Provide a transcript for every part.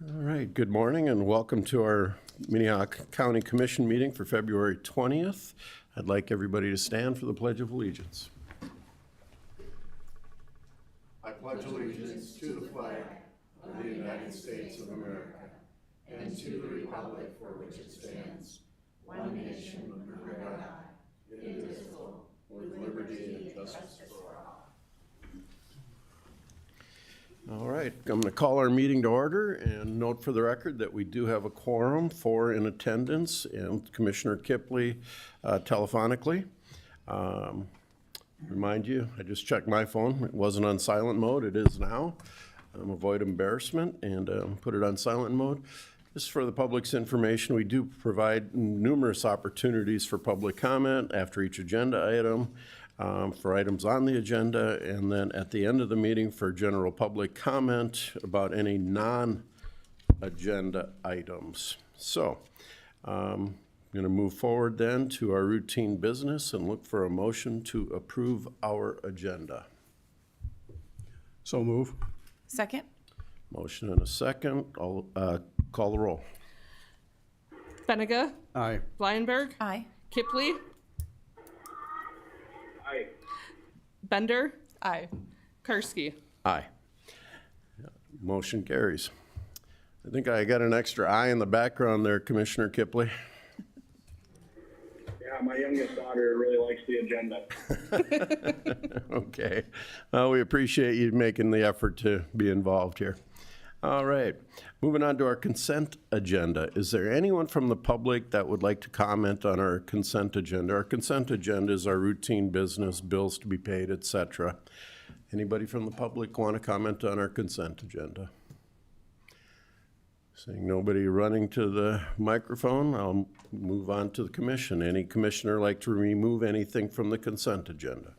All right, good morning and welcome to our Minnehaha County Commission meeting for February 20th. I'd like everybody to stand for the Pledge of Allegiance. I pledge allegiance to the flag of the United States of America and to the republic for which it stands, one nation under God, indivisible, with liberty and justice for all. All right, I'm going to call our meeting to order and note for the record that we do have a quorum, 4 in attendance, and Commissioner Kipley telephonically. Remind you, I just checked my phone. It wasn't on silent mode. It is now. Avoid embarrassment and put it on silent mode. Just for the public's information, we do provide numerous opportunities for public comment after each agenda item. For items on the agenda, and then at the end of the meeting for general public comment about any non-agenda items. So I'm going to move forward then to our routine business and look for a motion to approve our agenda. So move. Second. Motion and a second. I'll call the roll. Benega. Aye. Blyenberg. Aye. Kipley. Aye. Bender. Aye. Karski. Aye. Motion carries. I think I got an extra eye in the background there, Commissioner Kipley. Yeah, my youngest daughter really likes the agenda. Okay. Well, we appreciate you making the effort to be involved here. All right. Moving on to our consent agenda. Is there anyone from the public that would like to comment on our consent agenda? Our consent agenda is our routine business, bills to be paid, etc. Anybody from the public want to comment on our consent agenda? Seeing nobody running to the microphone, I'll move on to the commission. Any commissioner like to remove anything from the consent agenda?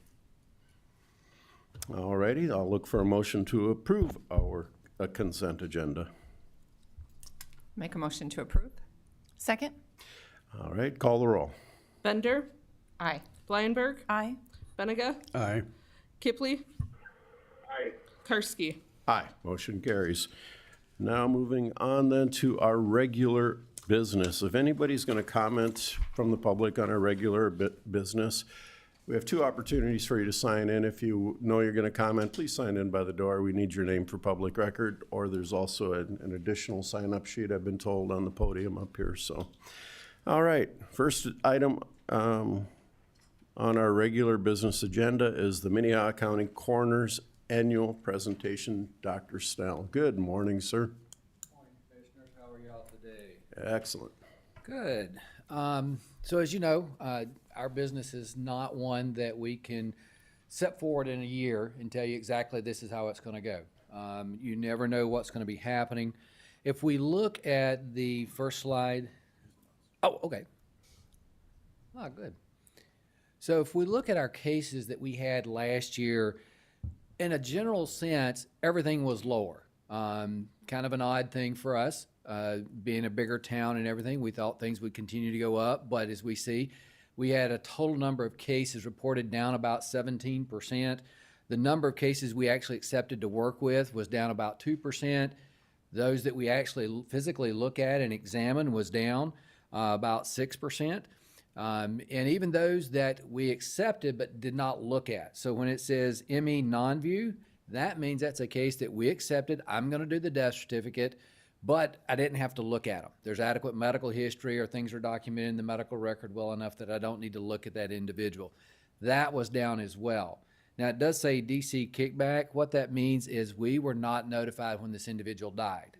All righty, I'll look for a motion to approve our consent agenda. Make a motion to approve. Second. All right, call the roll. Bender. Aye. Blyenberg. Aye. Benega. Aye. Kipley. Aye. Karski. Aye, motion carries. Now moving on then to our regular business. If anybody's going to comment from the public on our regular business, we have 2 opportunities for you to sign in. If you know you're going to comment, please sign in by the door. We need your name for public record, or there's also an additional sign-up sheet, I've been told, on the podium up here. So, all right, first item on our regular business agenda is the Minnehaha County Coroner's Annual Presentation. Dr. Snell. Good morning, sir. Good morning, Commissioners. How are y'all today? Excellent. Good. So as you know, our business is not one that we can set forward in a year and tell you exactly this is how it's going to go. You never know what's going to be happening. If we look at the first slide, oh, okay. Oh, good. So if we look at our cases that we had last year, in a general sense, everything was lower. Kind of an odd thing for us. Being a bigger town and everything, we thought things would continue to go up, but as we see, we had a total number of cases reported down about 17%. The number of cases we actually accepted to work with was down about 2%. Those that we actually physically look at and examine was down about 6%. And even those that we accepted but did not look at. So when it says ME non-view, that means that's a case that we accepted. I'm going to do the death certificate, but I didn't have to look at them. There's adequate medical history or things are documented in the medical record well enough that I don't need to look at that individual. That was down as well. Now it does say DC kickback. What that means is we were not notified when this individual died.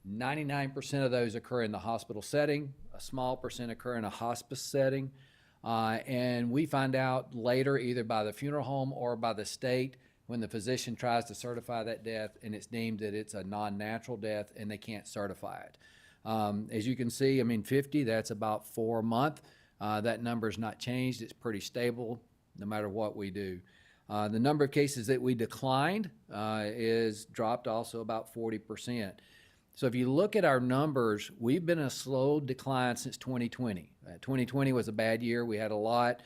99% of those occur in the hospital setting. A small percent occur in a hospice setting. And we find out later either by the funeral home or by the state when the physician tries to certify that death and it's deemed that it's a non-natural death and they can't certify it. As you can see, 50, that's about 4 a month. That number's not changed. It's pretty stable no matter what we do. The number of cases that we declined is dropped also about 40%. So if you look at our numbers, we've been in a slow decline since 2020. 2020 was a bad year. We had a lot.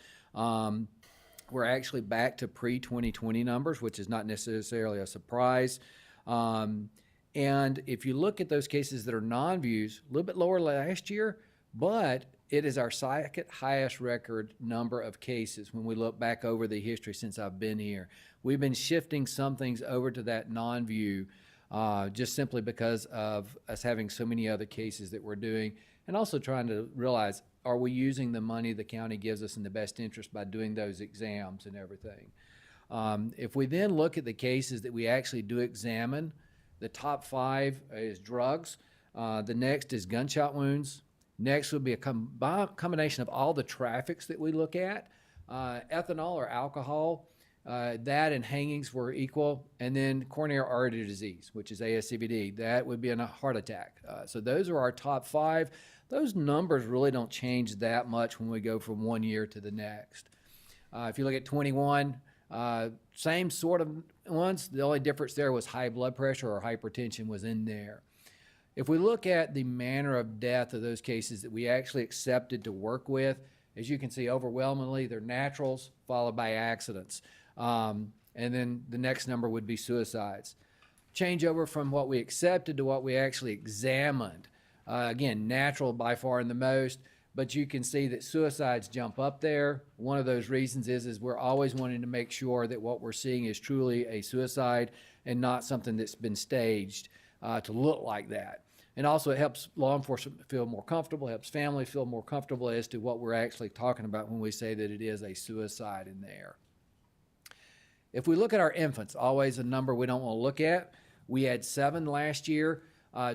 We're actually back to pre-2020 numbers, which is not necessarily a surprise. And if you look at those cases that are non-views, a little bit lower last year, but it is our second highest record number of cases when we look back over the history since I've been here. We've been shifting some things over to that non-view just simply because of us having so many other cases that we're doing, and also trying to realize, are we using the money the county gives us in the best interest by doing those exams and everything? If we then look at the cases that we actually do examine, the top 5 is drugs. The next is gunshot wounds. Next would be a combination of all the traffics that we look at. Ethanol or alcohol, that and hangings were equal. And then coronary artery disease, which is ASCVD, that would be a heart attack. So those are our top 5. Those numbers really don't change that much when we go from one year to the next. If you look at 21, same sort of ones. The only difference there was high blood pressure or hypertension was in there. If we look at the manner of death of those cases that we actually accepted to work with, as you can see, overwhelmingly, they're naturals followed by accidents. And then the next number would be suicides. Change over from what we accepted to what we actually examined. Again, natural by far and the most, but you can see that suicides jump up there. One of those reasons is we're always wanting to make sure that what we're seeing is truly a suicide and not something that's been staged to look like that. And also it helps law enforcement feel more comfortable, helps families feel more comfortable as to what we're actually talking about when we say that it is a suicide in there. If we look at our infants, always a number we don't want to look at. We had 7 last year.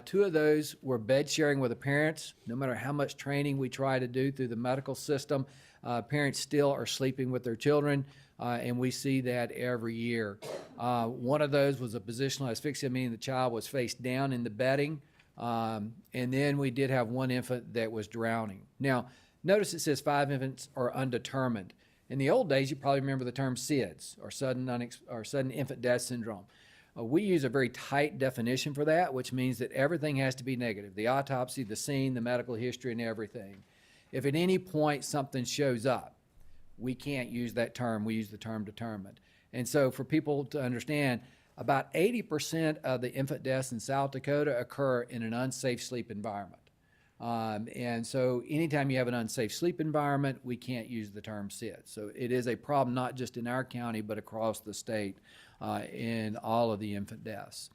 2 of those were bed sharing with the parents. No matter how much training we try to do through the medical system, parents still are sleeping with their children, and we see that every year. One of those was a positional asphyxia, meaning the child was face down in the bedding, and then we did have 1 infant that was drowning. Now, notice it says 5 infants are undetermined. In the old days, you probably remember the term SIDS, or sudden infant death syndrome. We use a very tight definition for that, which means that everything has to be negative. The autopsy, the scene, the medical history, and everything. If at any point something shows up, we can't use that term. We use the term determined. And so for people to understand, about 80% of the infant deaths in South Dakota occur in an unsafe sleep environment. And so anytime you have an unsafe sleep environment, we can't use the term SIDS. So it is a problem not just in our county, but across the state in all of the infant deaths.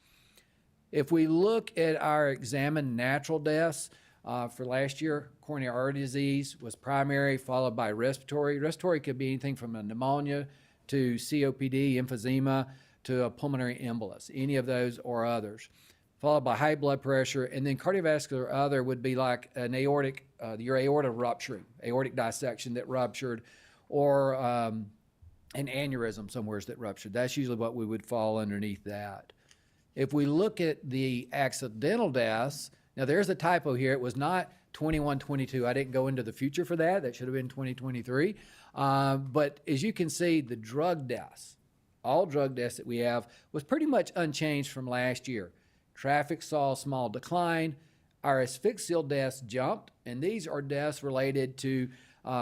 If we look at our examined natural deaths for last year, coronary artery disease was primary, followed by respiratory. Respiratory could be anything from a pneumonia to COPD, emphysema, to a pulmonary embolus, any of those or others, followed by high blood pressure, and then cardiovascular other would be like an aortic, your aorta rupturing, aortic dissection that ruptured, or an aneurysm somewhere that ruptured. That's usually what we would fall underneath that. If we look at the accidental deaths, now there's a typo here. It was not 21-22. I didn't go into the future for that. That should have been 2023. But as you can see, the drug deaths, all drug deaths that we have, was pretty much unchanged from last year. Traffic saw a small decline. Our asphyxial deaths jumped, and these are deaths related to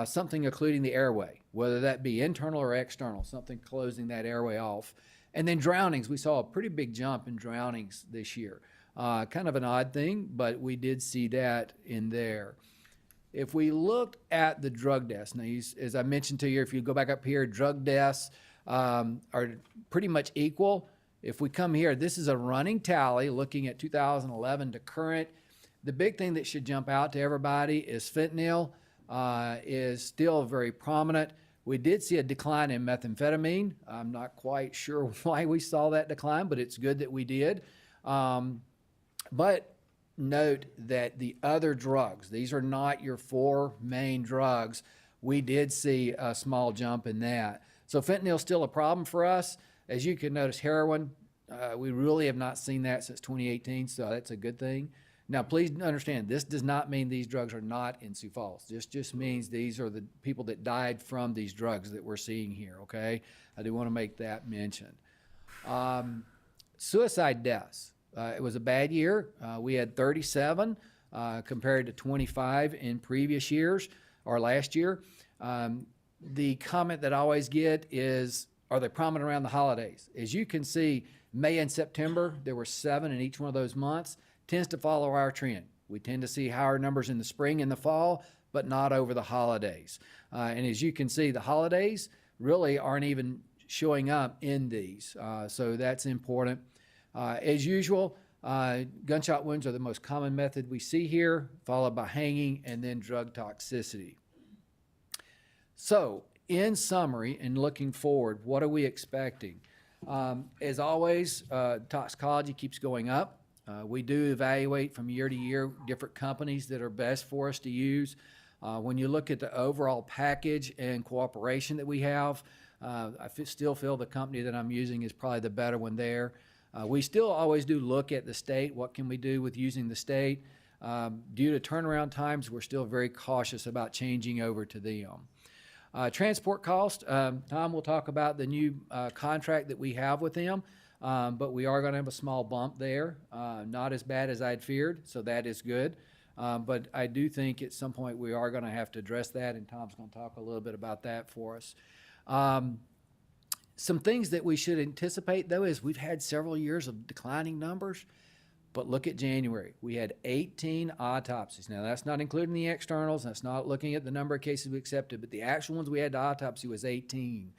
something occluding the airway, whether that be internal or external, something closing that airway off. And then drownings, we saw a pretty big jump in drownings this year. Kind of an odd thing, but we did see that in there. If we look at the drug deaths, now as I mentioned to you, if you go back up here, drug deaths are pretty much equal. If we come here, this is a running tally looking at 2011 to current. The big thing that should jump out to everybody is fentanyl is still very prominent. We did see a decline in methamphetamine. I'm not quite sure why we saw that decline, but it's good that we did. But note that the other drugs, these are not your 4 main drugs. We did see a small jump in that. So fentanyl is still a problem for us. As you can notice, heroin, we really have not seen that since 2018, so that's a good thing. Now, please understand, this does not mean these drugs are not in Sioux Falls. This just means these are the people that died from these drugs that we're seeing here, okay? I do want to make that mention. Suicide deaths. It was a bad year. We had 37 compared to 25 in previous years or last year. The comment that I always get is, Are they prominent around the holidays? As you can see, May and September, there were 7 in each one of those months, tends to follow our trend. We tend to see higher numbers in the spring and the fall, but not over the holidays. And as you can see, the holidays really aren't even showing up in these. So that's important. As usual, gunshot wounds are the most common method we see here, followed by hanging and then drug toxicity. So, in summary, and looking forward, what are we expecting? As always, toxicology keeps going up. We do evaluate from year to year different companies that are best for us to use. When you look at the overall package and cooperation that we have, still feel the company that I'm using is probably the better one there. We still always do look at the state. What can we do with using the state? Due to turnaround times, we're still very cautious about changing over to them. Transport cost, Tom will talk about the new contract that we have with them, but we are going to have a small bump there. Not as bad as I'd feared, so that is good. But I do think at some point we are going to have to address that, and Tom's going to talk a little bit about that for us. Some things that we should anticipate, though, is we've had several years of declining numbers. But look at January. We had 18 autopsies. Now, that's not including the externals. That's not looking at the number of cases we accepted, but the actual ones we had to autopsy was 18.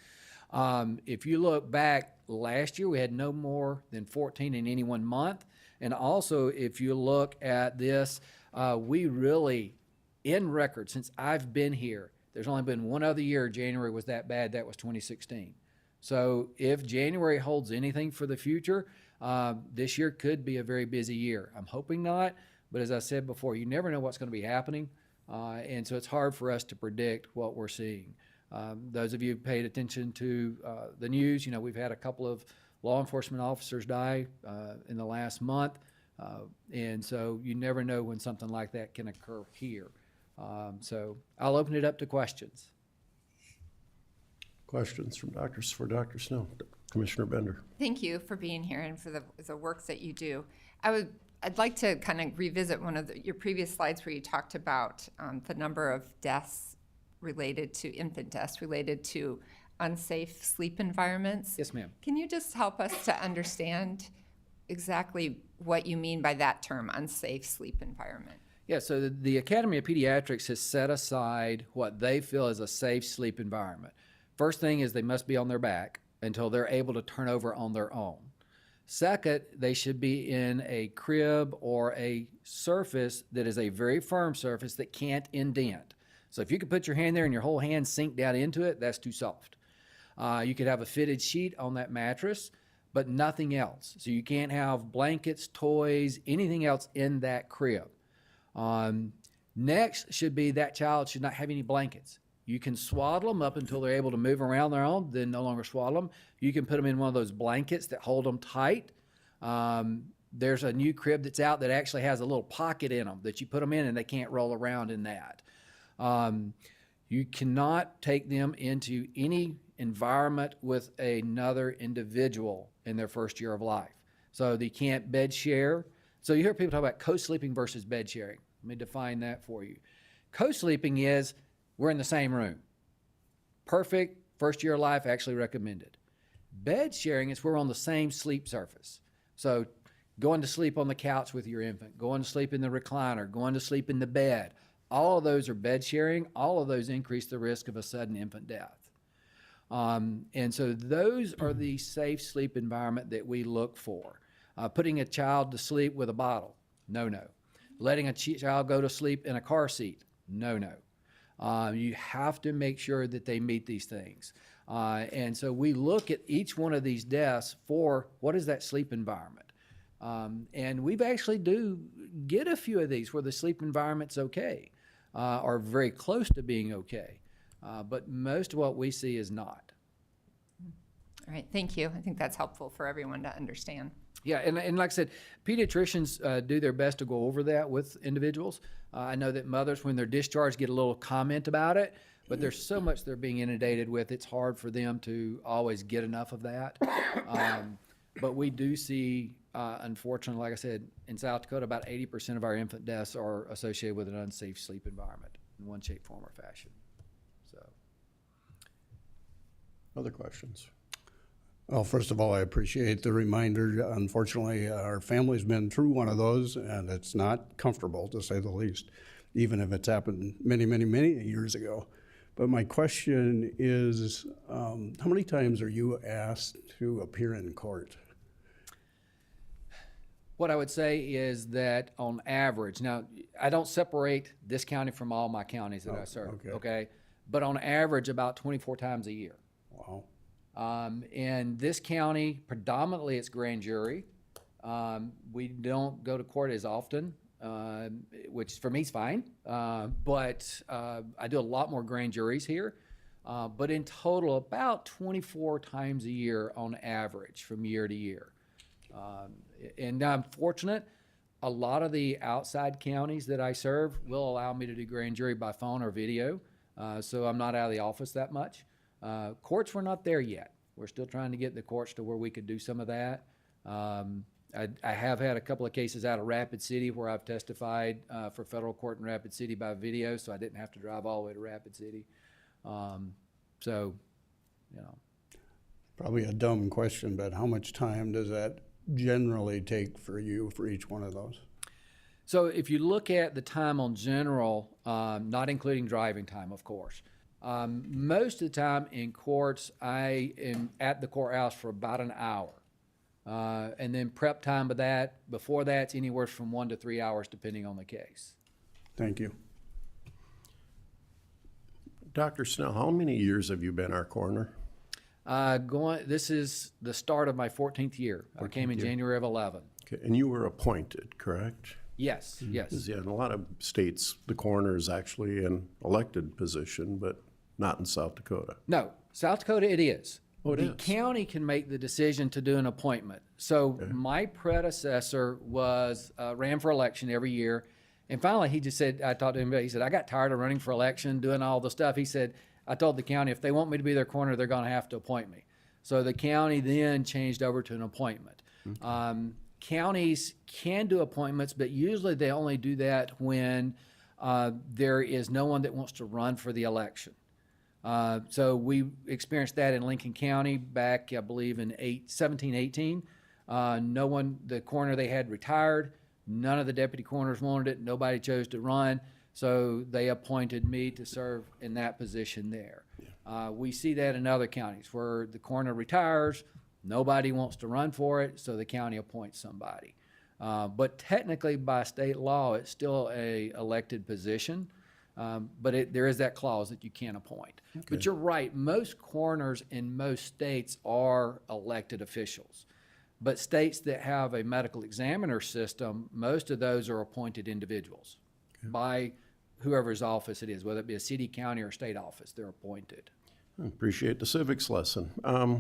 If you look back last year, we had no more than 14 in any one month. And also, if you look at this, we really, in record, since I've been here, there's only been one other year January was that bad. That was 2016. So if January holds anything for the future, this year could be a very busy year. I'm hoping not, but as I said before, you never know what's going to be happening, and so it's hard for us to predict what we're seeing. Those of you who paid attention to the news, you know, we've had a couple of law enforcement officers die in the last month, and so you never know when something like that can occur here. So I'll open it up to questions. Questions for Dr. Snow? Commissioner Bender. Thank you for being here and for the work that you do. I'd like to kind of revisit one of your previous slides where you talked about the number of deaths related to infant deaths related to unsafe sleep environments. Yes, ma'am. Can you just help us to understand exactly what you mean by that term, unsafe sleep environment? Yeah, so the Academy of Pediatrics has set aside what they feel is a safe sleep environment. First thing is they must be on their back until they're able to turn over on their own. Second, they should be in a crib or a surface that is a very firm surface that can't indent. So if you could put your hand there and your whole hand sink down into it, that's too soft. You could have a fitted sheet on that mattress, but nothing else. So you can't have blankets, toys, anything else in that crib. Next should be that child should not have any blankets. You can swaddle them up until they're able to move around their own, then no longer swaddle them. You can put them in one of those blankets that hold them tight. There's a new crib that's out that actually has a little pocket in them that you put them in and they can't roll around in that. You cannot take them into any environment with another individual in their first year of life. So they can't bed share. So you hear people talk about co-sleeping versus bed sharing. Let me define that for you. Co-sleeping is we're in the same room. Perfect, first year of life, actually recommended. Bed sharing is we're on the same sleep surface. So going to sleep on the couch with your infant, going to sleep in the recliner, going to sleep in the bed, all of those are bed sharing. All of those increase the risk of a sudden infant death. And so those are the safe sleep environment that we look for. Putting a child to sleep with a bottle, no. Letting a child go to sleep in a car seat, no. You have to make sure that they meet these things. And so we look at each one of these deaths for what is that sleep environment. And we've actually do get a few of these where the sleep environment's okay, or very close to being okay. But most of what we see is not. All right, thank you. I think that's helpful for everyone to understand. Yeah, and like I said, pediatricians do their best to go over that with individuals. I know that mothers, when they're discharged, get a little comment about it, but there's so much they're being inundated with, it's hard for them to always get enough of that. But we do see, unfortunately, like I said, in South Dakota, about 80% of our infant deaths are associated with an unsafe sleep environment in one shape, form, or fashion. So, Other questions? Well, first of all, I appreciate the reminder. Unfortunately, our family's been through one of those, and it's not comfortable, to say the least, even if it's happened many, many, many years ago. But my question is, how many times are you asked to appear in court? What I would say is that on average, now, I don't separate this county from all my counties that I serve, okay. okay? But on average, about 24 times a year. Wow. In this county, predominantly it's grand jury. We don't go to court as often, which for me is fine. But I do a lot more grand juries here. But in total, about 24 times a year on average from year to year. And I'm fortunate, a lot of the outside counties that I serve will allow me to do grand jury by phone or video. So I'm not out of the office that much. Courts, we're not there yet. We're still trying to get the courts to where we could do some of that. I have had a couple of cases out of Rapid City where I've testified for federal court in Rapid City by video, so I didn't have to drive all the way to Rapid City. So, you know. Probably a dumb question, but how much time does that generally take for you for each one of those? So if you look at the time on general, not including driving time, of course, most of the time in courts, I am at the courthouse for about an hour. And then prep time before that's anywhere from 1 to 3 hours, depending on the case. Thank you. Dr. Snell, how many years have you been our coroner? This is the start of my 14th year. I came in January of 11. Okay, and you were appointed, correct? Yes, yes. 'Cause, yeah, in a lot of states, the coroner is actually an elected position, but not in South Dakota. No, South Dakota it is. Oh, it the is. county can make the decision to do an appointment. So my predecessor ran for election every year. And finally, he just said, I talked to him, he said, I got tired of running for election, doing all the stuff. He said, I told the county, if they want me to be their coroner, they're going to have to appoint me. So the county then changed over to an appointment. Counties can do appointments, but usually they only do that when there is no one that wants to run for the election. So we experienced that in Lincoln County back, I believe, in 1718. No one, the coroner they had retired. None of the deputy coroners wanted it. Nobody chose to run. So they appointed me to serve in that position there. We see that in other counties where the coroner retires, nobody wants to run for it, so the county appoints somebody. But technically, by state law, it's still a elected position. But there is that clause that you can't appoint. Okay. But you're right, most coroners in most states are elected officials. But states that have a medical examiner system, most of those are appointed individuals by whoever's office it is, whether it be a city, county, or state office, they're appointed. I appreciate the civics lesson.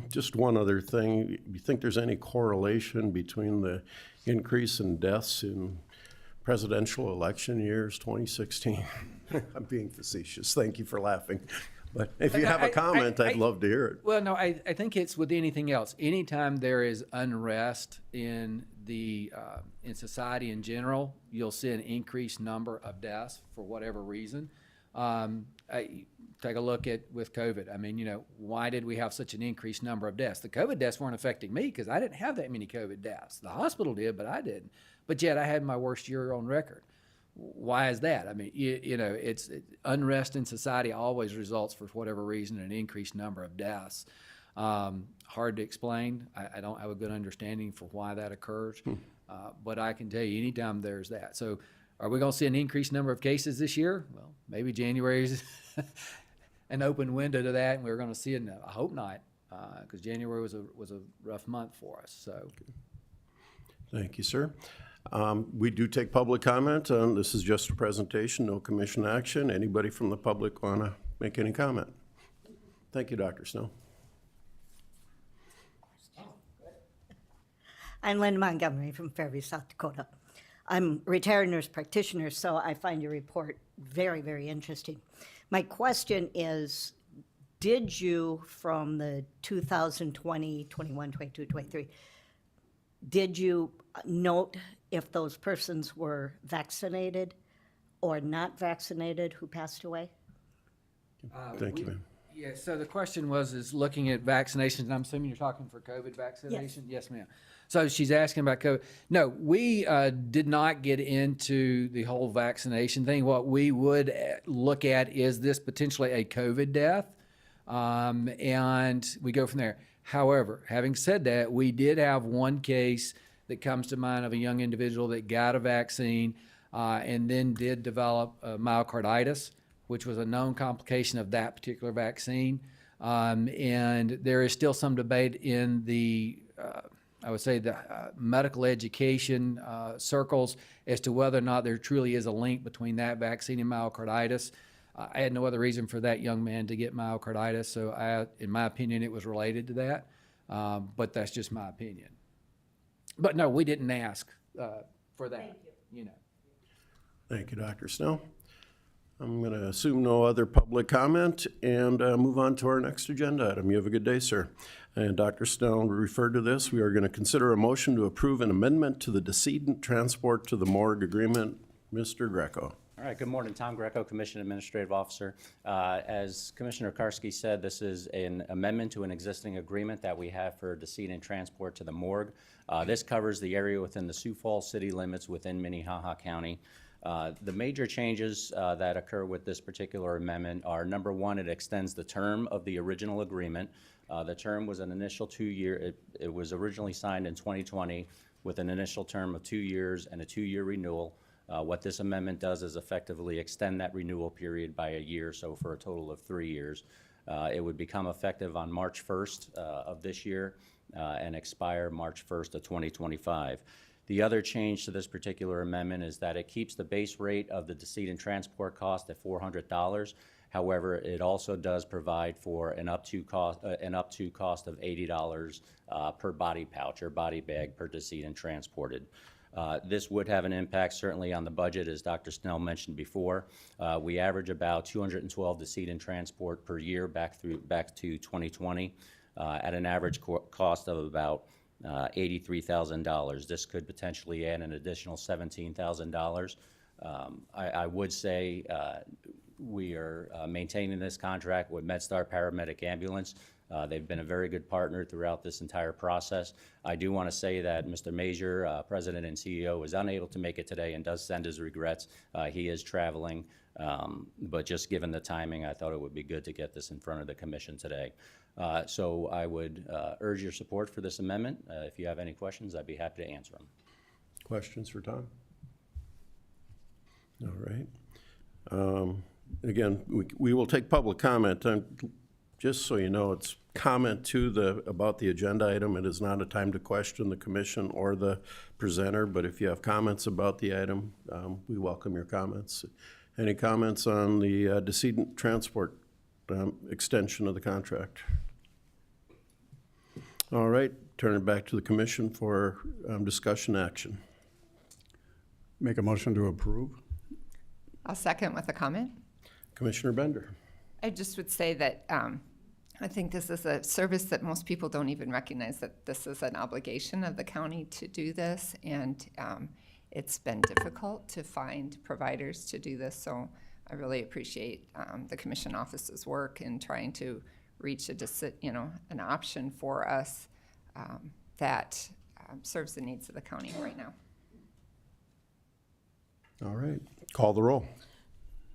Just one other thing. You think there's any correlation between the increase in deaths in presidential election years 2016? I'm being facetious. Thank you for laughing. But if you have a comment, I'd love to hear it. Well, no, I think it's with anything else. Anytime there is unrest in in society in general, you'll see an increased number of deaths for whatever reason. Take a look with COVID. I mean, why did we have such an increased number of deaths? The COVID deaths weren't affecting me because I didn't have that many COVID deaths. The hospital did, but I didn't. But yet I had my worst year on record. Why is that? I mean, it's unrest in society always results, for whatever reason, in an increased number of deaths. Hard to explain. I don't have a good understanding for why that occurs. But I can tell you, anytime there's that. So are we going to see an increased number of cases this year? Well, maybe January is an open window to that, and we're going to see it. I hope not, because January was a rough month for us. So, thank you, sir. We do take public comment. This is just a presentation, no commission action. Anybody from the public want to make any comment? Thank you, Dr. Snow. I'm Lynn Montgomery from Fairview, South Dakota. I'm a retired nurse practitioner, so I find your report very, very interesting. My question is, did you, from the 2020, 21, 22, 23, did you note if those persons were vaccinated or not vaccinated who passed away? Thank you, ma'am. Yeah, so the question is looking at vaccinations, and I'm assuming you're talking for COVID vaccination? Yes, ma'am. So she's asking about COVID. No, we did not get into the whole vaccination thing. What we would look at is this potentially a COVID death, and we go from there. However, having said that, we did have one case that comes to mind of a young individual that got a vaccine and then did develop myocarditis, which was a known complication of that particular vaccine. And there is still some debate in the, I would say, the medical education circles as to whether or not there truly is a link between that vaccine and myocarditis. I had no other reason for that young man to get myocarditis, so in my opinion, it was related to that. But that's just my opinion. But no, we didn't ask for that. Thank you. Thank you, Dr. Snell. I'm going to assume no other public comment and move on to our next agenda item. You have a good day, sir. And Dr. Snell referred to this. We are going to consider a motion to approve an amendment to the decedent transport to the morgue agreement. Mr. Greco. All right, good morning. Tom Greco, Commission Administrative Officer. As Commissioner Karski said, this is an amendment to an existing agreement that we have for decedent transport to the morgue. This covers the area within the Sioux Falls city limits within Minnehaha County. The major changes that occur with this particular amendment are, number one, it extends the term of the original agreement. The term was an initial 2-year. It was originally signed in 2020 with an initial term of 2 years and a 2-year renewal. What this amendment does is effectively extend that renewal period by a year, so for a total of 3 years. It would become effective on March 1st of this year and expire March 1st of 2025. The other change to this particular amendment is that it keeps the base rate of the decedent transport cost at $400. However, it also does provide for an up to cost of $80 per body pouch or body bag per decedent transported. This would have an impact certainly on the budget, as Dr. Snell mentioned before. We average about 212 decedent transport per year back to 2020 at an average cost of about $83,000. This could potentially add an additional $17,000. I would say we are maintaining this contract with MedStar Paramedic Ambulance. They've been a very good partner throughout this entire process. I do want to say that Mr. Major, President and CEO, is unable to make it today and does send his regrets. He is traveling, but just given the timing, I thought it would be good to get this in front of the commission today. So I would urge your support for this amendment. If you have any questions, I'd be happy to answer them. Questions for Tom? All right. Again, we will take public comment. Just so you know, it's comment about the agenda item. It is not a time to question the commission or the presenter, but if you have comments about the item, we welcome your comments. Any comments on the decedent transport extension of the contract? All right, turn it back to the commission for discussion action. Make a motion to approve. I'll second with a comment. Commissioner Bender. I just would say that I think this is a service that most people don't even recognize, that this is an obligation of the county to do this, and it's been difficult to find providers to do this. So I really appreciate the commission office's work in trying to reach an option for us that serves the needs of the county right now. All right, call the roll.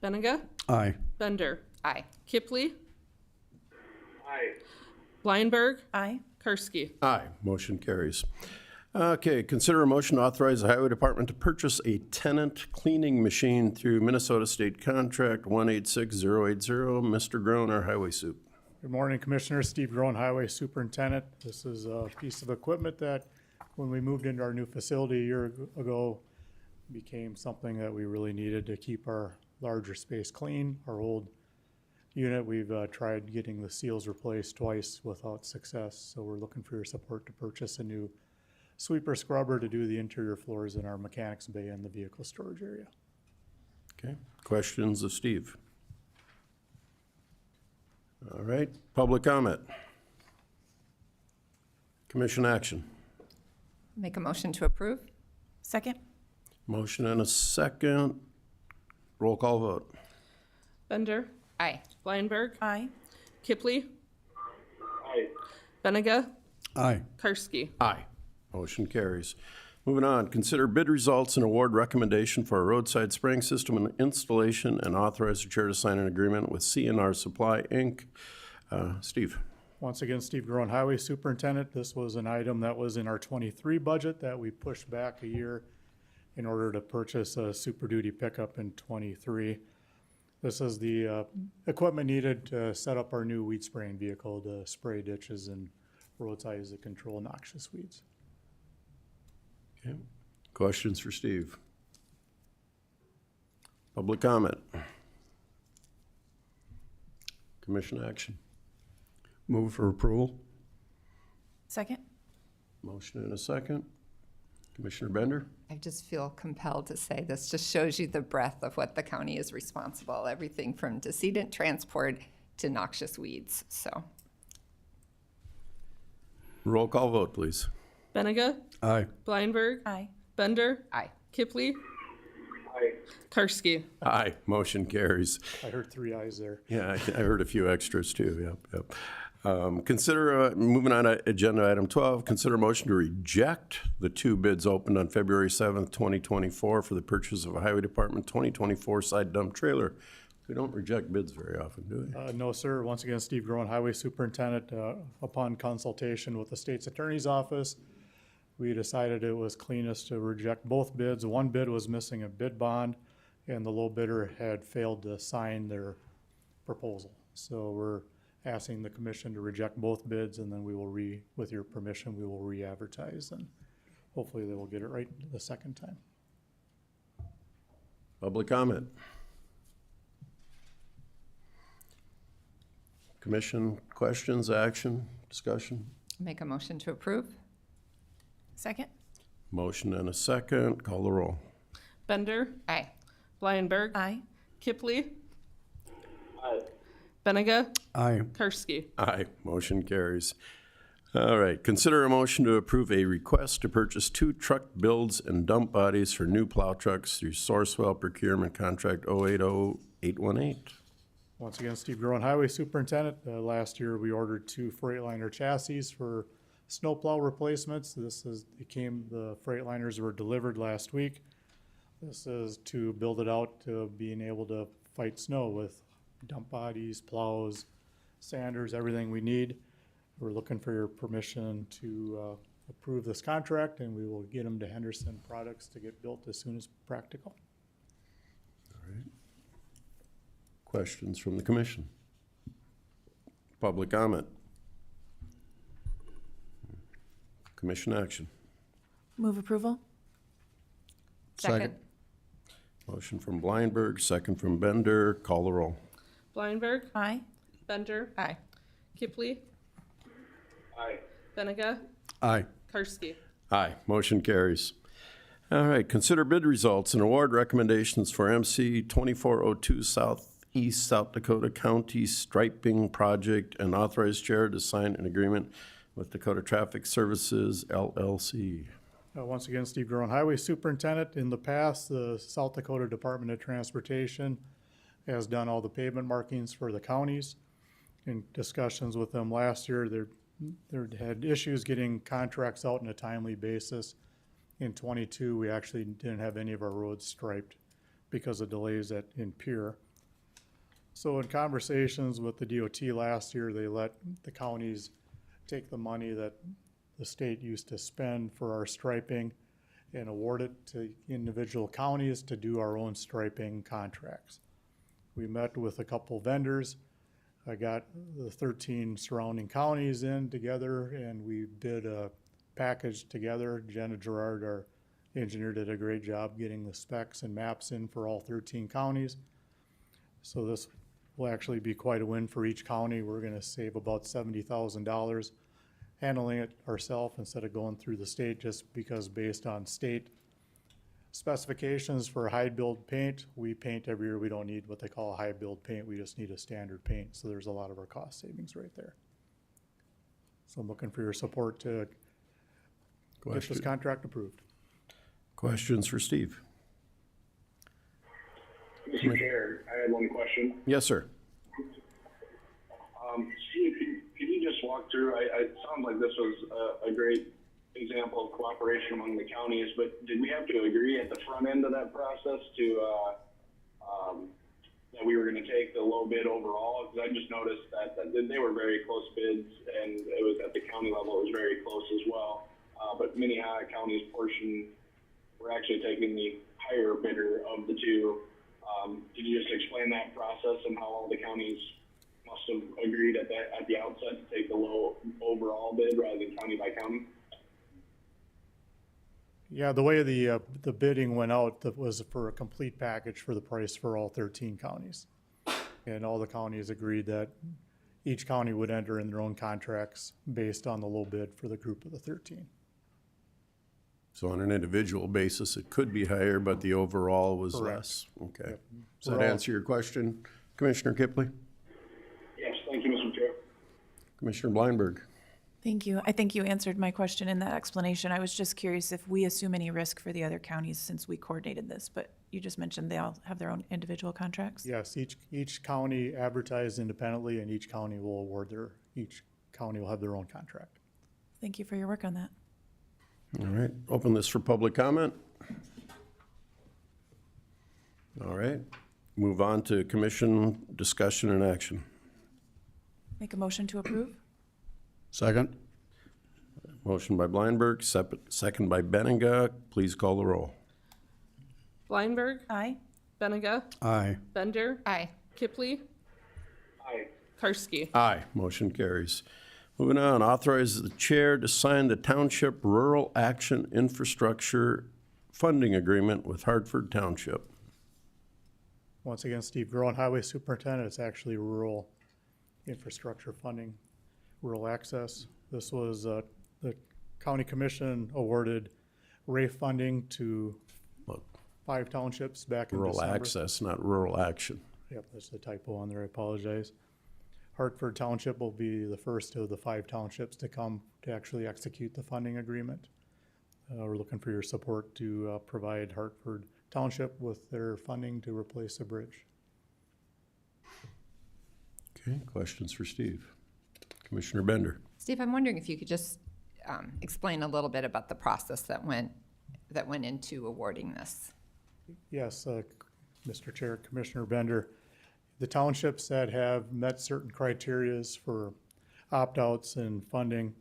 Benega? Aye. Bender? Aye. Kipley? Aye. Bleinberg? Aye. Karski? Aye, motion carries. Okay, consider a motion to authorize the Highway Department to purchase a tenant cleaning machine through Minnesota State Contract 186080. Mr. Groen, our highway soup. Good morning, Commissioner. Steve Groen, Highway Superintendent. This is a piece of equipment that, when we moved into our new facility a year ago, became something that we really needed to keep our larger space clean. Our old unit, we've tried getting the seals replaced twice without success, so we're looking for your support to purchase a new sweeper scrubber to do the interior floors in our mechanics bay and the vehicle storage area. Okay, questions of Steve? All right, public comment. Commission action. Make a motion to approve? Second? Motion and a second. Roll call vote. Bender? Aye. Bleinberg? Aye. Kipley, Aye. Benega, Aye. Karski. Aye. Motion carries. Moving on, consider bid results and award recommendation for a roadside spraying system and installation and authorize the chair to sign an agreement with CNR Supply, Inc. Steve? Once again, Steve Groen, Highway Superintendent. This was an item that was in our '23 budget that we pushed back a year in order to purchase a Super Duty pickup in '23. This is the equipment needed to set up our new weed spraying vehicle to spray ditches and roadsides to control noxious weeds. Okay. Questions for Steve? Public comment? Commission action? Move for approval. Second? Motion and a second. Commissioner Bender? I just feel compelled to say this just shows you the breadth of what the county is responsible, everything from decedent transport to noxious weeds, so. Roll call vote, please. Benega, Aye. Blindberg, Aye. Bender, Aye. Kipley, Aye. Karski. Aye. Motion carries. I heard 3 ayes there. Yeah, I heard a few extras too, yep. Moving on to agenda item 12, consider motion to reject the 2 bids opened on February 7th, 2024 for the purchase of a Highway Department 2024 side dump trailer. We don't reject bids very often, do we? No, sir. Once again, Steve Groen, Highway Superintendent. Upon consultation with the state's attorney's office, we decided it was cleanest to reject both bids. One bid was missing a bid bond, and the low bidder had failed to sign their proposal. So we're asking the commission to reject both bids, and then we will with your permission, we will re-advertise, and hopefully they will get it right the second time. Public comment? Commission questions, action, discussion? Make a motion to approve? Second? Motion and a second. Call the roll. Bender, Aye. Blindberg, Aye. Kipley, Aye. Benega, Aye. Karski. Aye. Motion carries. All right. Consider a motion to approve a request to purchase 2 truck builds and dump bodies for new plow trucks through Sourcewell Procurement Contract 080818. Once again, Steve Groen, Highway Superintendent. Last year, we ordered 2 Freightliner chassis for snowplow replacements. The Freightliners were delivered last week. This is to build it out to being able to fight snow with dump bodies, plows, sanders, everything we need. We're looking for your permission to approve this contract, and we will get them to Henderson Products to get built as soon as practical. Questions from the commission? Public comment? Commission action? Move approval? Second. Motion from Blindberg, second from Bender. Call the roll. Blindberg, Aye. Bender, Aye. Kipley, Aye. Benega, Aye. Karski. Aye. Motion carries. All right. Consider bid results and award recommendations for MC 2402 Southeast South Dakota County Striping Project and authorize chair to sign an agreement with Dakota Traffic Services LLC. Once again, Steve Groen, Highway Superintendent. In the past, the South Dakota Department of Transportation has done all the pavement markings for the counties. In discussions with them last year, they had issues getting contracts out on a timely basis. In '22, we actually didn't have any of our roads striped because of delays in Pierre. So in conversations with the DOT last year, they let the counties take the money that the state used to spend for our striping and award it to individual counties to do our own striping contracts. We met with a couple vendors. I got the 13 surrounding counties in together, and we did a package together. Jenna Gerard, our engineer, did a great job getting the specs and maps in for all 13 counties. So this will actually be quite a win for each county. We're gonna save about $70,000 handling it ourselves instead of going through the state, just because based on state specifications for high build paint, we paint every year. We don't need what they call a high build paint. We just need a standard paint. So there's a lot of our cost savings right there. So I'm looking for your support to get this contract approved. Questions for Steve? Mr. Chair, I had one question. Yes, sir. Steve, could you just walk through, it sounds like this was a great example of cooperation among the counties, but did we have to agree at the front end of that process to, that we were going to take the low bid overall? Because I just noticed that they were very close bids, and it was at the county level, it was very close as well. But Minnehaha County's portion, we're actually taking the higher bidder of the two. Could you just explain that process and how all the counties must have agreed at the outset to take the low overall bid rather than county by county? Yeah, the way the bidding went out, that was for a complete package for the price for all 13 counties. And all the counties agreed that each county would enter in their own contracts based on the low bid for the group of the 13. So on an individual basis, it could be higher, but the overall was Correct. less. Okay. Yep. Does that We're all- answer your question, Commissioner Kipley? Yes, thank you, Mr. Chair. Commissioner Bleinberg? Thank you. I think you answered my question in that explanation. I was just curious if we assume any risk for the other counties since we coordinated this, but you just mentioned they all have their own individual contracts? Yes, each county advertised independently, and each county will have their own contract. Thank you for your work on that. All right, open this for public comment. All right, move on to commission discussion and action. Make a motion to approve? Second? Motion by Bleinberg, second by Benninga. Please call the roll. Bleinberg, Aye. Benega, Aye. Bender, Aye. Kipley, Aye. Karski. Aye, motion carries. Moving on, authorize the chair to sign the Township Rural Action Infrastructure Funding Agreement with Hartford Township. Once again, Steve Groen, Highway Superintendent. It's actually rural infrastructure funding, rural access. This was, the county commission awarded RAFE funding to Look, 5 townships back in rural December. access, not rural action. Yep, there's a typo on there, I apologize. Hartford Township will be the first of the 5 townships to come to actually execute the funding agreement. We're looking for your support to provide Hartford Township with their funding to replace a bridge. Okay, questions for Steve? Commissioner Bender? Steve, I'm wondering if you could just explain a little bit about the process that went into awarding this. Yes, Mr. Chair, Commissioner Bender. The townships that have met certain criterias for opt-outs and funding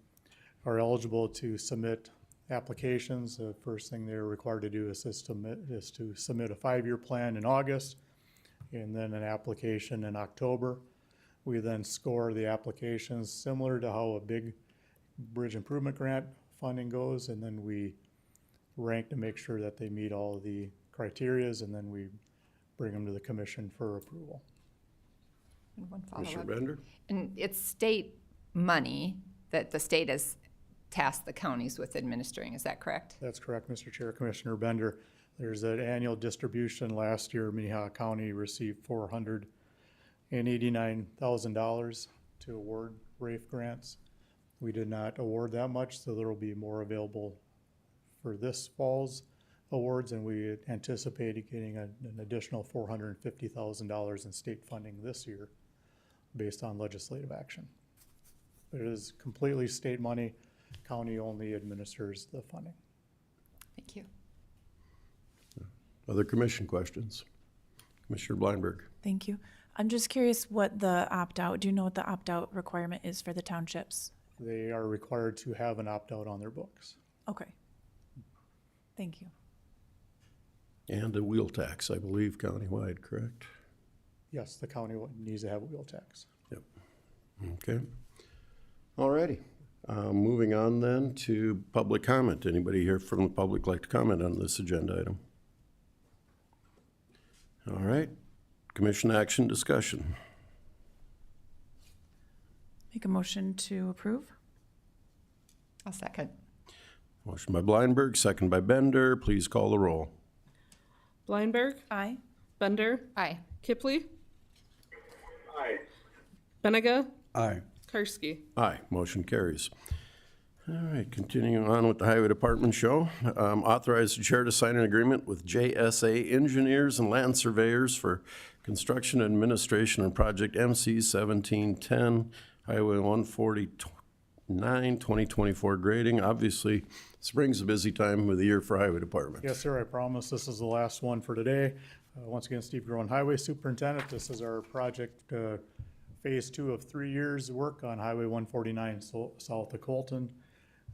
are eligible to submit applications. The first thing they're required to do is to submit a 5-year plan in August, and then an application in October. We then score the applications similar to how a big bridge improvement grant funding goes, and then we rank to make sure that they meet all of the criterias, and then we bring them to the commission for approval. And one Commissioner follow-up. Bender? And it's state money that the state has tasked the counties with administering, is that correct? That's correct, Mr. Chair, Commissioner Bender. There's an annual distribution. Last year, Minnehaha County received $489,000 to award RAFE grants. We did not award that much, so there will be more available for this fall's awards, and we anticipate getting an additional $450,000 in state funding this year based on legislative action. But it is completely state money. County only administers the funding. Thank you. Other commission questions? Commissioner Bleinberg? Thank you. I'm just curious what the opt-out, do you know what the opt-out requirement is for the townships? They are required to have an opt-out on their books. Okay. Thank you. And a wheel tax, I believe, countywide, correct? Yes, the county needs to have a wheel tax. Yep. Okay. All righty. Moving on then to public comment. Anybody here from the public like to comment on this agenda item? All right. Commission action discussion. Make a motion to approve? I'll second. Motion by Bleinberg, second by Bender. Please call the roll. Bleinberg, Aye. Bender, Aye. Kipley, Aye. Benega, Aye. Karski. Aye, motion carries. All right, continuing on with the Highway Department show. Authorize the chair to sign an agreement with JSA Engineers and Land Surveyors for construction administration on project MC 1710 Highway 149, 2024 grading. Obviously, spring's a busy time of the year for Highway Department. Yes, sir, I promise this is the last one for today. Once again, Steve Groen, Highway Superintendent. This is our project, phase 2 of 3 years' work on Highway 149 south of Colton.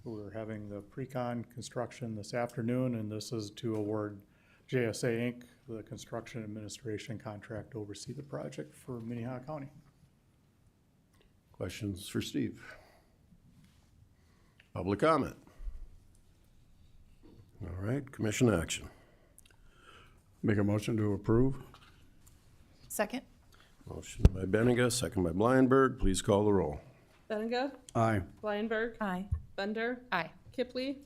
We're having the pre-con construction this afternoon, and this is to award JSA Inc., the construction administration contract to oversee the project for Minnehaha County. Questions for Steve? Public comment? All right, commission action. Make a motion to approve? Second? Motion by Benega, second by Blindberg. Please call the roll. Benega, Aye. Blindberg, Aye. Bender, Aye. Kipley,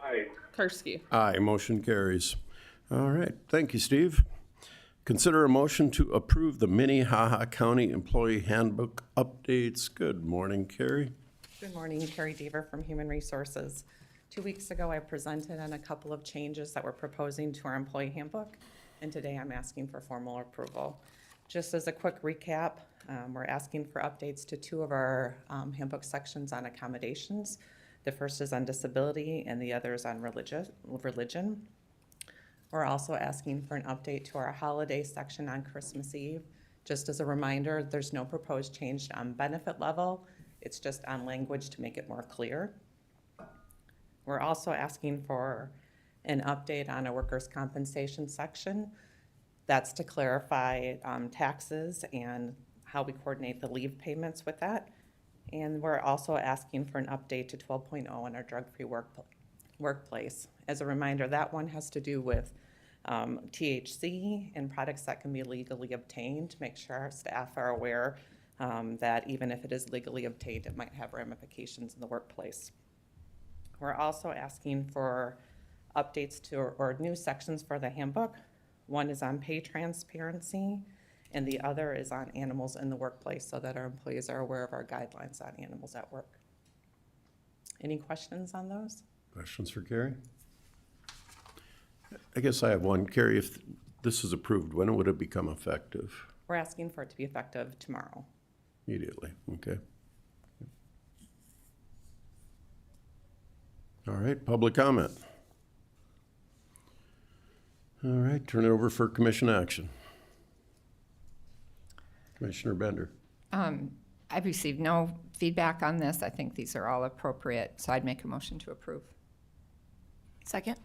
Aye. Karski. Aye, motion carries. All right, thank you, Steve. Consider a motion to approve the Minnehaha County Employee Handbook updates. Good morning, Carrie. Good morning, Carrie Deaver from Human Resources. 2 weeks ago, I presented on a couple of changes that we're proposing to our employee handbook, and today I'm asking for formal approval. Just as a quick recap, we're asking for updates to 2 of our handbook sections on accommodations. The first is on disability and the other is on religion. We're also asking for an update to our holiday section on Christmas Eve. Just as a reminder, there's no proposed change on benefit level. It's just on language to make it more clear. We're also asking for an update on a workers' compensation section. That's to clarify taxes and how we coordinate the leave payments with that. And we're also asking for an update to 12.0 on our drug-free workplace. As a reminder, that one has to do with THC and products that can be legally obtained, to make sure our staff are aware that even if it is legally obtained, it might have ramifications in the workplace. We're also asking for updates to or new sections for the handbook. One is on pay transparency, and the other is on animals in the workplace, so that our employees are aware of our guidelines on animals at work. Any questions on those? Questions for Carrie? I guess I have one. Carrie, if this is approved, when would it become effective? We're asking for it to be effective tomorrow. Immediately, okay. All right, public comment. All right, turn it over for commission action. Commissioner Bender. I've received no feedback on this. I think these are all appropriate, so I'd make a motion to approve. Second?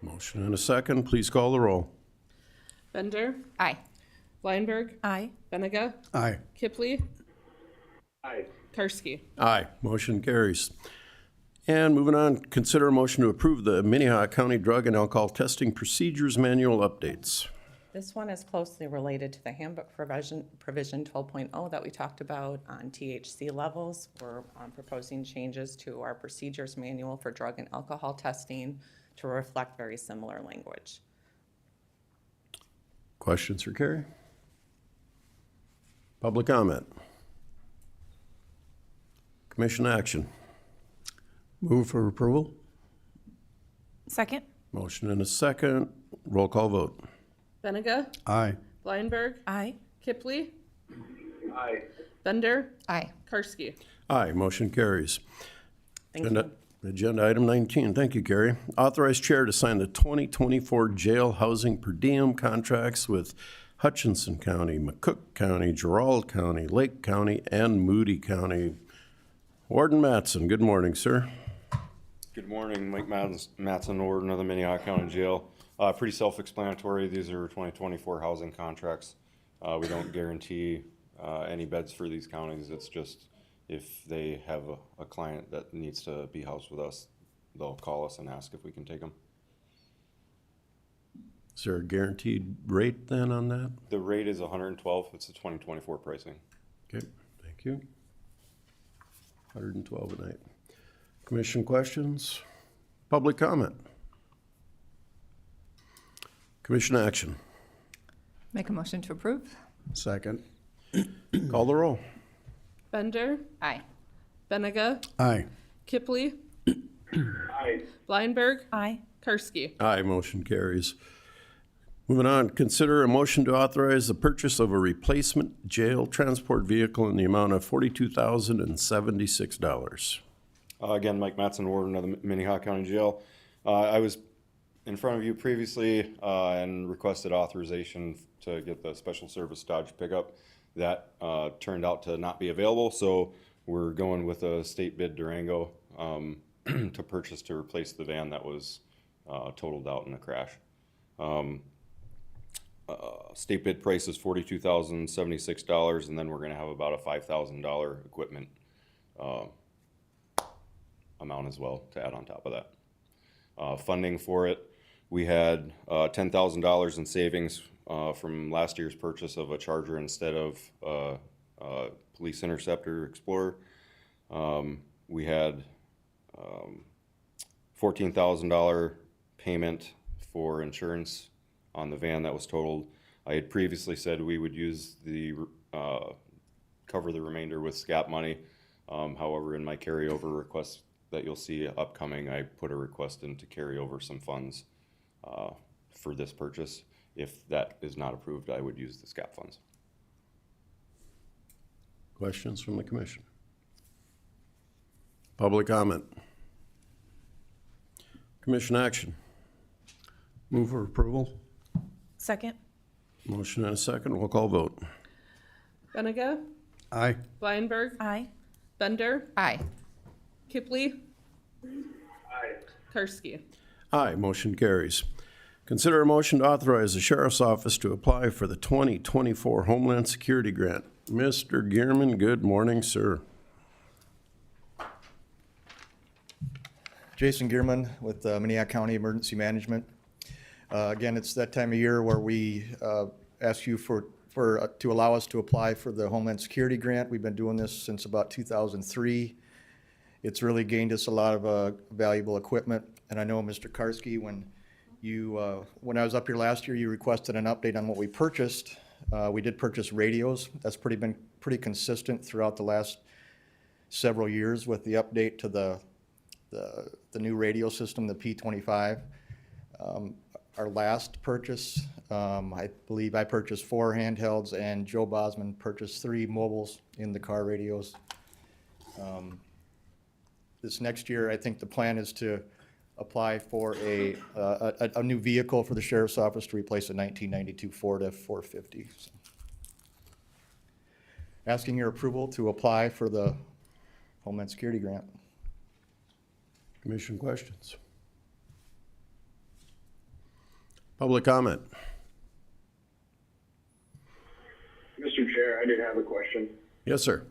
Motion and a second. Please call the roll. Bender, Aye. Blindberg, Aye. Benega, Aye. Kipley, Aye. Karski. Aye, motion carries. And moving on, consider a motion to approve the Minnehaha County Drug and Alcohol Testing Procedures Manual updates. This one is closely related to the handbook provision 12.0 that we talked about on THC levels. We're proposing changes to our procedures manual for drug and alcohol testing to reflect very similar language. Questions for Carrie? Public comment? Commission action? Move for approval? Second? Motion and a second. Roll call vote. Benega, Aye. Blindberg, Aye. Kipley, Aye. Bender, Aye. Karski. Aye, motion carries. Thank Agenda- you. Agenda item 19. Thank you, Carrie. Authorized chair to sign the 2024 jail housing per diem contracts with Hutchinson County, McCook County, Gerald County, Lake County, and Moody County. Warden Mattson, good morning, sir. Good morning, Mike Mattson, Warden of the Minnehaha County Jail. Pretty self-explanatory. These are 2024 housing contracts. We don't guarantee any beds for these counties. It's just if they have a client that needs to be housed with us, they'll call us and ask if we can take them. Is there a guaranteed rate then on that? The rate is $112. It's the 2024 pricing. Okay, thank you. 112 a night. Commission questions? Public comment? Commission action? Make a motion to approve. Second? Call the roll. Bender, Aye. Benega, Aye. Kipley, Aye. Blindberg, Aye. Karski. Aye, motion carries. Moving on, consider a motion to authorize the purchase of a replacement jail transport vehicle in the amount of $42,076. Again, Mike Mattson, Warden of the Minnehaha County Jail. I was in front of you previously and requested authorization to get the special service Dodge pickup. That turned out to not be available, so we're going with a state bid Durango to purchase to replace the van that was totaled out in a crash. State bid price is $42,076, and then we're gonna have about a $5,000 equipment amount as well to add on top of that. Funding for it, we had $10,000 in savings from last year's purchase of a Charger instead of Police Interceptor Explorer. We had $14,000 payment for insurance on the van that was totaled. I had previously said we would use the cover the remainder with SCAP money. However, in my carryover request that you'll see upcoming, I put a request in to carry over some funds for this purchase. If that is not approved, I would use the SCAP funds. Questions from the commission? Public comment? Commission action? Move for approval? Second? Motion and a second, roll call vote. Benega, Aye. Blindberg, Aye. Bender, Aye. Kipley, Aye. Karski. Aye, motion carries. Consider a motion to authorize the Sheriff's Office to apply for the 2024 Homeland Security Grant. Mr. Gearman, good morning, sir. Jason Gearman with Minnehaha County Emergency Management. Again, it's that time of year where we ask you to allow us to apply for the Homeland Security Grant. We've been doing this since about 2003. It's really gained us a lot of valuable equipment. And I know, Mr. Karski, when I was up here last year, you requested an update on what we purchased. We did purchase radios. That's been pretty consistent throughout the last several years with the update to the new radio system, the P25. Our last purchase, I believe I purchased 4 handhelds, and Joe Bosman purchased 3 mobiles in the car radios. This next year, I think the plan is to apply for a new vehicle for the Sheriff's Office to replace a 1992 Ford F-450. So, asking your approval to apply for the Homeland Security Grant. Commission questions? Public comment? Mr. Chair, I did have a question. Yes, sir.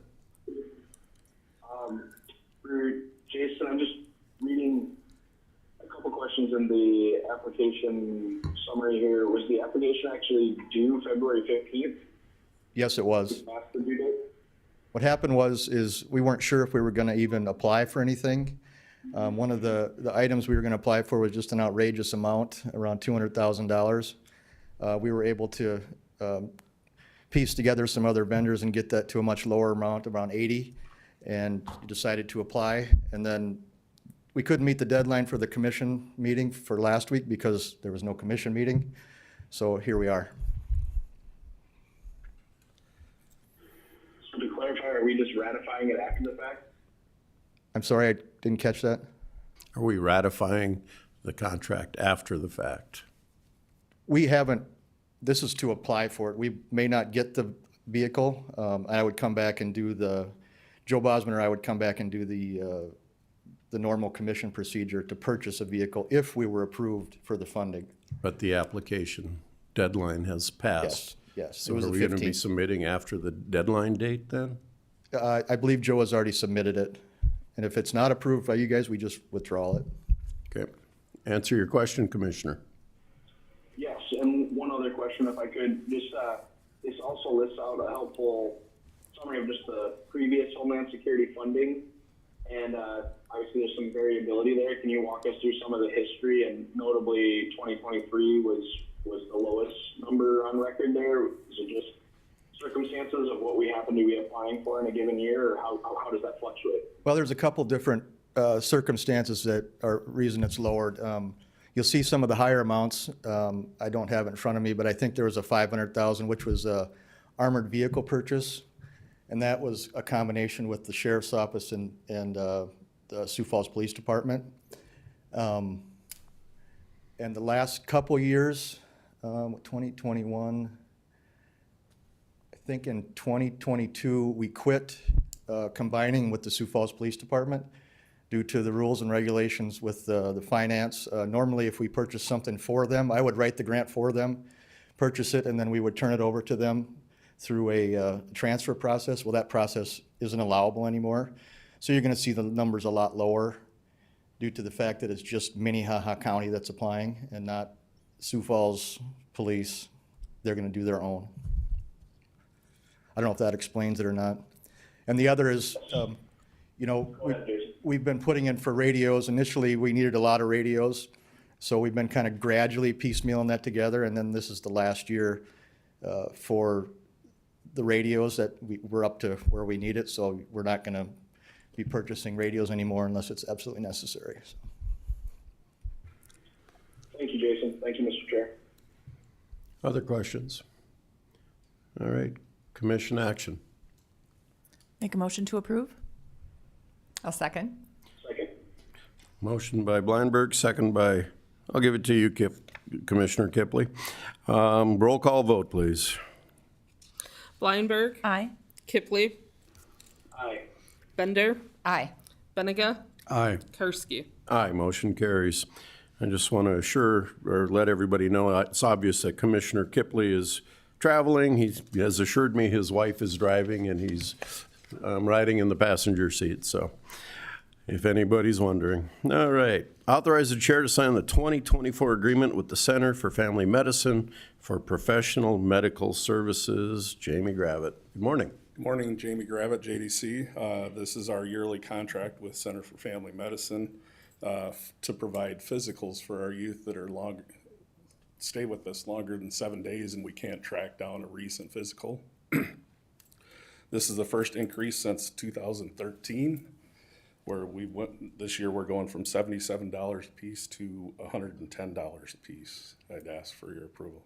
For Jason, I'm just reading a couple questions in the application summary here. Was the application actually due February 15th? Yes, it was. Past the due date? What happened is we weren't sure if we were going to even apply for anything. One of the items we were going to apply for was just an outrageous amount, around $200,000. We were able to piece together some other vendors and get that to a much lower amount, around 80, and decided to apply. And then we couldn't meet the deadline for the commission meeting for last week because there was no commission meeting. So here we are. So to clarify, are we just ratifying it after the fact? I'm sorry, I didn't catch that. Are we ratifying the contract after the fact? We haven't, this is to apply for it. We may not get the vehicle. I would come back and do Joe Bosman or I would come back and do the normal commission procedure to purchase a vehicle if we were approved for the funding. But the application deadline has passed. Yes, it So was are the we going to be 15th. submitting after the deadline date then? I believe Joe has already submitted it. And if it's not approved by you guys, we just withdraw it. Okay. Answer your question, Commissioner. Yes, and one other question, if I could. This also lists out a helpful summary of just the previous Homeland Security funding, and obviously there's some variability there. Can you walk us through some of the history, and notably 2023 was the lowest number on record there? Is it just circumstances of what we happen to be applying for in a given year, or how does that fluctuate? Well, there's a couple different circumstances that are reason it's lowered. You'll see some of the higher amounts. I don't have it in front of me, but I think there was a 500,000, which was a armored vehicle purchase. And that was a combination with the sheriff's office and the Sioux Falls Police Department. And the last couple years, 2021, I think in 2022, we quit combining with the Sioux Falls Police Department due to the rules and regulations with the finance. Normally, if we purchase something for them, I would write the grant for them, purchase it, and then we would turn it over to them through a transfer process. Well, that process isn't allowable anymore. So you're gonna see the numbers a lot lower due to the fact that it's just Minnehaha County that's applying and not Sioux Falls Police. They're gonna do their own. I don't know if that explains it or not. And the other is, you know, we've been putting in for radios. Initially, we needed a lot of radios. So we've been kind of gradually piecemealing that together. And then this is the last year for the radios that we're up to where we need it. So we're not gonna be purchasing radios anymore unless it's absolutely necessary. So. Thank you, Jason. Thank you, Mr. Chair. Other questions? All right, commission action. Make a motion to approve? I'll second. Second. Motion by Blindberg, second by, I'll give it to you, Commissioner Kipley. Roll call vote, please. Blindberg, Aye. Kipley, Aye. Bender, Aye. Benega, Aye. Karski. Aye, motion carries. I just want to assure or let everybody know, it's obvious that Commissioner Kipley is traveling. He has assured me his wife is driving and he's riding in the passenger seat, so if anybody's wondering. All right. Authorize the chair to sign the 2024 agreement with the Center for Family Medicine for professional medical services. Jamie Gravitt. Good morning. Good morning, Jamie Gravitt, JDC. This is our yearly contract with Center for Family Medicine to provide physicals for our youth that are stay with us longer than 7 days and we can't track down a recent physical. This is the first increase since 2013, where this year we're going from $77 a piece to $110 a piece. I'd ask for your approval.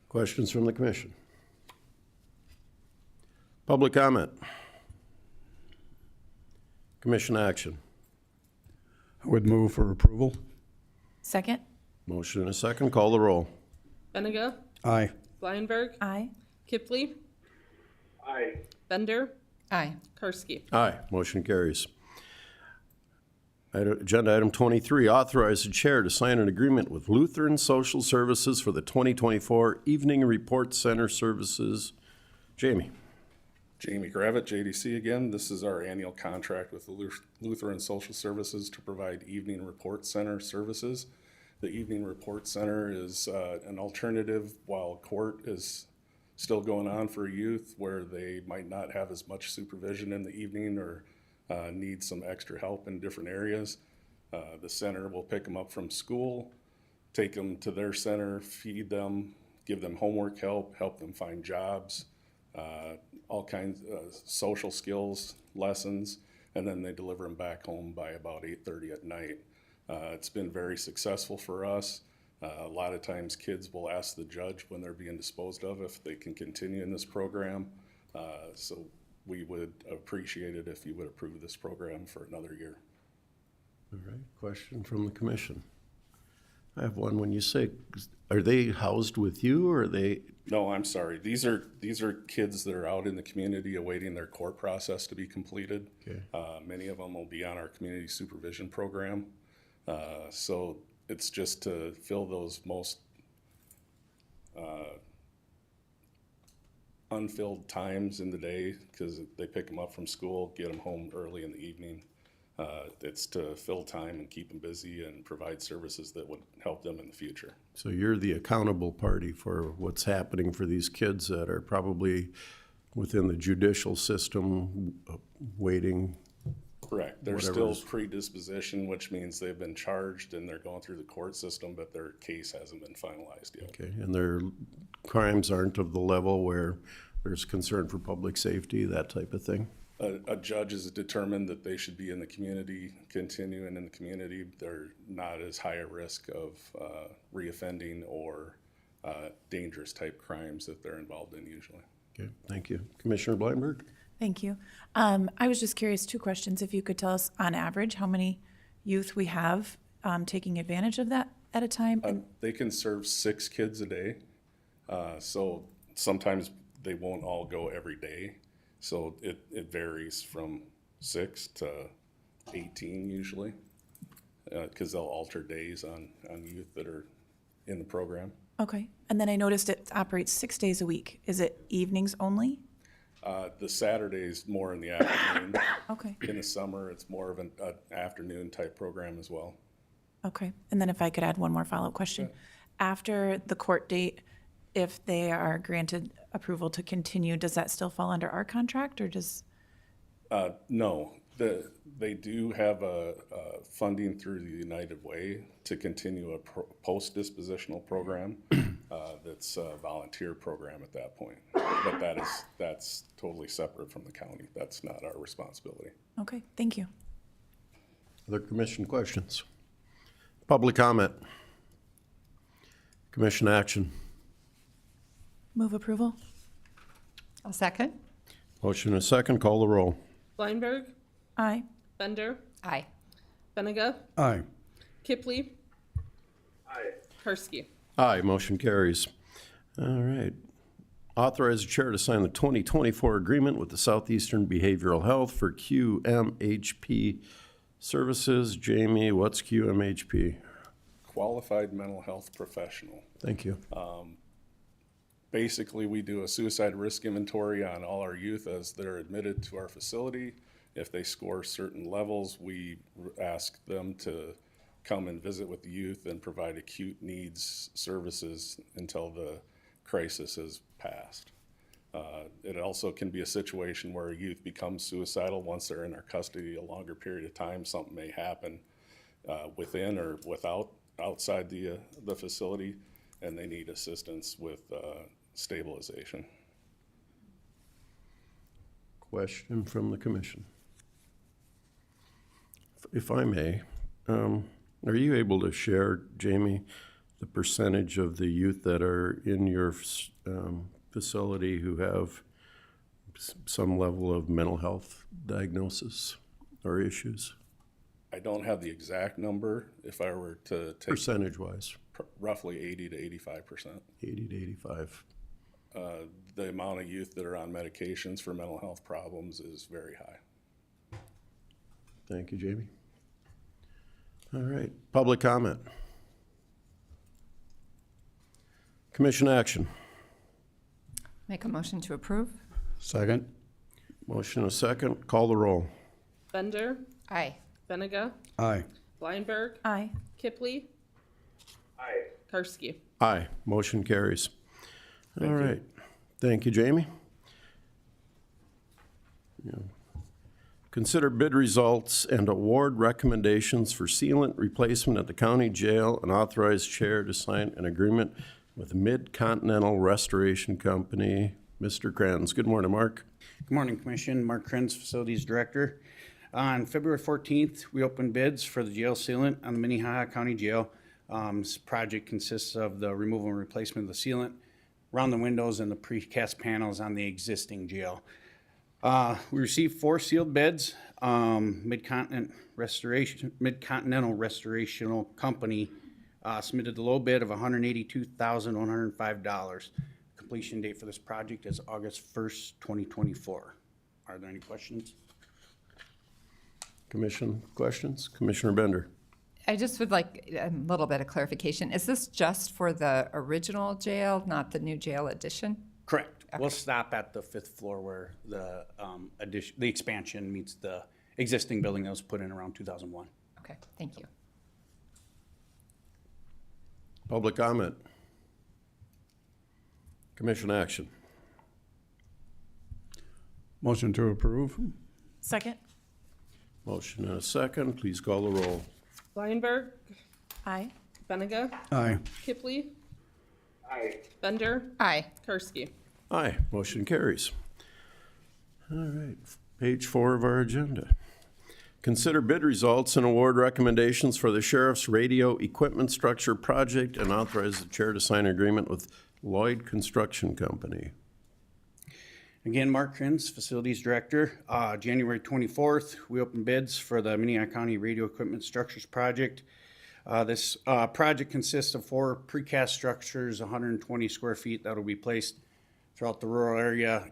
Questions from the commission? Public comment? Commission action? I would move for approval. Second? Motion and a second. Call the roll. Benega, Aye. Blindberg, Aye. Kipley, Aye. Bender, Aye. Karski. Aye. Motion carries. Agenda item 23, authorize the chair to sign an agreement with Lutheran Social Services for the 2024 Evening Report Center Services. Jamie. Jamie Gravitt, JDC again. This is our annual contract with the Lutheran Social Services to provide evening report center services. The evening report center is an alternative while court is still going on for youth where they might not have as much supervision in the evening or need some extra help in different areas. The center will pick them up from school, take them to their center, feed them, give them homework help them find jobs, all kinds of social skills lessons, and then they deliver them back home by about 8:30 at night. It's been very successful for us. A lot of times kids will ask the judge when they're being disposed of if they can continue in this program. So we would appreciate it if you would approve this program for another year. All right, question from the commission. I have one. When you say, are they housed with you or are they? No, I'm sorry. These are kids that are out in the community awaiting their court process to be completed. Okay. Many of them will be on our community supervision program. So it's just to fill those most unfilled times in the day because they pick them up from school, get them home early in the evening. It's to fill time and keep them busy and provide services that would help them in the future. So you're the accountable party for what's happening for these kids that are probably within the judicial system waiting. Correct. They're Whatever still predisposition, which means they've been charged and they're going through the court system, but their case hasn't been finalized yet. Okay, and their crimes aren't of the level where there's concern for public safety, that type of thing? a judge has determined that they should be in the community, continuing in the community, they're not as high a risk of reoffending or dangerous type crimes that they're involved in usually. Okay, thank you. Commissioner Blindberg? Thank you. I was just curious, two questions. If you could tell us on average how many youth we have taking advantage of that at a time? They can serve 6 kids a day. So sometimes they won't all go every day. So it varies from 6 to 18 usually, because they'll alter days on youth that are in the program. Okay. And then I noticed it operates 6 days a week. Is it evenings only? The Saturday's more in the afternoon. Okay. In the summer, it's more of an afternoon type program as well. Okay. And then if I could add one more follow-up question. After the court date, if they are granted approval to continue, does that still fall under our contract or does? No, they do have a funding through the United Way to continue a post-dispositional program. That's a volunteer program at that point. But that's totally separate from the county. That's not our responsibility. Okay, thank you. Other commission questions? Public comment? Commission action? Move approval? I'll second. Motion and a second, call the roll. Blindberg, Aye. Bender, Aye. Benega, Aye. Kipley, Aye. Karski. Aye, motion carries. All right. Authorize the chair to sign the 2024 agreement with the Southeastern Behavioral Health for QMHP services. Jamie, what's QMHP? Qualified mental health professional. Thank you. Basically, we do a suicide risk inventory on all our youth as they're admitted to our facility. If they score certain levels, we ask them to come and visit with the youth and provide acute needs services until the crisis has passed. It also can be a situation where a youth becomes suicidal once they're in our custody a longer period of time. Something may happen within or outside the facility, and they need assistance with stabilization. Question from the commission. If I may, are you able to share, Jamie, the percentage of the youth that are in your facility who have some level of mental health diagnosis or issues? I don't have the exact number. If I were to take Percentage-wise? roughly 80 to 85%. 80 to 85. The amount of youth that are on medications for mental health problems is very high. Thank you, Jamie. All right, public comment. Commission action. Make a motion to approve? Second? Motion a second, call the roll. Bender, Aye. Benega, Aye. Blindberg, Aye. Kipley, Aye. Karski. Aye, motion carries. All right, thank you, Jamie. Yeah. Consider bid results and award recommendations for sealant replacement at the county jail and authorize chair to sign an agreement with Mid-Continental Restoration Company. Mr. Kranz, good morning, Mark. Good morning, Commission. Mark Krenz, Facilities Director. On February 14th, we opened bids for the jail sealant on the Minnehaha County Jail. This project consists of the removal and replacement of the sealant around the windows and the precast panels on the existing jail. We received 4 sealed bids. Mid-Continental Restorational Company submitted the low bid of $182,105. Completion date for this project is August 1st, 2024. Are there any questions? Commission questions? Commissioner Bender. I just would like a little bit of clarification. Is this just for the original jail, not the new jail addition? Correct. We'll stop at the 5th floor where the the expansion meets the existing building that was put in around 2001. Okay, thank you. Public comment. Commission action. Motion to approve? Second? Motion and a second, please call the roll. Blindberg, Aye. Benega, Aye. Kipley, Aye. Bender, Aye. Karski. Aye, motion carries. All right, Page 4 of our agenda. Consider bid results and award recommendations for the Sheriff's Radio Equipment Structure Project and authorize the chair to sign an agreement with Lloyd Construction Company. Again, Mark Krenz, Facilities Director. January 24th, we opened bids for the Minnehaha County Radio Equipment Structures Project. This project consists of 4 precast structures, 120 square feet that will be placed throughout the rural area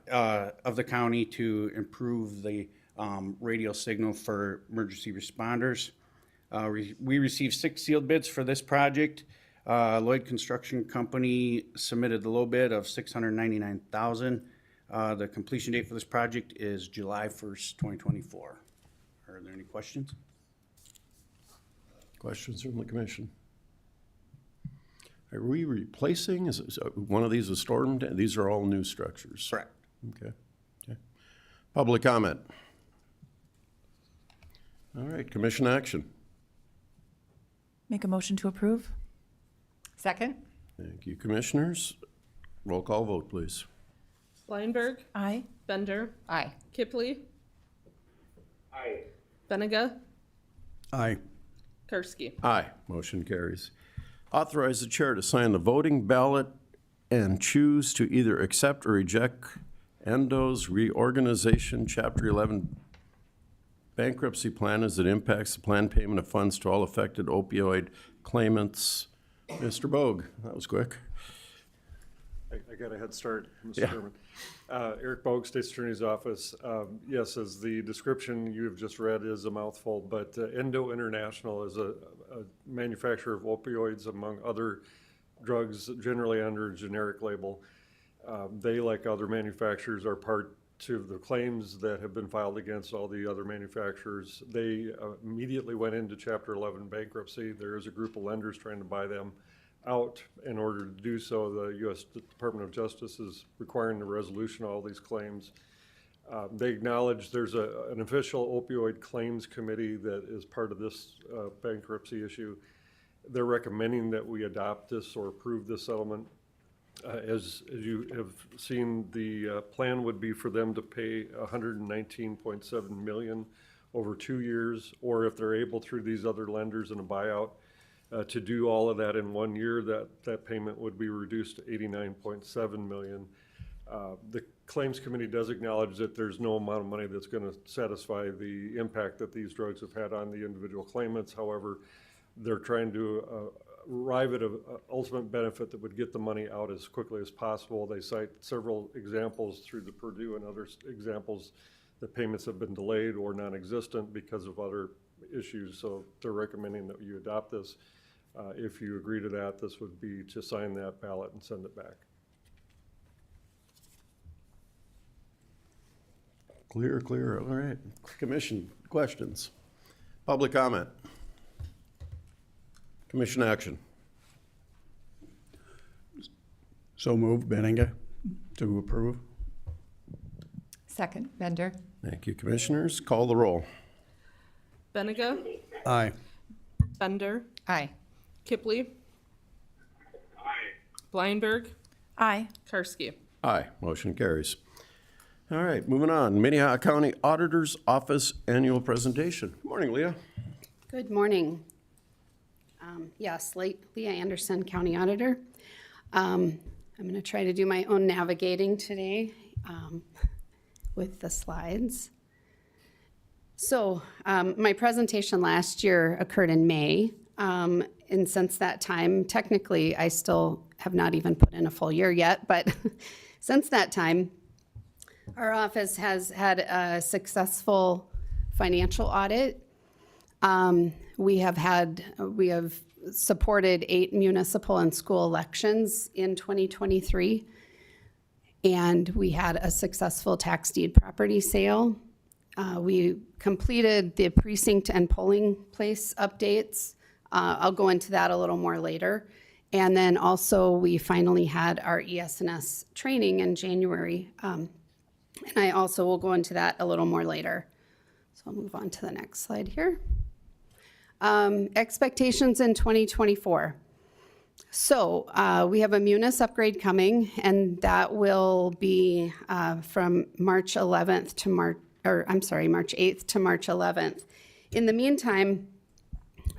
of the county to improve the radio signal for emergency responders. We received 6 sealed bids for this project. Lloyd Construction Company submitted the low bid of $699,000. The completion date for this project is July 1st, 2024. Are there any questions? Questions from the commission? Are we replacing, is one of these a storm? These are all new structures? Correct. Okay. Public comment? All right, commission action. Make a motion to approve? Second? Thank you, commissioners. Roll call vote, please. Bleinberg, Aye. Bender, Aye. Kipley, Aye. Benega, Aye. Karski. Aye, motion carries. Authorize the chair to sign the voting ballot and choose to either accept or reject Endo's reorganization Chapter 11 bankruptcy plan as it impacts the planned payment of funds to all affected opioid claimants. Mr. Bogue, that was quick. I got a head start, Mr. Yeah. Chairman. Eric Bogue, State's Attorney's Office. Yes, as the description you have just read is a mouthful, but Endo International is a manufacturer of opioids, among other drugs, generally under a generic label. They, like other manufacturers, are part of the claims that have been filed against all the other manufacturers. They immediately went into Chapter 11 bankruptcy. There is a group of lenders trying to buy them out. In order to do so, the U.S. Department of Justice is requiring the resolution of all these claims. They acknowledge there's an official opioid claims committee that is part of this bankruptcy issue. They're recommending that we adopt this or approve this settlement. As you have seen, the plan would be for them to pay $119.7 million over 2 years, or if they're able through these other lenders in a buyout, to do all of that in 1 year, that payment would be reduced to $89.7 million. The Claims Committee does acknowledge that there's no amount of money that's going to satisfy the impact that these drugs have had on the individual claimants. However, they're trying to arrive at an ultimate benefit that would get the money out as quickly as possible. They cite several examples through the Purdue and other examples that payments have been delayed or non-existent because of other issues. So they're recommending that you adopt this. If you agree to that, this would be to sign that ballot and send it back. Clear, clear. All right. Commission, questions? Public comment? Commission action? So moved, Benega, to approve. Second, Bender? Thank you, commissioners. Call the roll. Benega, Aye. Bender, Aye. Kipley, Aye. Bleinberg, Aye. Karski. Aye, motion carries. All right, moving on. Minnehaha County Auditor's Office Annual Presentation. Good morning, Leah. Good morning. Yes, Leah Anderson, County Auditor. I'm going to try to do my own navigating today with the slides. So my presentation last year occurred in May. And since that time, technically, I still have not even put in a full year yet, but since that time, our office has had a successful financial audit. We have supported 8 municipal and school elections in 2023. And we had a successful tax deed property sale. We completed the precinct and polling place updates. I'll go into that a little more later. And then also we finally had our ES&S training in January. And I also will go into that a little more later. So I'll move on to the next slide here. Expectations in 2024. So we have a Munis upgrade coming, and that will be from March 11th to March 8th to March 11th. In the meantime,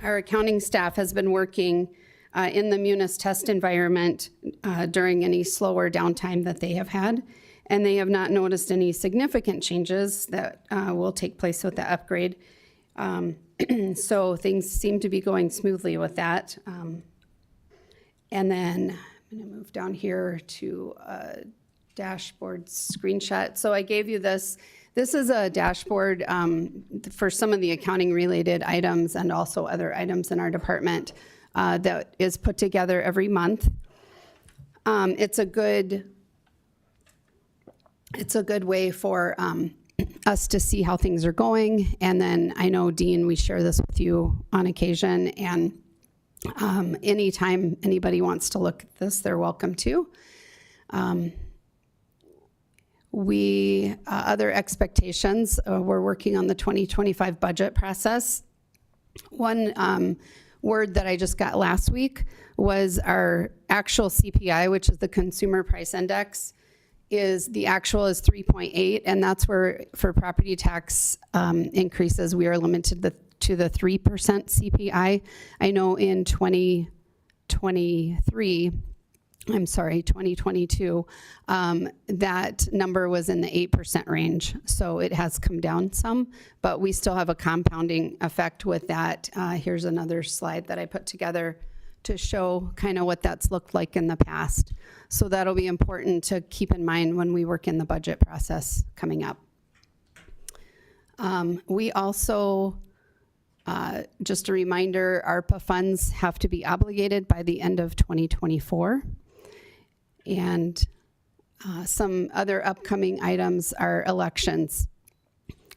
our accounting staff has been working in the Munis test environment during any slower downtime that they have had, and they have not noticed any significant changes that will take place with the upgrade. So things seem to be going smoothly with that. And then I'm going to move down here to a dashboard screenshot. So I gave you this. This is a dashboard for some of the accounting related items and also other items in our department that is put together every month. It's a good way for us to see how things are going. And then I know, Dean, we share this with you on occasion, and anytime anybody wants to look at this, they're welcome to. Other expectations, we're working on the 2025 budget process. One word that I just got last week was our actual CPI, which is the Consumer Price Index. The actual is 3.8, and that's where for property tax increases, we are limited to the 3% CPI. I know in 2022, that number was in the 8% range. So it has come down some, but we still have a compounding effect with that. Here's another slide that I put together to show kind of what that's looked like in the past. So that'll be important to keep in mind when we work in the budget process coming up. We also, just a reminder, ARPA funds have to be obligated by the end of 2024. And some other upcoming items are elections.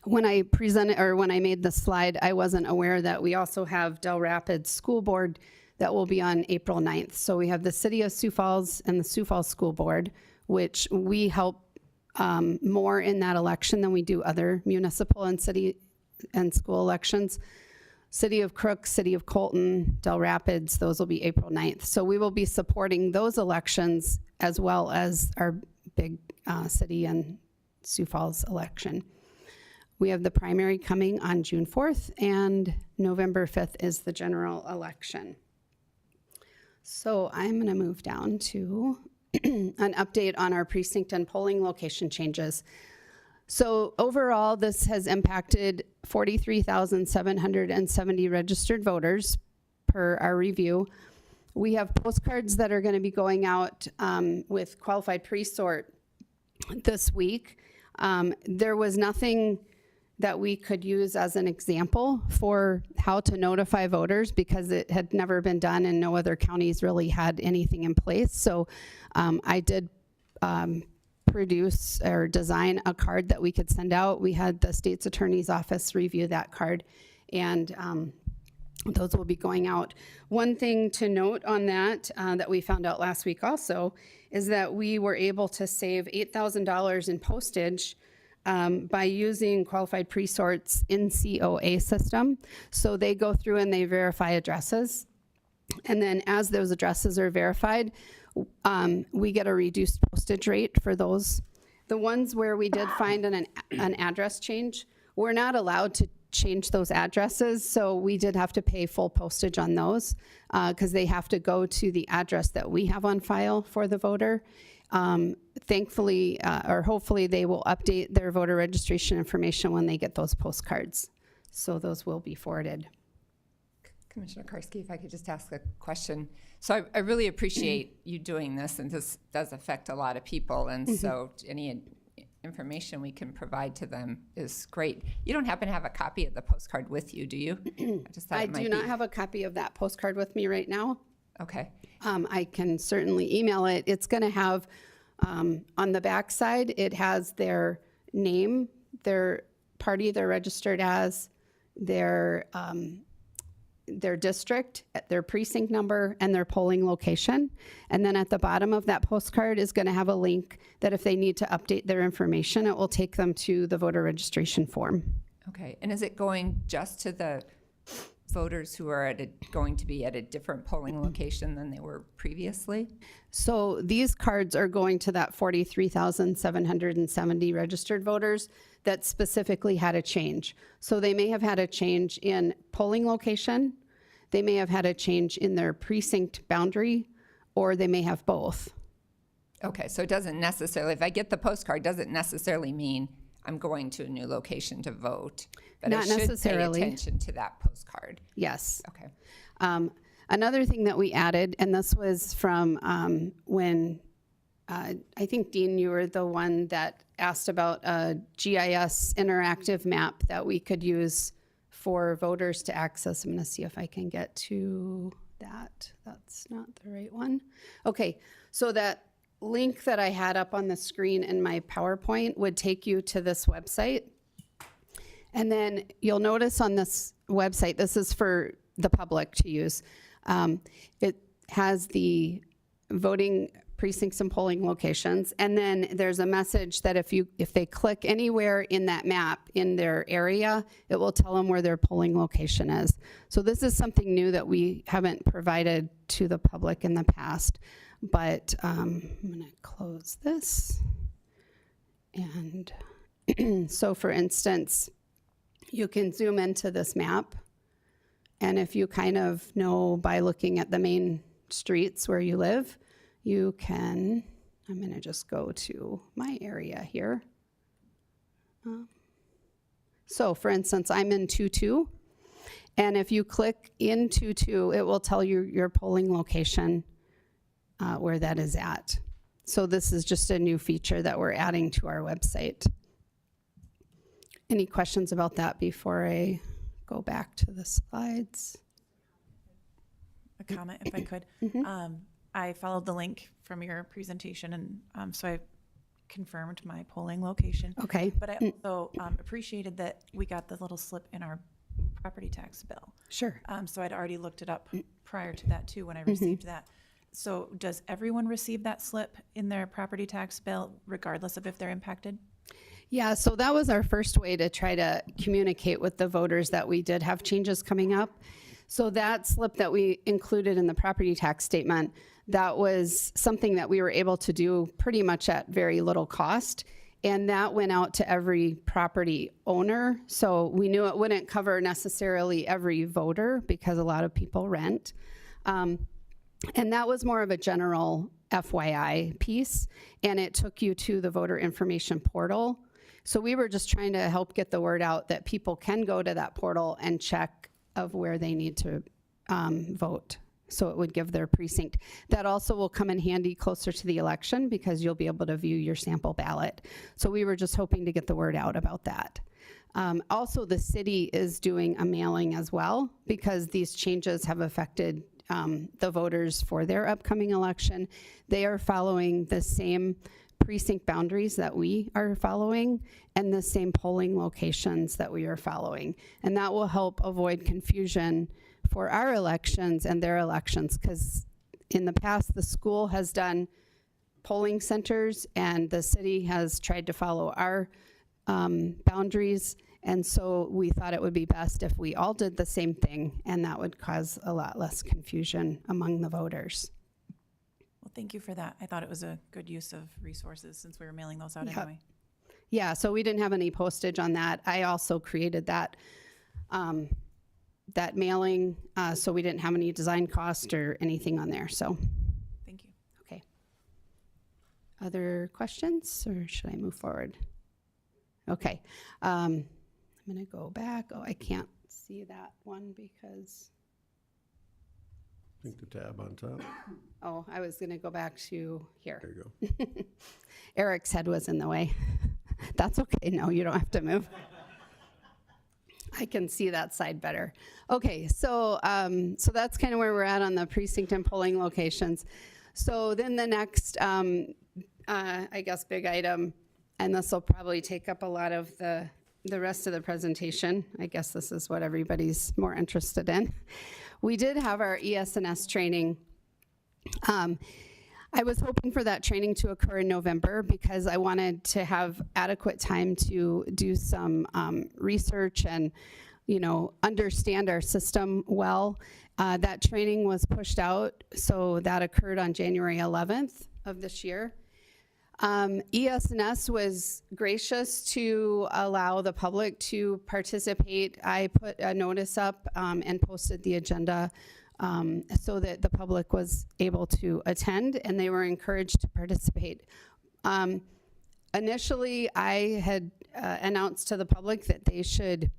When I made the slide, I wasn't aware that we also have Del Rapids School Board that will be on April 9th. So we have the City of Sioux Falls and the Sioux Falls School Board, which we help more in that election than we do other municipal and city and school elections. City of Crook, City of Colton, Del Rapids, those will be April 9th. So we will be supporting those elections as well as our big city and Sioux Falls election. We have the primary coming on June 4th, and November 5th is the general election. So I'm going to move down to an update on our precinct and polling location changes. So overall, this has impacted 43,770 registered voters per our review. We have postcards that are going to be going out with qualified pre-sort this week. There was nothing that we could use as an example for how to notify voters because it had never been done and no other counties really had anything in place. So I did produce or design a card that we could send out. We had the state's attorney's office review that card, and those will be going out. One thing to note on that that we found out last week also is that we were able to save $8,000 in postage by using qualified pre-sorts in COA system. So they go through and they verify addresses. And then as those addresses are verified, we get a reduced postage rate for those. The ones where we did find an address change, we're not allowed to change those addresses, so we did have to pay full postage on those because they have to go to the address that we have on file for the voter. Thankfully, or hopefully they will update their voter registration information when they get those postcards. So those will be forwarded. Commissioner Karski, if I could just ask a question. So I really appreciate you doing this, and this does affect a lot of people, and so any information we can provide to them is great. You don't happen to have a copy of the postcard with you, do you? I just thought I it might do be. not have a copy of that postcard with me right now. Okay. I can certainly email it. It's going to have, on the back side, it has their name, their party they're registered as, their district, their precinct number, and their polling location. And then at the bottom of that postcard is going to have a link that if they need to update their information, it will take them to the voter registration form. Okay. And is it going just to the voters who are going to be at a different polling location than they were previously? So these cards are going to that 43,770 registered voters that specifically had a change. So they may have had a change in polling location, they may have had a change in their precinct boundary, or they may have both. Okay, so it doesn't necessarily, if I get the postcard, doesn't necessarily mean I'm going to a new location to vote, but Not I should necessarily. pay attention to that postcard. Yes. Okay. Another thing that we added, and this was from when I think, Dean, you were the one that asked about a GIS interactive map that we could use for voters to access. I'm going to see if I can get to that. That's not the right one. Okay, so that link that I had up on the screen in my PowerPoint would take you to this website. And then you'll notice on this website, this is for the public to use, it has the voting precincts and polling locations. And then there's a message that if they click anywhere in that map in their area, it will tell them where their polling location is. So this is something new that we haven't provided to the public in the past. But I'm going to close this. And so for instance, you can zoom into this map. And if you kind of know by looking at the main streets where you live, you can, I'm going to just go to my area here. So for instance, I'm in 22. And if you click in 22, it will tell you your polling location where that is at. So this is just a new feature that we're adding to our website. Any questions about that before I go back to the slides? A comment, if I could. I followed the link from your presentation, and so I confirmed my polling location. Okay. But I also appreciated that we got the little slip in our property tax bill. Sure. So I'd already looked it up prior to that too when I received that. So does everyone receive that slip in their property tax bill regardless of if they're impacted? Yeah, so that was our first way to try to communicate with the voters that we did have changes coming up. So that slip that we included in the property tax statement, that was something that we were able to do pretty much at very little cost. And that went out to every property owner. So we knew it wouldn't cover necessarily every voter because a lot of people rent. And that was more of a general FYI piece. And it took you to the voter information portal. So we were just trying to help get the word out that people can go to that portal and check of where they need to vote. So it would give their precinct. That also will come in handy closer to the election because you'll be able to view your sample ballot. So we were just hoping to get the word out about that. Also, the city is doing a mailing as well because these changes have affected the voters for their upcoming election. They are following the same precinct boundaries that we are following and the same polling locations that we are following. And that will help avoid confusion for our elections and their elections, because in the past, the school has done polling centers and the city has tried to follow our boundaries. And so we thought it would be best if we all did the same thing, and that would cause a lot less confusion among the voters. Well, thank you for that. I thought it was a good use of resources since we were mailing those out Yep. anyway. Yeah, so we didn't have any postage on that. I also created that that mailing, so we didn't have any design cost or anything on there, so. Thank you. Okay. Other questions, or should I move forward? Okay. I'm gonna go back. Oh, I can't see that one because, I think the tab on top. oh, I was gonna go back to here. There you go. Eric's head was in the way. That's okay. No, you don't have to move. I can see that side better. Okay, so so that's kind of where we're at on the precinct and polling locations. So then the next, I guess, big item, and this will probably take up a lot of the rest of the presentation. I guess this is what everybody's more interested in. We did have our ES&S training. I was hoping for that training to occur in November because I wanted to have adequate time to do some research and, understand our system well. That training was pushed out, so that occurred on January 11th of this year. ES&S was gracious to allow the public to participate. I put a notice up and posted the agenda so that the public was able to attend, and they were encouraged to participate. Initially, I had announced to the public that they should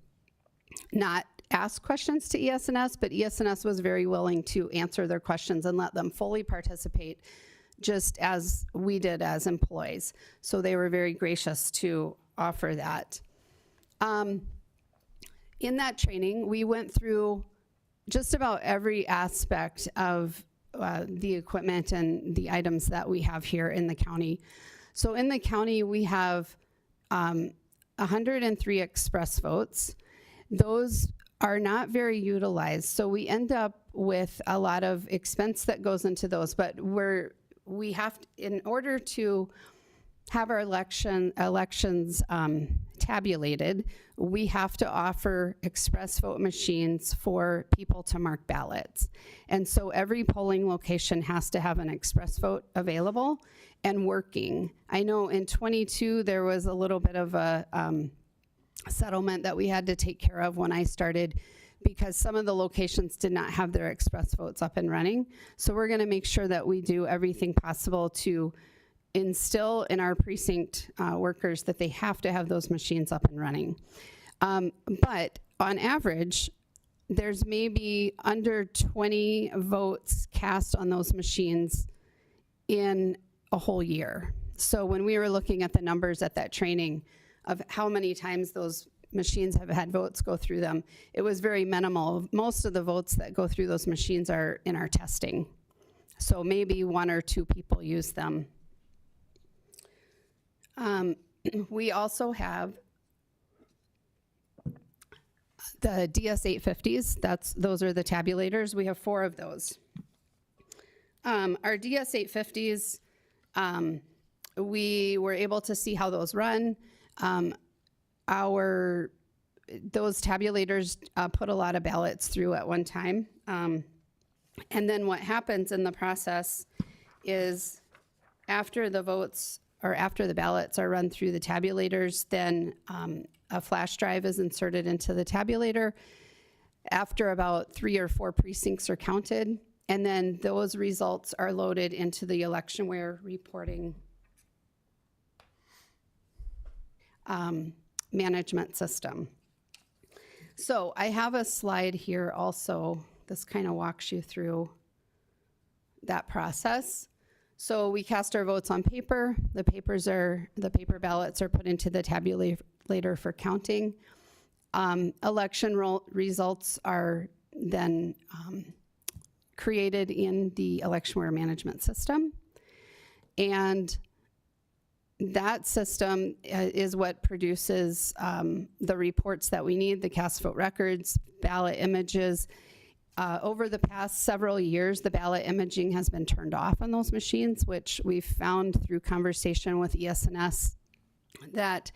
not ask questions to ES&S, but ES&S was very willing to answer their questions and let them fully participate, just as we did as employees. So they were very gracious to offer that. In that training, we went through just about every aspect of the equipment and the items that we have here in the county. So in the county, we have 103 express votes. Those are not very utilized, so we end up with a lot of expense that goes into those, but we have to, in order to have our elections tabulated, we have to offer express vote machines for people to mark ballots. And so every polling location has to have an express vote available and working. I know in 22 there was a little bit of a settlement that we had to take care of when I started, because some of the locations did not have their express votes up and running. So we're gonna make sure that we do everything possible to instill in our precinct workers that they have to have those machines up and running. But on average, there's maybe under 20 votes cast on those machines in a whole year. So when we were looking at the numbers at that training of how many times those machines have had votes go through them, it was very minimal. Most of the votes that go through those machines are in our testing. So maybe 1 or 2 people use them. We also have the DS850s. Those are the tabulators. We have 4 of those. Our DS850s, we were able to see how those run. Those tabulators put a lot of ballots through at one time. And then what happens in the process is after the votes or after the ballots are run through the tabulators, then a flash drive is inserted into the tabulator after about 3 or 4 precincts are counted. And then those results are loaded into the electionware reporting management system. So I have a slide here also. This kind of walks you through that process. So we cast our votes on paper. The paper ballots are put into the tabulator for counting. Election results are then created in the electionware management system. And that system is what produces the reports that we need, the cast vote records, ballot images. Over the past several years, the ballot imaging has been turned off on those machines, which we've found through conversation with ES&S that,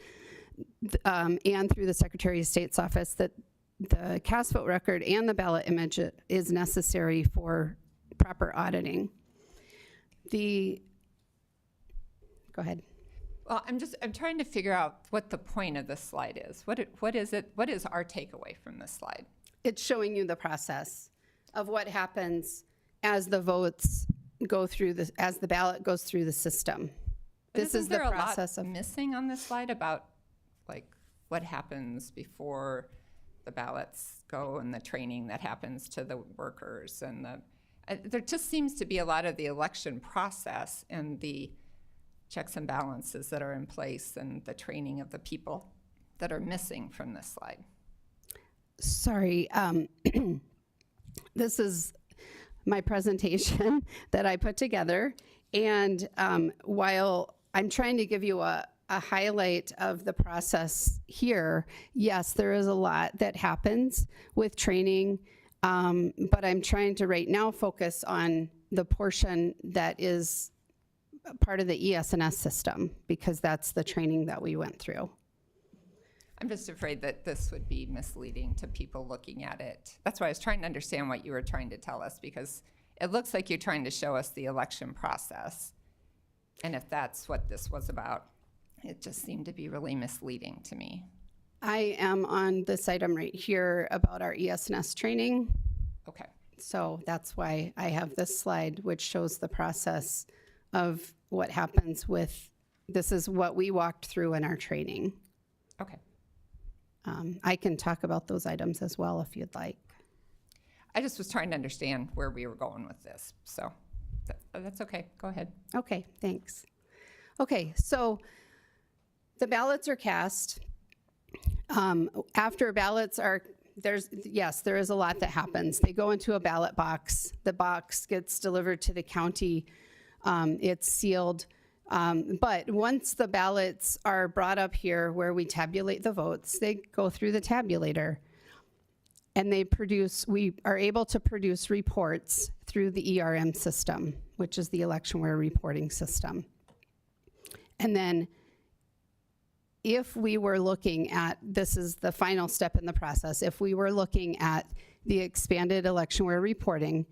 and through the Secretary of State's office, that the cast vote record and the ballot image is necessary for proper auditing. Go ahead. Well, I'm trying to figure out what the point of this slide is. What is it? What is our takeaway from this slide? It's showing you the process of what happens as the votes go through as the ballot goes through the system. This is the process of missing on this slide about like what happens before the ballots go and the training that happens to the workers and there just seems to be a lot of the election process and the checks and balances that are in place and the training of the people that are missing from this slide. Sorry, this is my presentation that I put together, and while I'm trying to give you a highlight of the process here, yes, there is a lot that happens with training, but I'm trying to right now focus on the portion that is part of the ES&S system, because that's the training that we went through. I'm just afraid that this would be misleading to people looking at it. That's why I was trying to understand what you were trying to tell us, because it looks like you're trying to show us the election process. And if that's what this was about, it just seemed to be really misleading to me. I am on this item right here about our ESNS training. Okay. So that's why I have this slide, which shows the process of what happens with, this is what we walked through in our training. Okay. I can talk about those items as well if you'd like. I just was trying to understand where we were going with this. So that's okay. Go ahead. Okay, thanks. Okay, so the ballots are cast. After ballots are, there is a lot that happens. They go into a ballot box. The box gets delivered to the county. It's sealed. But once the ballots are brought up here where we tabulate the votes, they go through the tabulator. And we are able to produce reports through the ERM system, which is the electionware reporting system. And then if we were looking at, this is the final step in the process, if we were looking at the expanded electionware reporting,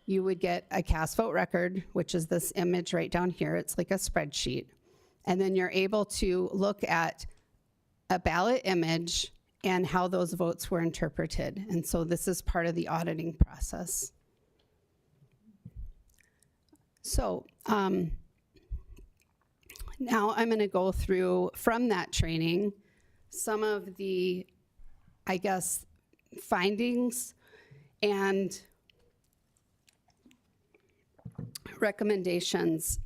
you would get a cast vote record, which is this image right down here. It's like a spreadsheet. And then you're able to look at a ballot image and how those votes were interpreted. And so this is part of the auditing process. So now I'm going to go through from that training some of the, I guess, findings and recommendations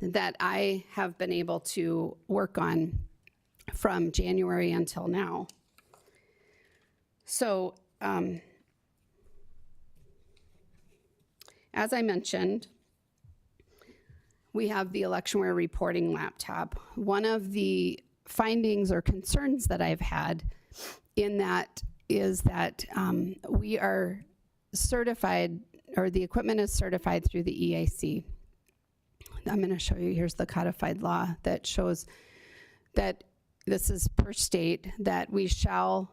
that I have been able to work on from January until now. So, as I mentioned, we have the electionware reporting laptop. One of the findings or concerns that I've had in that is that we are certified, or the equipment is certified through the EAC. I'm going to show you, here's the codified law that shows that this is per state, that we shall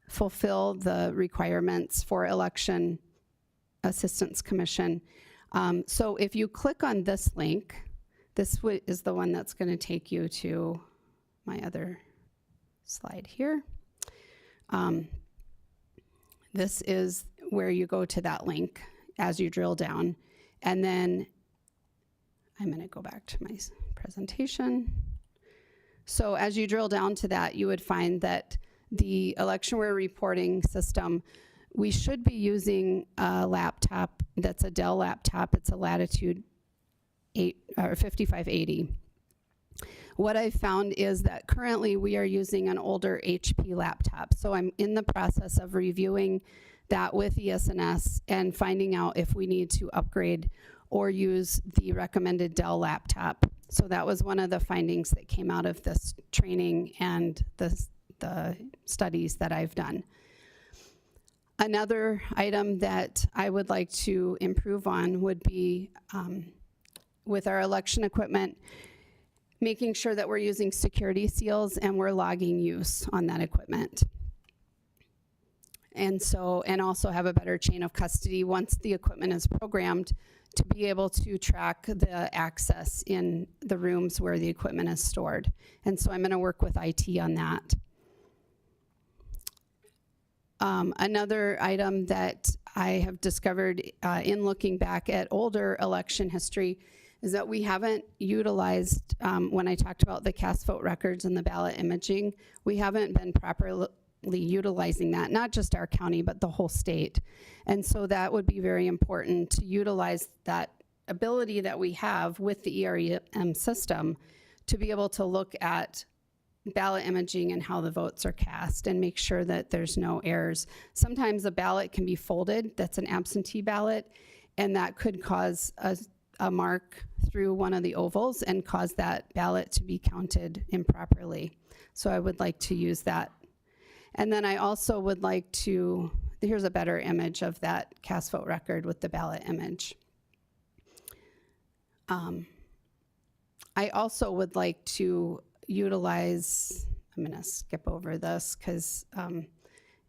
fulfill the requirements for Election Assistance Commission. So if you click on this link, this is the one that's going to take you to my other slide here. This is where you go to that link as you drill down. And then I'm going to go back to my presentation. So as you drill down to that, you would find that the electionware reporting system, we should be using a laptop that's a Dell laptop. It's a Latitude 5580. What I've found is that currently we are using an older HP laptop. So I'm in the process of reviewing that with ESNS and finding out if we need to upgrade or use the recommended Dell laptop. So that was one of the findings that came out of this training and the studies that I've done. Another item that I would like to improve on would be with our election equipment, making sure that we're using security seals and we're logging use on that equipment. And also have a better chain of custody once the equipment is programmed to be able to track the access in the rooms where the equipment is stored. And so I'm going to work with IT on that. Another item that I have discovered in looking back at older election history is that we haven't utilized, when I talked about the cast vote records and the ballot imaging, we haven't been properly utilizing that, not just our county, but the whole state. And so that would be very important to utilize that ability that we have with the ERM system to be able to look at ballot imaging and how the votes are cast and make sure that there's no errors. Sometimes a ballot can be folded, that's an absentee ballot, and that could cause a mark through one of the ovals and cause that ballot to be counted improperly. So I would like to use that. And then I also would like to, here's a better image of that cast vote record with the ballot image. I also would like to utilize I'm going to skip over this because,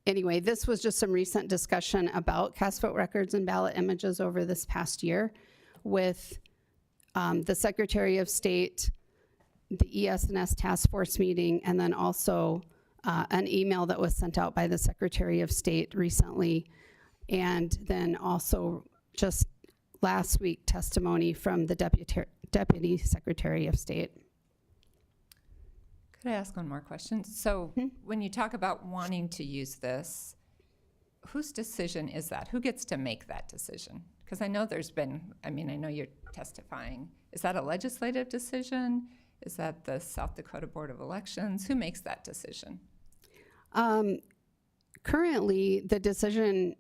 anyway, this was just some recent discussion about cast vote records and ballot images over this past year with the Secretary of State, the ES&S Task Force meeting, and then also an email that was sent out by the Secretary of State recently, and then also just last week testimony from the Deputy Secretary of State. Could I ask one more question? So when you talk about wanting to use this, whose decision is that? Who gets to make that decision? Because I know there's been, I mean, I know you're testifying. Is that a legislative decision? Is that the South Dakota Board of Elections? Who makes that decision? Currently, the decision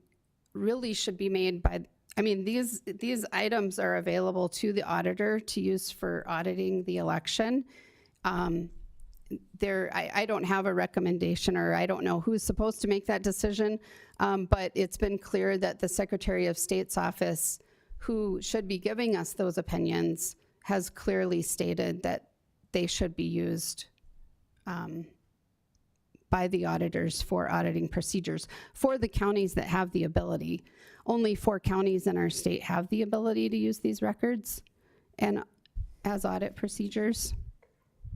really should be made by, I mean, these items are available to the auditor to use for auditing the election. I don't have a recommendation, or I don't know who's supposed to make that decision, but it's been clear that the Secretary of State's office, who should be giving us those opinions, has clearly stated that they should be used by the auditors for auditing procedures for the counties that have the ability. Only 4 counties in our state have the ability to use these records and as audit procedures,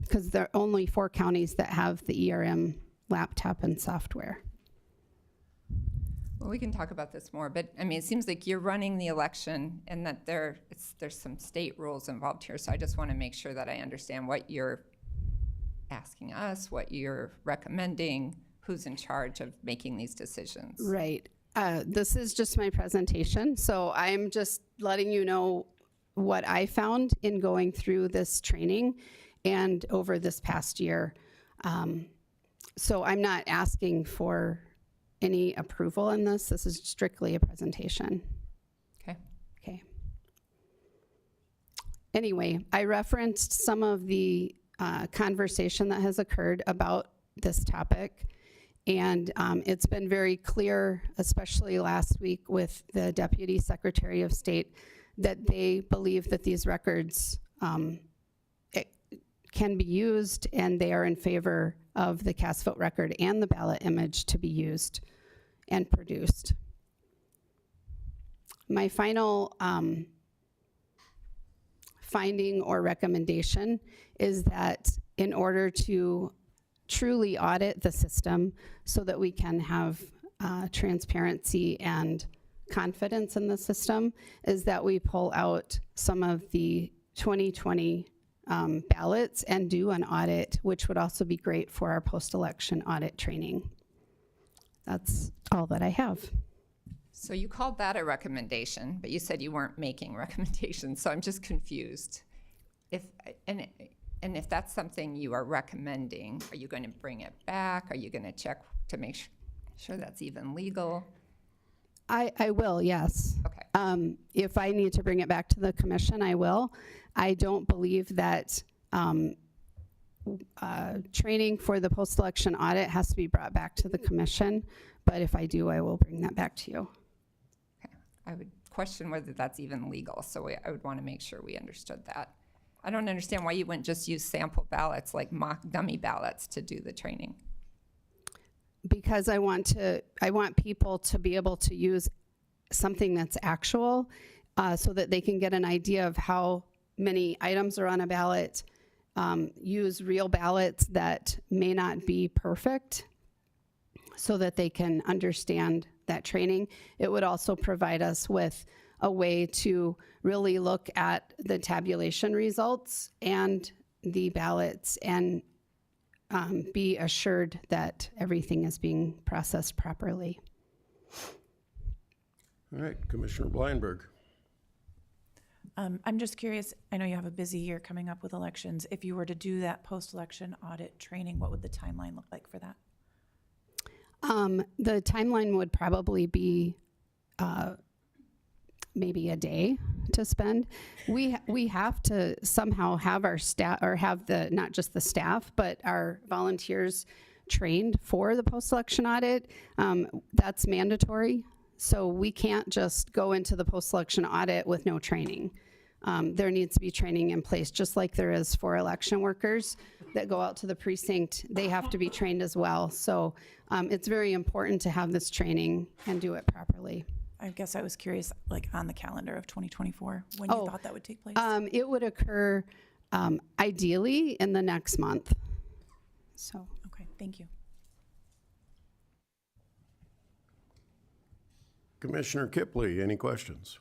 because there are only 4 counties that have the ERM laptop and software. Well, we can talk about this more, but I mean, it seems like you're running the election and that there's some state rules involved here. So I just want to make sure that I understand what you're asking us, what you're recommending, who's in charge of making these decisions. Right. This is just my presentation. So I'm just letting you know what I found in going through this training and over this past year. So I'm not asking for any approval in this. This is strictly a presentation. Okay. Okay. Anyway, I referenced some of the conversation that has occurred about this topic, and it's been very clear, especially last week with the Deputy Secretary of State, that they believe that these records can be used, and they are in favor of the cast vote record and the ballot image to be used and produced. My final finding or recommendation is that in order to truly audit the system so that we can have transparency and confidence in the system, is that we pull out some of the 2020 ballots and do an audit, which would also be great for our post-election audit training. That's all that I have. So you called that a recommendation, but you said you weren't making recommendations, so I'm just confused. And if that's something you are recommending, are you going to bring it back? Are you going to check to make sure that's even legal? I will, yes. Okay. If I need to bring it back to the commission, I will. I don't believe that training for the post-election audit has to be brought back to the commission, but if I do, I will bring that back to you. Okay. I would question whether that's even legal, so I would want to make sure we understood that. I don't understand why you wouldn't just use sample ballots, like mock dummy ballots, to do the training. Because I want people to be able to use something that's actual, so that they can get an idea of how many items are on a ballot, use real ballots that may not be perfect, so that they can understand that training. It would also provide us with a way to really look at the tabulation results and the ballots and be assured that everything is being processed properly. All right, Commissioner Bleinberg. I'm just curious, I know you have a busy year coming up with elections. If you were to do that post-election audit training, what would the timeline look like for that? The timeline would probably be maybe a day to spend. We have to somehow have our staff, or have not just the staff, but our volunteers trained for the post-election audit. That's mandatory. So we can't just go into the post-election audit with no training. there needs to be training in place, just like there is for election workers that go out to the precinct. They have to be trained as well. So it's very important to have this training and do it properly. I guess I was curious, like on the calendar of 2024, when you thought that would take place? It would occur ideally in the next month. So. Okay, thank you. Commissioner Kipley, any questions?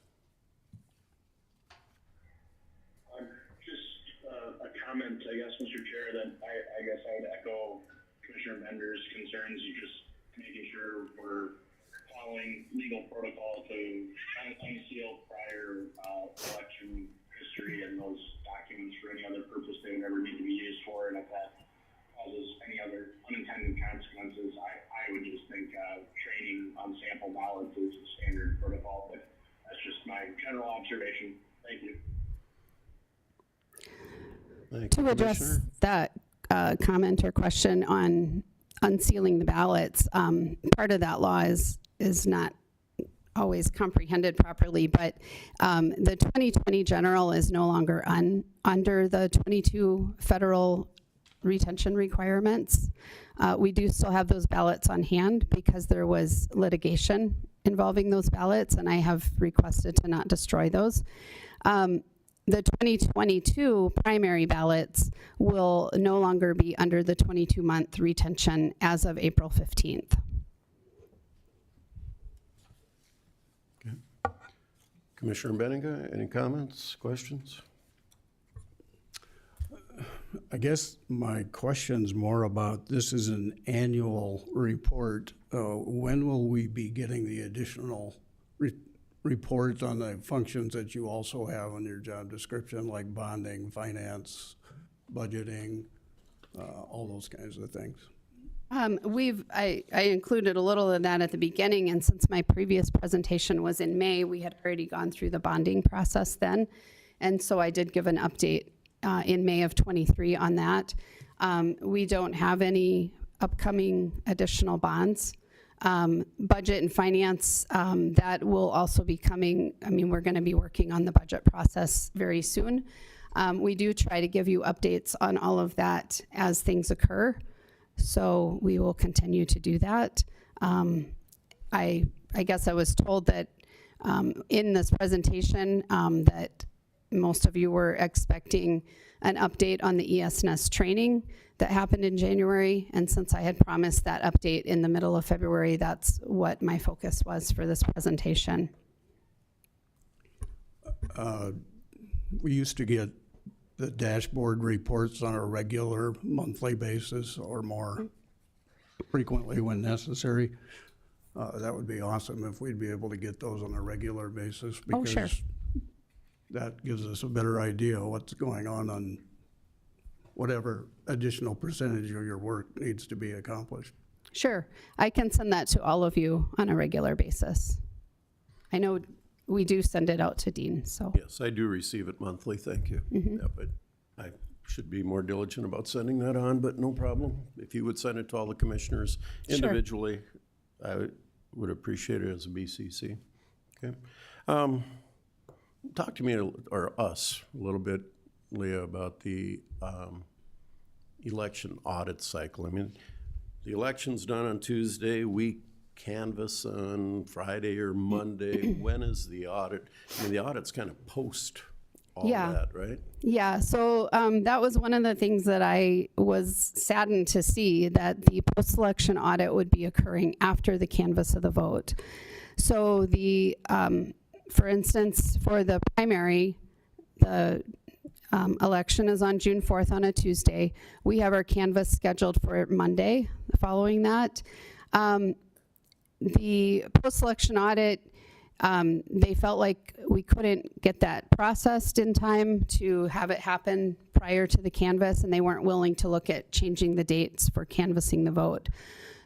Just a comment, I guess, Mr. Chair, that I guess I would echo Commissioner Bender's concerns. You just making sure we're following legal protocol to unseal prior election history and those documents for any other purpose they would ever need to be used for, and if that causes any other unintended consequences, I would just think training on sample ballots is a standard protocol, but that's just my general observation. Thank you. Thank you, To address Commissioner. that comment or question on unsealing the ballots, part of that law is not always comprehended properly, but the 2020 general is no longer under the 22 federal retention requirements. We do still have those ballots on hand because there was litigation involving those ballots, and I have requested to not destroy those. The 2022 primary ballots will no longer be under the 22-month retention as of April 15th. Commissioner Benega, any comments, questions? I guess my question's more about, this is an annual report. When will we be getting the additional reports on the functions that you also have on your job description, like bonding, finance, budgeting, all those kinds of things? I included a little of that at the beginning, and since my previous presentation was in May, we had already gone through the bonding process then. And so I did give an update in May of 23 on that. We don't have any upcoming additional bonds. Budget and finance, that will also be coming. I mean, we're gonna be working on the budget process very soon. We do try to give you updates on all of that as things occur. So we will continue to do that. I guess I was told that in this presentation that most of you were expecting an update on the ESNS training that happened in January. And since I had promised that update in the middle of February, that's what my focus was for this presentation. We used to get the dashboard reports on a regular monthly basis or more frequently when necessary. That would be awesome if we'd be able to get those on a regular basis, Oh, sure. because that gives us a better idea of what's going on whatever additional percentage of your work needs to be accomplished. Sure, I can send that to all of you on a regular basis. I know we do send it out to Dean, so. Yes, I do receive it monthly, thank you. Yeah, but I should be more diligent about sending that on, but no problem. If you would send it to all the commissioners Sure. individually, I would appreciate it as a BCC. Okay. Talk to me, or us, a little bit, Leah, about the election audit cycle. I mean, the election's done on Tuesday, we canvass on Friday or Monday. When is the audit? I mean, the audit's kind of post all Yeah. that, right? Yeah, so that was one of the things that I was saddened to see, that the post-election audit would be occurring after the canvass of the vote. So the, for instance, for the primary, the election is on June 4th on a Tuesday. We have our canvass scheduled for Monday following that. The post-election audit, they felt like we couldn't get that processed in time to have it happen prior to the canvass, and they weren't willing to look at changing the dates for canvassing the vote.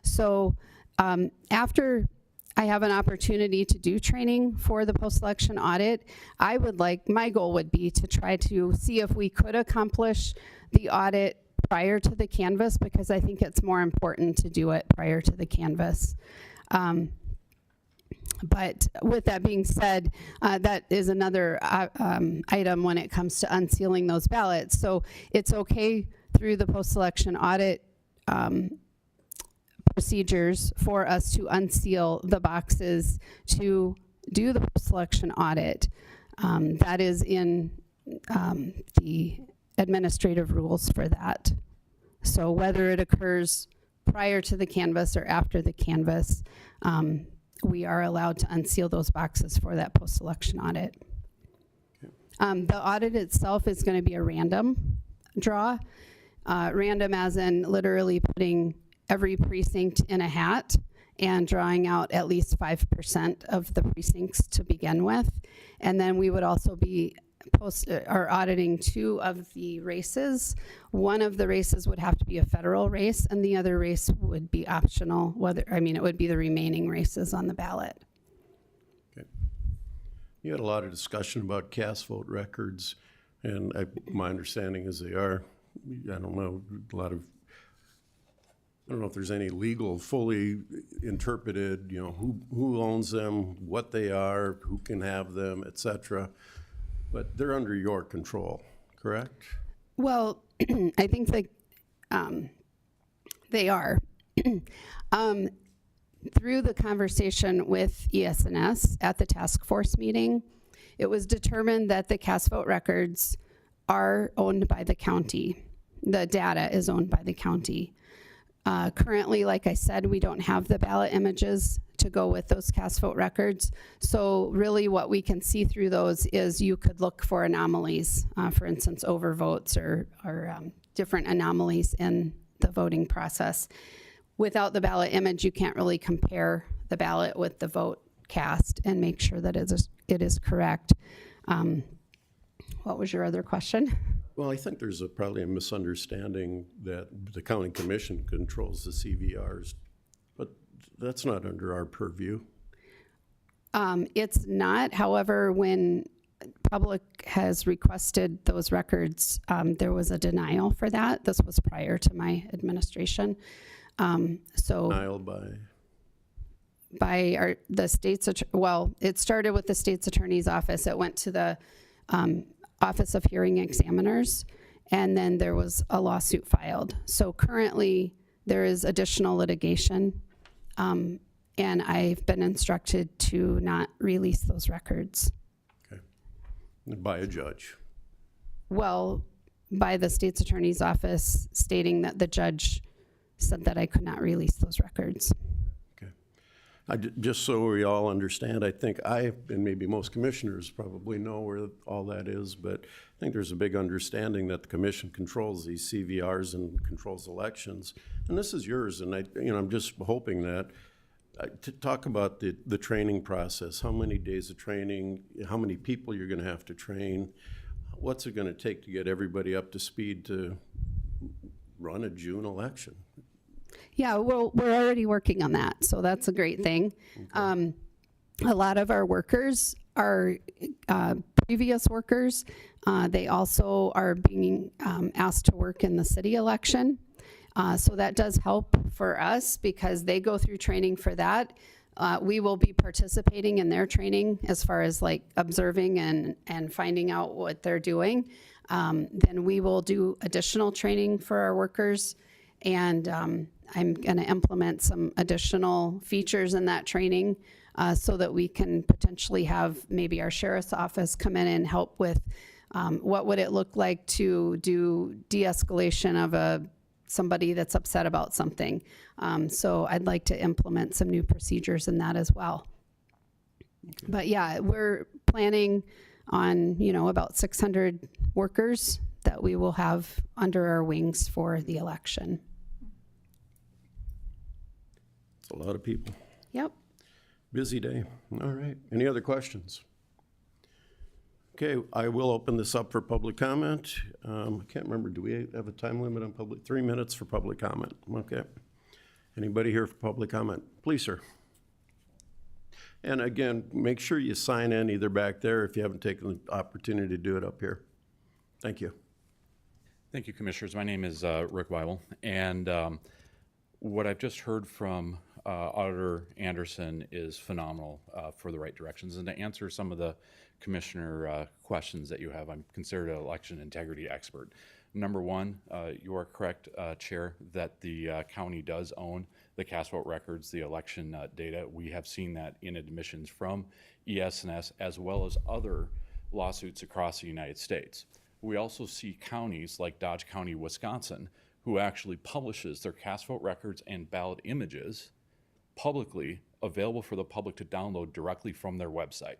So after I have an opportunity to do training for the post-election audit, my goal would be to try to see if we could accomplish the audit prior to the canvass, because I think it's more important to do it prior to the canvass. But with that being said, that is another item when it comes to unsealing those ballots. So it's okay through the post-election audit procedures for us to unseal the boxes to do the post-election audit. That is in the administrative rules for that. So whether it occurs prior to the canvass or after the canvass, we are allowed to unseal those boxes for that post-election audit. The audit itself is going to be a random draw. Random as in literally putting every precinct in a hat and drawing out at least 5% of the precincts to begin with. And then we would also be auditing 2 of the races. One of the races would have to be a federal race, and the other race would be optional. It would be the remaining races on the ballot. Okay. You had a lot of discussion about cast vote records, and my understanding is they are, I don't know, I don't know if there's any legal, fully interpreted, who owns them, what they are, who can have them, et cetera. But they're under your control, correct? Well, I think that they are. Through the conversation with ES&S at the task force meeting, it was determined that the cast vote records are owned by the county. The data is owned by the county. Currently, like I said, we don't have the ballot images to go with those cast vote records. So really what we can see through those is you could look for anomalies, for instance, overvotes or different anomalies in the voting process. Without the ballot image, you can't really compare the ballot with the vote cast and make sure that it is correct. What was your other question? Well, I think there's probably a misunderstanding that the county commission controls the CVRs, but that's not under our purview. It's not. However, when public has requested those records, there was a denial for that. This was prior to my administration. Denial by the state's, well, it started with the state's attorney's office. It went to the Office of Hearing Examiners, and then there was a lawsuit filed. So currently, there is additional litigation, and I've been instructed to not release those records. Okay. By a judge. Well, by the state's attorney's office stating that the judge said that I could not release those records. Just so we all understand, I think and maybe most commissioners probably know where all that is, but I think there's a big understanding that the commission controls these CVRs and controls elections. And this is yours, and I'm just hoping that, to talk about the training process, how many days of training, how many people you're gonna have to train, what's it gonna take to get everybody up to speed to run a June election? Yeah, well, we're already working on that, so that's a great thing. Okay. A lot of our workers are previous workers. They also are being asked to work in the city election. So that does help for us because they go through training for that. We will be participating in their training as far as like observing and finding out what they're doing. Then we will do additional training for our workers, and I'm going to implement some additional features in that training so that we can potentially have maybe our sheriff's office come in and help with what would it look like to do de-escalation of somebody that's upset about something. So I'd like to implement some new procedures in that as well. Okay. But yeah, we're planning on, about 600 workers that we will have under our wings for the election. A lot of people. Yep. Busy day. All right. Any other questions? Okay, I will open this up for public comment. I can't remember, do we have a time limit on 3 minutes for public comment? Okay. Anybody here for public comment? Please, sir. And again, make sure you sign in either back there if you haven't taken the opportunity to do it up here. Thank you. Thank you, Commissioners. My name is Rick Weibel, and what I've just heard from Auditor Anderson is phenomenal for the right directions. And to answer some of the commissioner questions that you have, I'm considered an election integrity expert. Number one, you are correct, Chair, that the county does own the cast vote records, the election data. We have seen that in admissions from ES&S as well as other lawsuits across the United States. We also see counties like Dodge County, Wisconsin, who actually publishes their cast vote records and ballot images publicly available for the public to download directly from their website.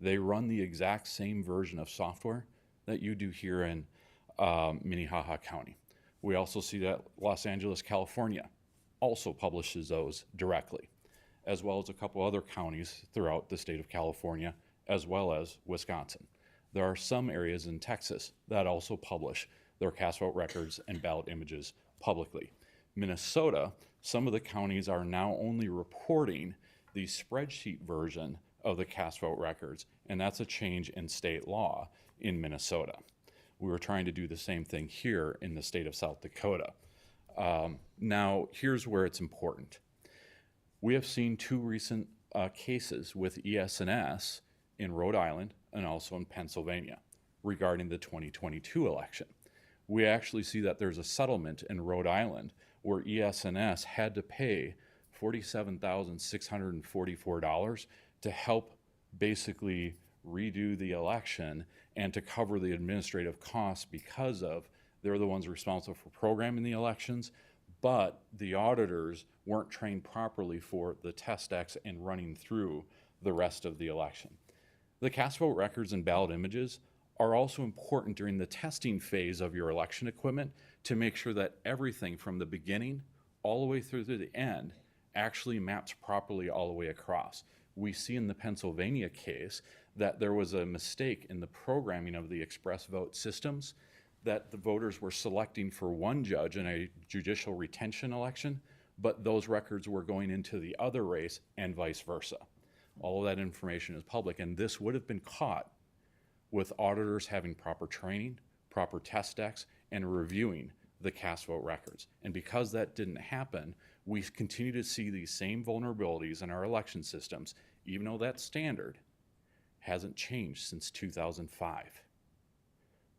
They run the exact same version of software that you do here in Minnehaha County. We also see that Los Angeles, California also publishes those directly, as well as a couple other counties throughout the state of California, as well as Wisconsin. There are some areas in Texas that also publish their cast vote records and ballot images publicly. Minnesota, some of the counties are now only reporting the spreadsheet version of the cast vote records, and that's a change in state law in Minnesota. We were trying to do the same thing here in the state of South Dakota. Now, here's where it's important. We have seen two recent cases with ES&S in Rhode Island and also in Pennsylvania regarding the 2022 election. We actually see that there's a settlement in Rhode Island where ES&S had to pay $47,644 to help basically redo the election and to cover the administrative costs because of they're the ones responsible for programming the elections, but the auditors weren't trained properly for the test X and running through the rest of the election. The cast vote records and ballot images are also important during the testing phase of your election equipment to make sure that everything from the beginning all the way through to the end actually maps properly all the way across. We see in the Pennsylvania case that there was a mistake in the programming of the express vote systems, that the voters were selecting for one judge in a judicial retention election, but those records were going into the other race and vice versa. All of that information is public, and this would have been caught with auditors having proper training, proper test decks, and reviewing the cast vote records. And because that didn't happen, we continue to see these same vulnerabilities in our election systems, even though that standard hasn't changed since 2005.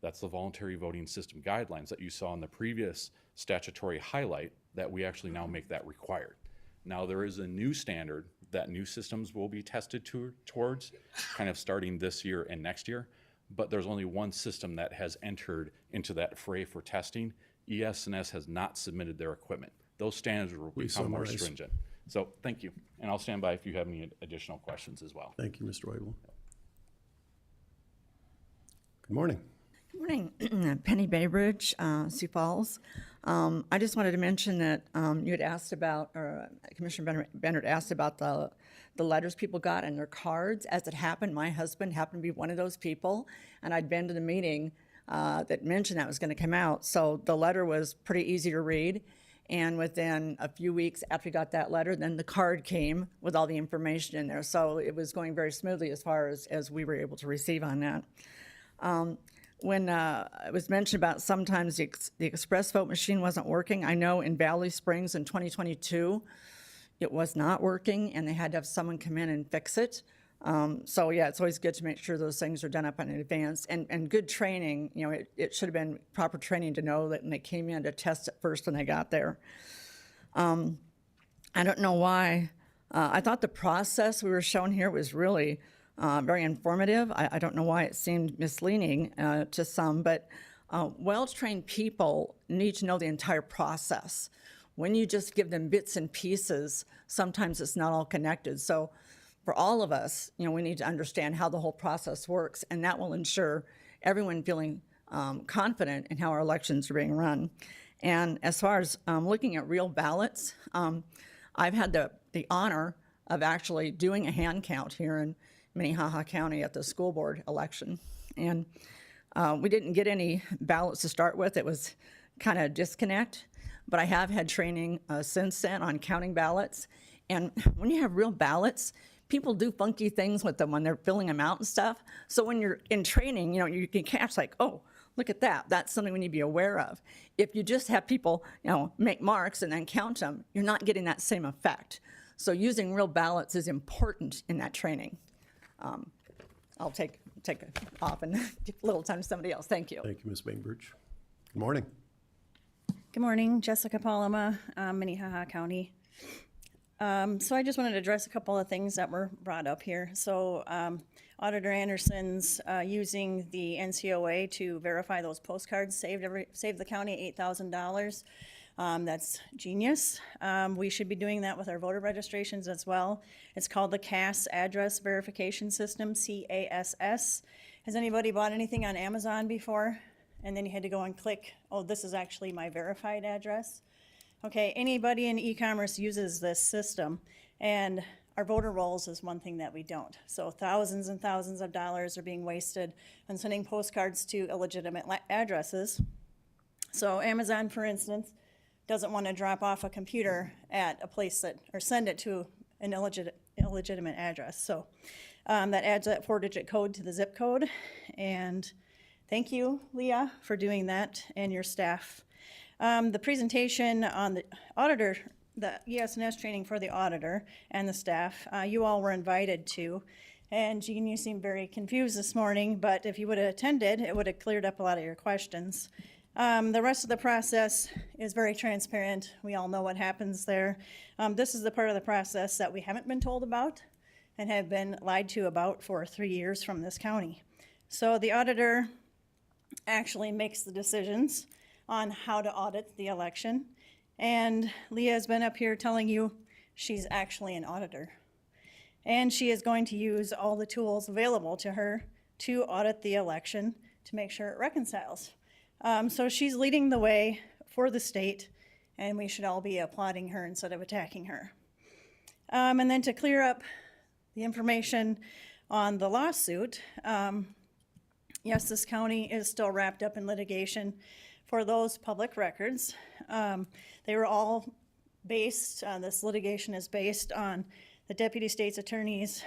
That's the voluntary voting system guidelines that you saw in the previous statutory highlight that we actually now make that required. Now there is a new standard that new systems will be tested towards kind of starting this year and next year, but there's only one system that has entered into that fray for testing. ES&S has not submitted their equipment. Those standards will become more stringent. So thank you, and I'll stand by if you have any additional questions as well. Thank you, Mr. Weigel. Good morning. Good morning. Penny Baybridge, Sioux Falls. I just wanted to mention that you had asked about, or Commissioner Bennett asked about the letters people got and their cards. As it happened, my husband happened to be one of those people, and I'd been to the meeting that mentioned that was going to come out. So the letter was pretty easy to read, and within a few weeks after we got that letter, then the card came with all the information in there. So it was going very smoothly as far as we were able to receive on that. When it was mentioned about sometimes the express vote machine wasn't working, I know in Valley Springs in 2022, it was not working, and they had to have someone come in and fix it. So yeah, it's always good to make sure those things are done up in advance, and good training. You know, it should have been proper training to know that when they came in to test it first when they got there. I don't know why. I thought the process we were shown here was really very informative. I don't know why it seemed misleading to some, but well-trained people need to know the entire process. When you just give them bits and pieces, sometimes it's not all connected. So for all of us, you know, we need to understand how the whole process works, and that will ensure everyone feeling confident in how our elections are being run. And as far as looking at real ballots, I've had the honor of actually doing a hand count here in Minnehaha County at the school board election. And we didn't get any ballots to start with. It was kind of a disconnect, but I have had training since then on counting ballots. And when you have real ballots, people do funky things with them when they're filling them out and stuff. So when you're in training, you know, you can catch like, oh, look at that. That's something we need to be aware of. If you just have people, you know, make marks and then count them, you're not getting that same effect. So using real ballots is important in that training. I'll take it off and give a little time to somebody else. Thank you. Thank you, Ms. Bainbridge. Good morning. Good morning, Jessica Palama, Minnehaha County. So I just wanted to address a couple of things that were brought up here. So Auditor Anderson's using the NCOA to verify those postcards saved the county $8,000. That's genius. We should be doing that with our voter registrations as well. It's called the CAS Address Verification System, CASS. Has anybody bought anything on Amazon before? And then you had to go and click, oh, this is actually my verified address. Okay, anybody in e-commerce uses this system, and our voter rolls is one thing that we don't. So thousands and thousands of dollars are being wasted on sending postcards to illegitimate addresses. So Amazon, for instance, doesn't want to drop off a computer at a place that, or send it to an illegitimate address. So that adds that 4-digit code to the zip code. And thank you, Leah, for doing that, and your staff. The presentation on the auditor, the ES&S training for the auditor and the staff, you all were invited to. And Jean, you seemed very confused this morning, but if you would have attended, it would have cleared up a lot of your questions. The rest of the process is very transparent. We all know what happens there. This is the part of the process that we haven't been told about and have been lied to about for 3 years from this county. So the auditor actually makes the decisions on how to audit the election. And Leah's been up here telling you she's actually an auditor. And she is going to use all the tools available to her to audit the election to make sure it reconciles. So she's leading the way for the state, and we should all be applauding her instead of attacking her. And then to clear up the information on the lawsuit, yes, this county is still wrapped up in litigation for those public records. They were all based, this litigation is based on the Deputy State's Attorney's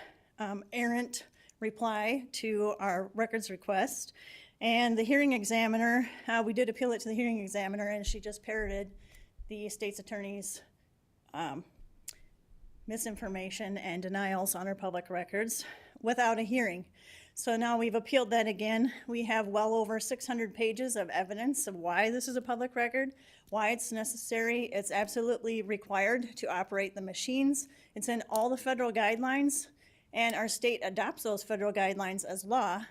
errant reply to our records request. And the hearing examiner, we did appeal it to the hearing examiner, and she just parroted the State's Attorney's misinformation and denials on our public records without a hearing. So now we've appealed that again. We have well over 600 pages of evidence of why this is a public record, why it's necessary. It's absolutely required to operate the machines. It's in all the federal guidelines, and our state adopts those federal guidelines as law.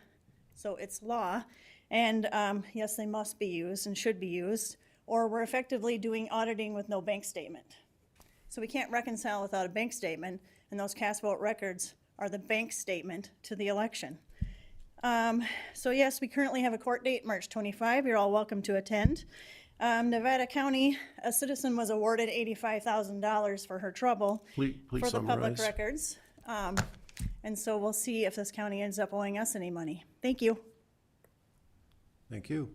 So it's law, and yes, they must be used and should be used, or we're effectively doing auditing with no bank statement. So we can't reconcile without a bank statement, and those cast vote records are the bank statement to the election. So yes, we currently have a court date, March 25. You're all welcome to attend. Nevada County, a citizen was awarded $85,000 for her trouble Please for the public summarize. records. And so we'll see if this county ends up owing us any money. Thank you. Thank you.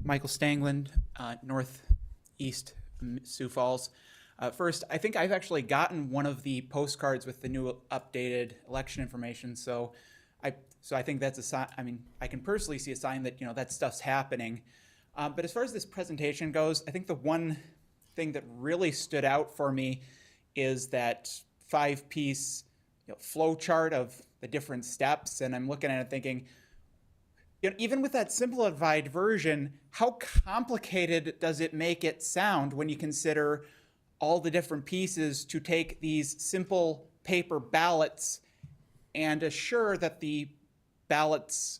Michael Stangland, Northeast Sioux Falls. First, I think I've actually gotten one of the postcards with the new updated election information. So I think that's a sign. I mean, I can personally see a sign that, that stuff's happening. But as far as this presentation goes, I think the one thing that really stood out for me is that 5-piece flow chart of the different steps. And I'm looking at it thinking, even with that simplified version, how complicated does it make it sound when you consider all the different pieces to take these simple paper ballots and assure that the ballots,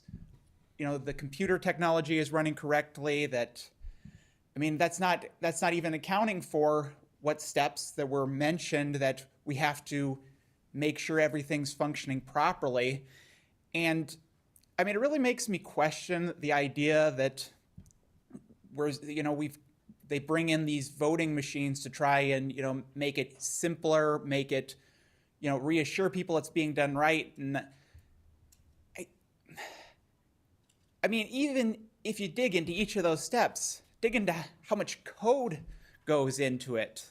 the computer technology is running correctly, that's not even accounting for what steps that were mentioned that we have to make sure everything's functioning properly. And it really makes me question the idea that they bring in these voting machines to try and, make it simpler, make it, reassure people it's being done right. And even if you dig into each of those steps, dig into how much code goes into it.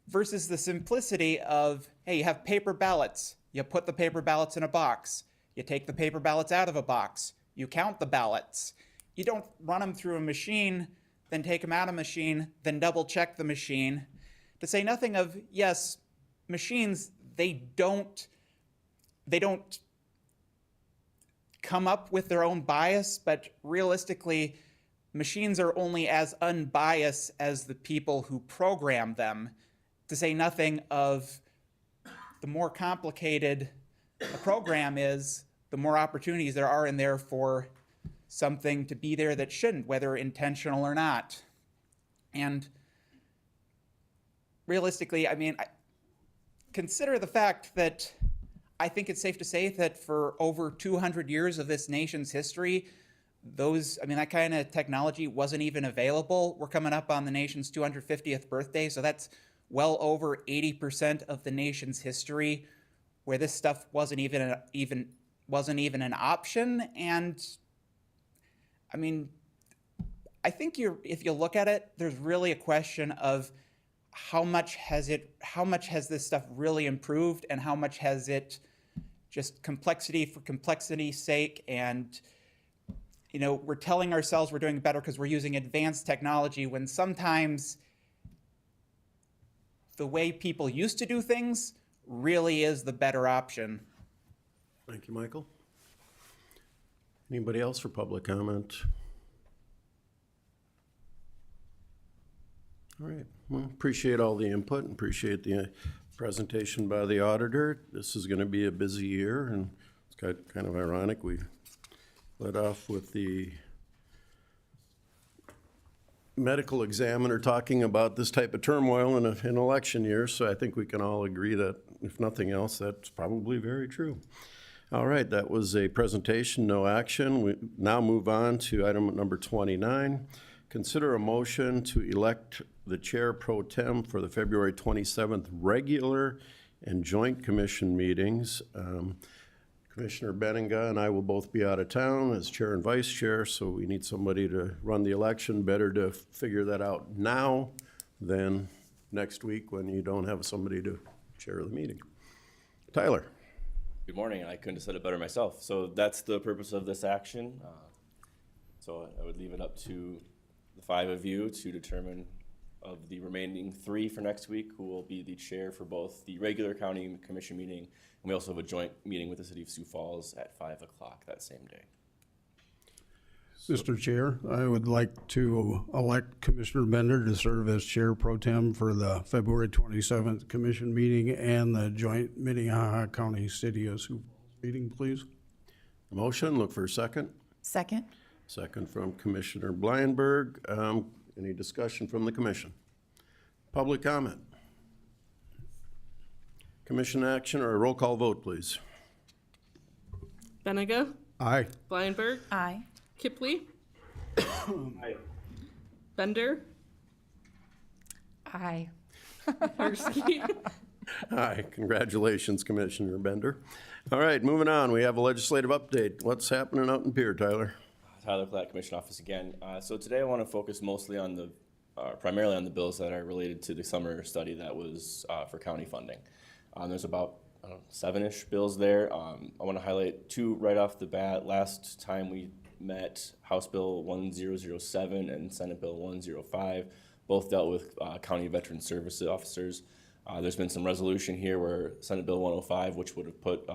Versus the simplicity of, hey, you have paper ballots. You put the paper ballots in a box. You take the paper ballots out of a box. You count the ballots. You don't run them through a machine then take them out of machine, then double check the machine. To say nothing of, yes, machines, they don't come up with their own bias, but realistically, machines are only as unbiased as the people who program them. To say nothing of the more complicated a program is, the more opportunities there are in there for something to be there that shouldn't, whether intentional or not. And realistically, I mean, consider the fact that I think it's safe to say that for over 200 years of this nation's history, that kind of technology wasn't even available. We're coming up on the nation's 250th birthday, so that's well over 80% of the nation's history where this stuff wasn't even an option. And I mean, I think if you look at it, there's really a question of how much has this stuff really improved, and how much has it just complexity for complexity's sake. And we're telling ourselves we're doing better because we're using advanced technology, when sometimes the way people used to do things really is the better option. Thank you, Michael. Anybody else for public comment? All right, well, appreciate all the input and appreciate the presentation by the auditor. This is going to be a busy year, and it's kind of ironic. We led off with the medical examiner talking about this type of turmoil in an election year, so I think we can all agree that, if nothing else, that's probably very true. All right, that was a presentation, no action. We now move on to item number 29. Consider a motion to elect the chair pro tem for the February 27th regular and joint commission meetings. Commissioner Benninga and I will both be out of town as chair and vice chair, so we need somebody to run the election. Better to figure that out now than next week when you don't have somebody to chair the meeting. Tyler. Good morning. I couldn't have said it better myself. So that's the purpose of this action. So I would leave it up to the five of you to determine of the remaining three for next week who will be the chair for both the regular county commission meeting, and we also have a joint meeting with the city of Sioux Falls at 5 o'clock that same day. Mr. Chair, I would like to elect Commissioner Bender to serve as chair pro tem for the February 27th commission meeting and the joint Minnehaha County City of Sioux Falls meeting, please. Motion, look for a second. Second. Second from Commissioner Blyenberg. Any discussion from the commission? Public comment? Commission action or a roll call vote, please. Benega. Aye. Blyenberg. Aye. Kipley. Aye. Bender. Aye. Karski. Aye. Congratulations, Commissioner Bender. All right, moving on. We have a legislative update. What's happening out in Pierre, Tyler? Tyler Platt, Commission Office again. So today I want to focus mostly on primarily on the bills that are related to the summer study that was for county funding. There's about 7-ish bills there. I want to highlight two right off the bat. Last time we met, House Bill 1007 and Senate Bill 105 both dealt with county veteran services officers. There's been some resolution here where Senate Bill 105, which would have put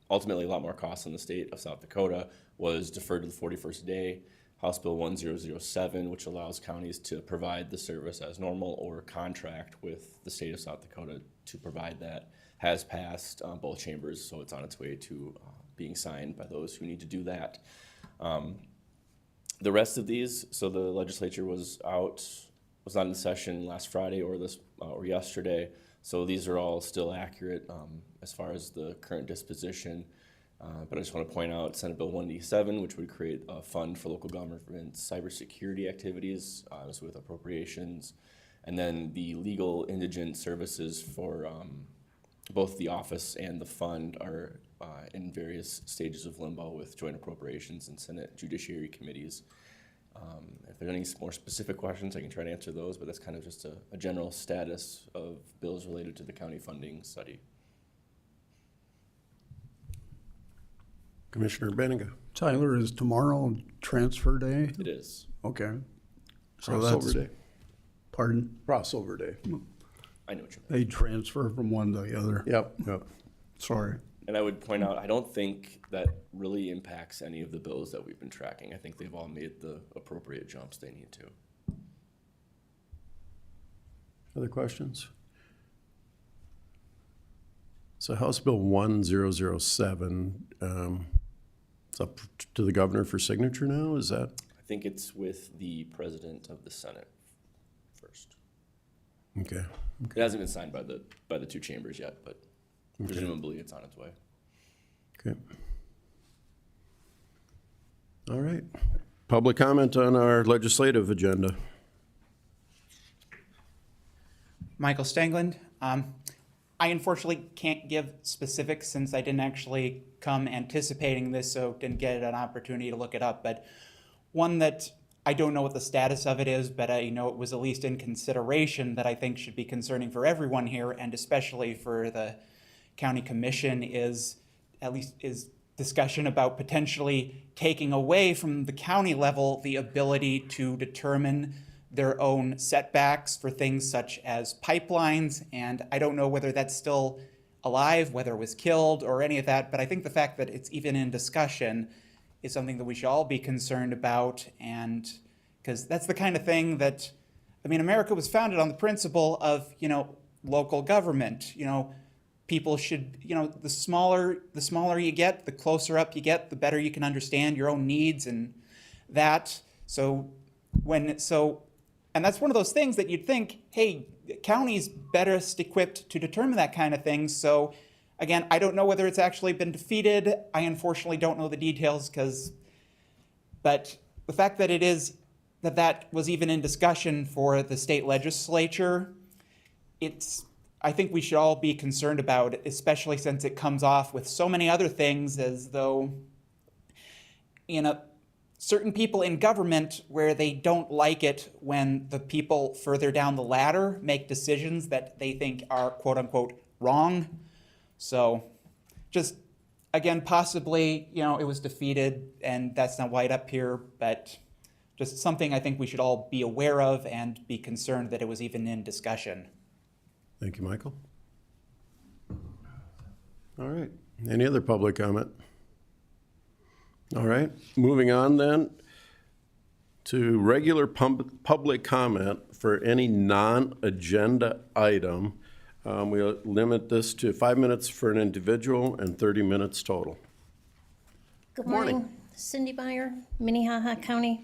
ultimately a lot more costs on the state of South Dakota, was deferred to the 41st day. House Bill 1007, which allows counties to provide the service as normal or contract with the state of South Dakota to provide that, has passed both chambers, so it's on its way to being signed by those who need to do that. The rest of these, so the legislature was not in session last Friday or yesterday, so these are all still accurate as far as the current disposition. But I just want to point out Senate Bill 187, which would create a fund for local government cybersecurity activities with appropriations, and then the legal indigent services for both the office and the fund are in various stages of limbo with joint appropriations and Senate Judiciary Committees. If there's any more specific questions, I can try to answer those, but that's kind of just a general status of bills related to the county funding study. Commissioner Benninga. Tyler, is tomorrow transfer day? It is. Okay. So that's- Crossover day. Pardon? Crossover day. I know what you mean. They transfer from one to the other. Yep. Sorry. And I would point out, I don't think that really impacts any of the bills that we've been tracking. I think they've all made the appropriate jumps they need to. Other questions? So House Bill 1007, it's up to the governor for signature now, is that? I think it's with the president of the Senate first. Okay. It hasn't been signed by the two chambers yet, but presumably it's on its way. Okay. All right. Public comment on our legislative agenda. Michael Stangland. I unfortunately can't give specifics since I didn't actually come anticipating this, so didn't get an opportunity to look it up. But one that I don't know what the status of it is, but I know it was at least in consideration that I think should be concerning for everyone here, and especially for the county commission, is discussion about potentially taking away from the county level the ability to determine their own setbacks for things such as pipelines. And I don't know whether that's still alive, whether it was killed or any of that, but I think the fact that it's even in discussion is something that we should all be concerned about. And because that's the kind of thing that, I mean, America was founded on the principle of, local government. People should, the smaller you get, the closer up you get, the better you can understand your own needs and that. And that's one of those things that you'd think, hey, the county's best equipped to determine that kind of thing. So again, I don't know whether it's actually been defeated. I unfortunately don't know the details but the fact that that was even in discussion for the state legislature, I think we should all be concerned about it, especially since it comes off with so many other things as though, certain people in government where they don't like it when the people further down the ladder make decisions that they think are quote unquote wrong. So just again, possibly, it was defeated and that's not why it's up here, but just something I think we should all be aware of and be concerned that it was even in discussion. Thank you, Michael. All right. Any other public comment? All right. Moving on then to regular public comment for any non-agenda item. We'll limit this to 5 minutes for an individual and 30 minutes total. Good morning. Cindy Meyer, Minnehaha County.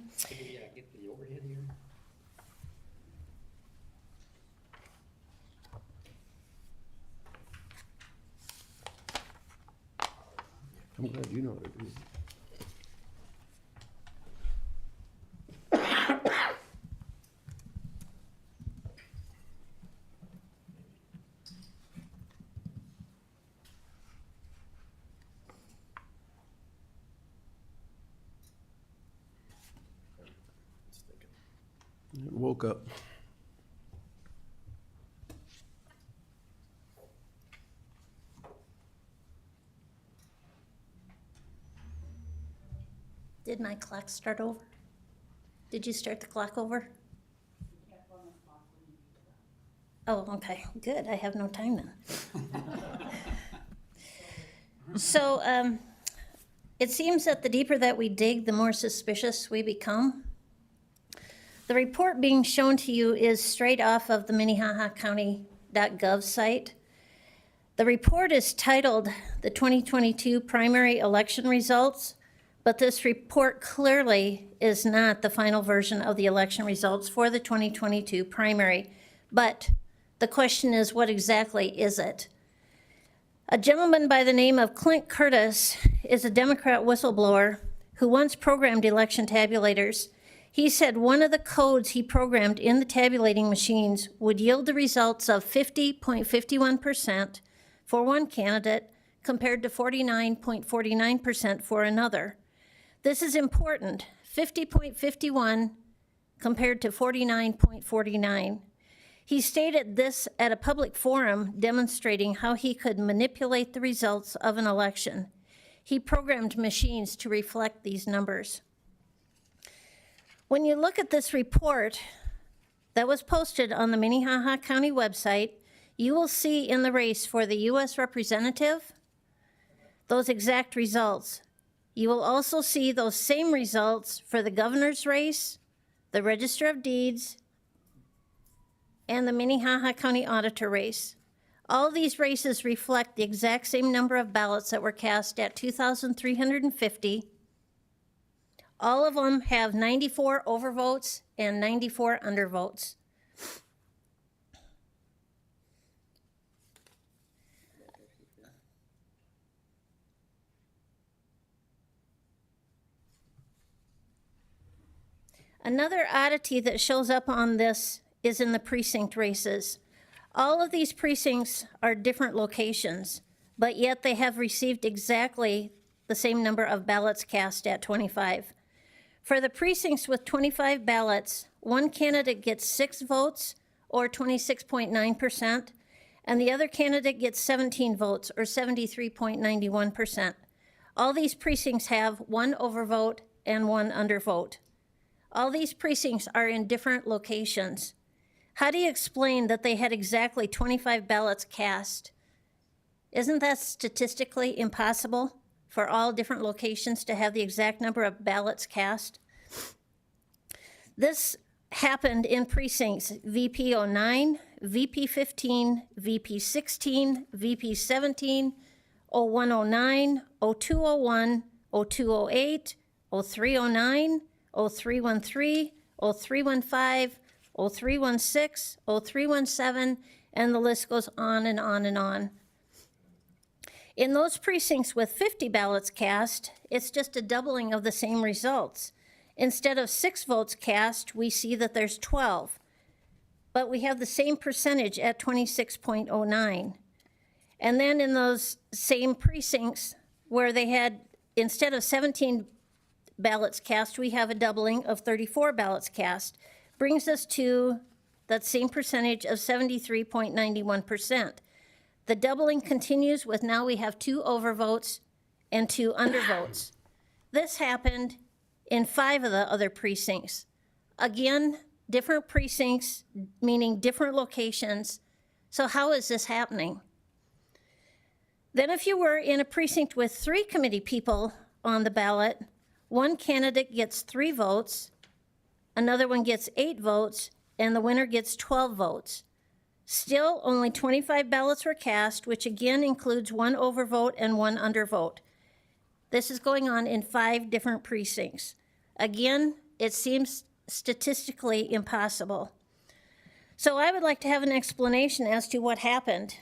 I'm glad you know what it is. Woke up. Did my clock start over? Did you start the clock over? Oh, okay, good. I have no time then. So it seems that the deeper that we dig, the more suspicious we become. The report being shown to you is straight off of the Minnehaha County.gov site. The report is titled the 2022 Primary Election Results, but this report clearly is not the final version of the election results for the 2022 primary. But the question is, what exactly is it? A gentleman by the name of Clint Curtis is a Democrat whistleblower who once programmed election tabulators. He said one of the codes he programmed in the tabulating machines would yield the results of 50.51% for one candidate compared to 49.49% for another. This is important, 50.51 compared to 49.49. He stated this at a public forum demonstrating how he could manipulate the results of an election. He programmed machines to reflect these numbers. When you look at this report that was posted on the Minnehaha County website, you will see in the race for the U.S. representative those exact results. You will also see those same results for the governor's race, the Register of Deeds, and the Minnehaha County Auditor race. All these races reflect the exact same number of ballots that were cast at 2,350. All of them have 94 overvotes and 94 undervotes. Another oddity that shows up on this is in the precinct races. All of these precincts are different locations, but yet they have received exactly the same number of ballots cast at 25. For the precincts with 25 ballots, one candidate gets 6 votes, or 26.9%, and the other candidate gets 17 votes, or 73.91%. All these precincts have 1 overvote and 1 undervote. All these precincts are in different locations. How do you explain that they had exactly 25 ballots cast? Isn't that statistically impossible for all different locations to have the exact number of ballots cast? This happened in precincts VP 09, VP 15, VP 16, VP 17, 0109, 0201, 0208, 0309, 0313, 0315, 0316, 0317, and the list goes on and on and on. In those precincts with 50 ballots cast, it's just a doubling of the same results. Instead of 6 votes cast, we see that there's 12, but we have the same percentage at 26.09. And then in those same precincts where they had, instead of 17 ballots cast, we have a doubling of 34 ballots cast, brings us to that same percentage of 73.91%. The doubling continues with now we have 2 overvotes and 2 undervotes. This happened in 5 of the other precincts. Again, different precincts, meaning different locations. So how is this happening? Then if you were in a precinct with 3 committee people on the ballot, one candidate gets 3 votes, another one gets 8 votes, and the winner gets 12 votes. Still, only 25 ballots were cast, which again includes 1 overvote and 1 undervote. This is going on in 5 different precincts. Again, it seems statistically impossible. So I would like to have an explanation as to what happened.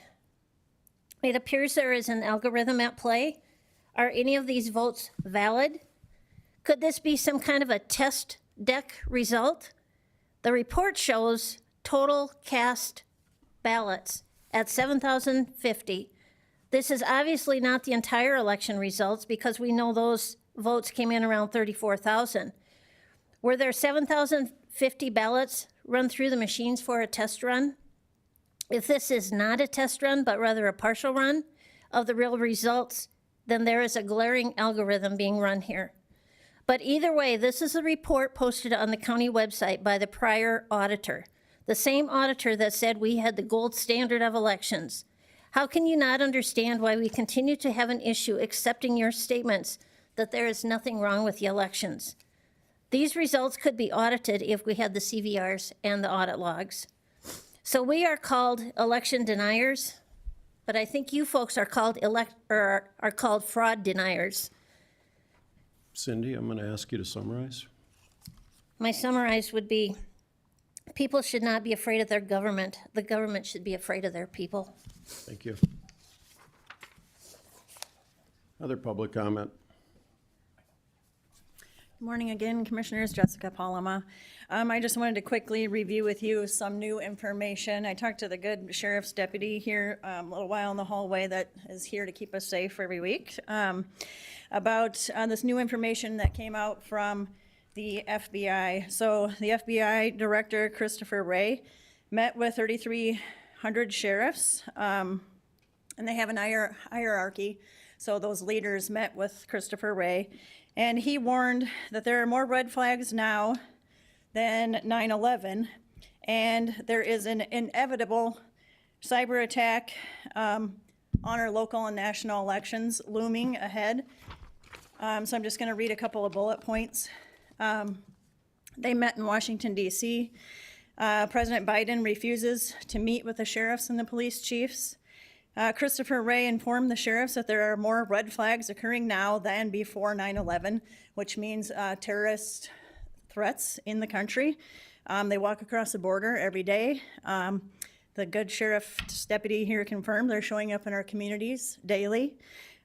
It appears there is an algorithm at play. Are any of these votes valid? Could this be some kind of a test deck result? The report shows total cast ballots at 7,050. This is obviously not the entire election results because we know those votes came in around 34,000. Were there 7,050 ballots run through the machines for a test run? If this is not a test run, but rather a partial run of the real results, then there is a glaring algorithm being run here. But either way, this is a report posted on the county website by the prior auditor, the same auditor that said we had the gold standard of elections. How can you not understand why we continue to have an issue accepting your statements that there is nothing wrong with the elections? These results could be audited if we had the CVRs and the audit logs. So we are called election deniers, but I think you folks are called fraud deniers. Cindy, I'm going to ask you to summarize. My summarize would be, people should not be afraid of their government. The government should be afraid of their people. Thank you. Other public comment? Good morning again, Commissioners. Jessica Palama. I just wanted to quickly review with you some new information. I talked to the good sheriff's deputy here a little while in the hallway that is here to keep us safe every week about this new information that came out from the FBI. So the FBI Director, Christopher Wray, met with 3,300 sheriffs, and they have an hierarchy. So those leaders met with Christopher Wray, and he warned that there are more red flags now then 9/11, and there is an inevitable cyber attack on our local and national elections looming ahead. So I'm just going to read a couple of bullet points. They met in Washington, D.C. President Biden refuses to meet with the sheriffs and the police chiefs. Christopher Wray informed the sheriffs that there are more red flags occurring now than before 9/11, which means terrorist threats in the country. They walk across the border every day. The good sheriff's deputy here confirmed they're showing up in our communities daily.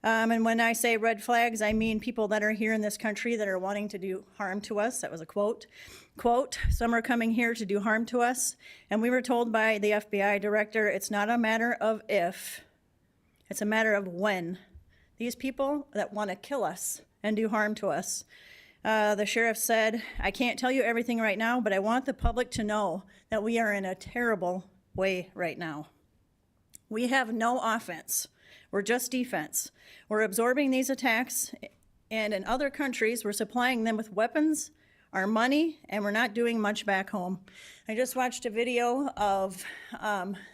And when I say red flags, I mean people that are here in this country that are wanting to do harm to us. That was a quote. Quote, some are coming here to do harm to us. And we were told by the FBI director, it's not a matter of if, it's a matter of when. These people that want to kill us and do harm to us. The sheriff said, I can't tell you everything right now, but I want the public to know that we are in a terrible way right now. We have no offense. We're just defense. We're absorbing these attacks, and in other countries, we're supplying them with weapons, our money, and we're not doing much back home. I just watched a video of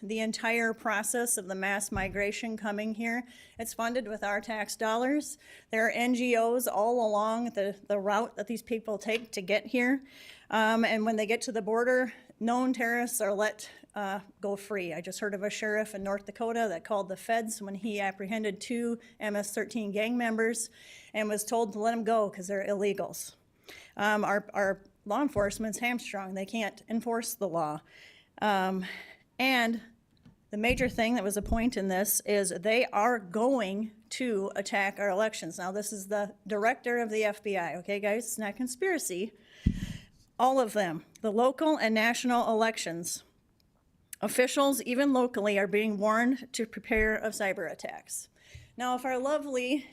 the entire process of the mass migration coming here. It's funded with our tax dollars. There are NGOs all along the route that these people take to get here. And when they get to the border, known terrorists are let go free. I just heard of a sheriff in North Dakota that called the feds when he apprehended 2 MS-13 gang members and was told to let them go because they're illegals. Our law enforcement's hamstrung. They can't enforce the law. And the major thing that was a point in this is they are going to attack our elections. Now, this is the director of the FBI, okay, guys? It's not conspiracy. All of them, the local and national elections, officials, even locally, are being warned to prepare of cyber attacks. Now, if our lovely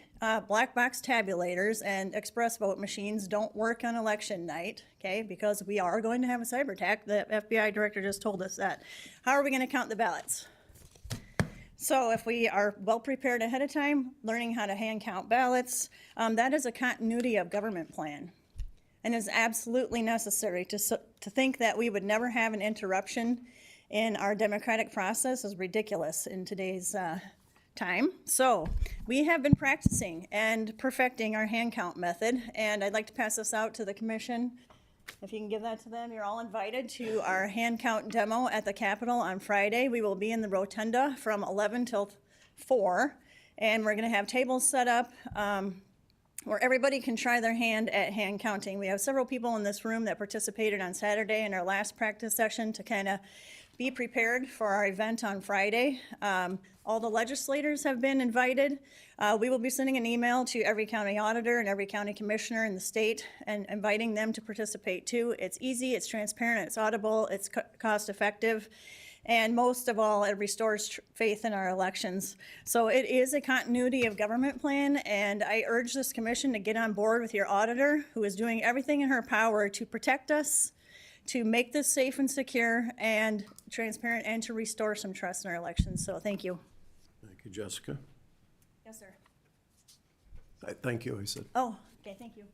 black box tabulators and express vote machines don't work on election night, okay, because we are going to have a cyber attack, the FBI director just told us that, how are we going to count the ballots? So if we are well prepared ahead of time, learning how to hand count ballots, that is a continuity of government plan. And is absolutely necessary to think that we would never have an interruption in our democratic process is ridiculous in today's time. So we have been practicing and perfecting our hand count method, and I'd like to pass this out to the commission. If you can give that to them, you're all invited to our hand count demo at the Capitol on Friday. We will be in the rotunda from 11 till 4, and we're going to have tables set up where everybody can try their hand at hand counting. We have several people in this room that participated on Saturday in our last practice session to kind of be prepared for our event on Friday. All the legislators have been invited. We will be sending an email to every county auditor and every county commissioner in the state and inviting them to participate too. It's easy, it's transparent, it's audible, it's cost effective. And most of all, it restores faith in our elections. So it is a continuity of government plan, and I urge this commission to get on board with your auditor, who is doing everything in her power to protect us, to make this safe and secure and transparent, and to restore some trust in our elections. So thank you. Thank you, Jessica. Yes, sir. Thank you, I said. Oh, okay, thank you.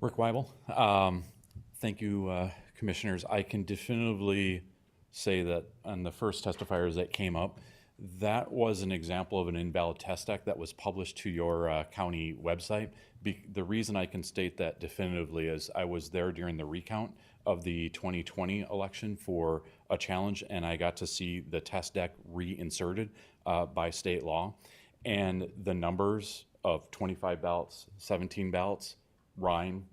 Rick Weibel. Thank you, commissioners. I can definitively say that on the first testifiers that came up, that was an example of an invalid test deck that was published to your county website. The reason I can state that definitively is I was there during the recount of the 2020 election for a challenge, and I got to see the test deck reinserted by state law. And the numbers of 25 ballots, 17 ballots rhyme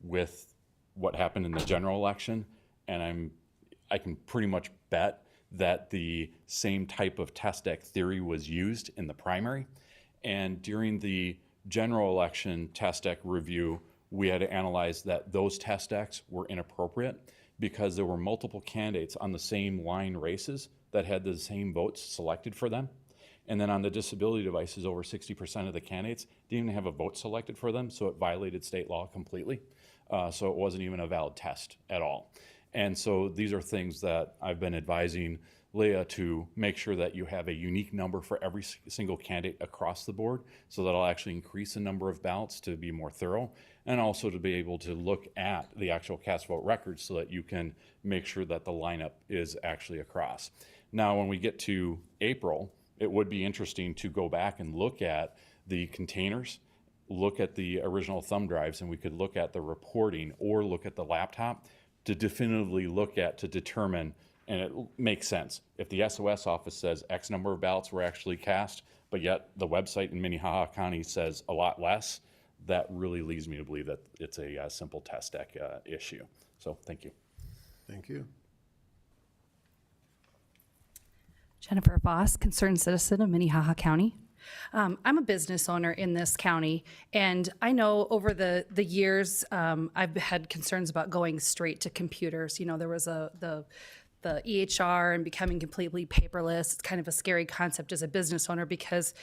with what happened in the general election, and I can pretty much bet that the same type of test deck theory was used in the primary. And during the general election test deck review, we had to analyze that those test decks were inappropriate because there were multiple candidates on the same line races that had the same votes selected for them. And then on the disability devices, over 60% of the candidates didn't even have a vote selected for them, so it violated state law completely. So it wasn't even a valid test at all. And so these are things that I've been advising Leah to make sure that you have a unique number for every single candidate across the board, so that'll actually increase the number of ballots to be more thorough, and also to be able to look at the actual cast vote records so that you can make sure that the lineup is actually across. Now, when we get to April, it would be interesting to go back and look at the containers, look at the original thumb drives, and we could look at the reporting or look at the laptop to definitively look at to determine, and it makes sense. If the SOS office says X number of ballots were actually cast, but yet the website in Minnehaha County says a lot less, that really leads me to believe that it's a simple test deck issue. So thank you. Thank you. Jennifer Voss, concerned citizen of Minnehaha County. I'm a business owner in this county, and I know over the years I've had concerns about going straight to computers. You know, there was the EHR and becoming completely paperless. It's kind of a scary concept as a business owner because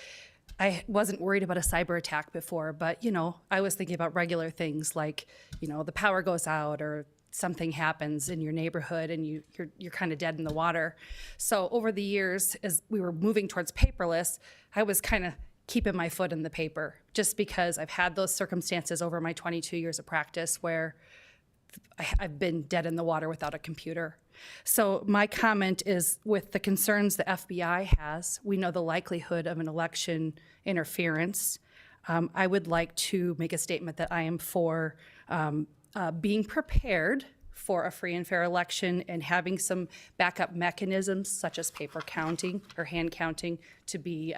I wasn't worried about a cyber attack before, but, you know, I was thinking about regular things like, you know, the power goes out or something happens in your neighborhood and you're kind of dead in the water. So over the years, as we were moving towards paperless, I was kind of keeping my foot in the paper just because I've had those circumstances over my 22 years of practice where I've been dead in the water without a computer. So my comment is with the concerns the FBI has, we know the likelihood of an election interference. I would like to make a statement that I am for being prepared for a free and fair election and having some backup mechanisms such as paper counting or hand counting to be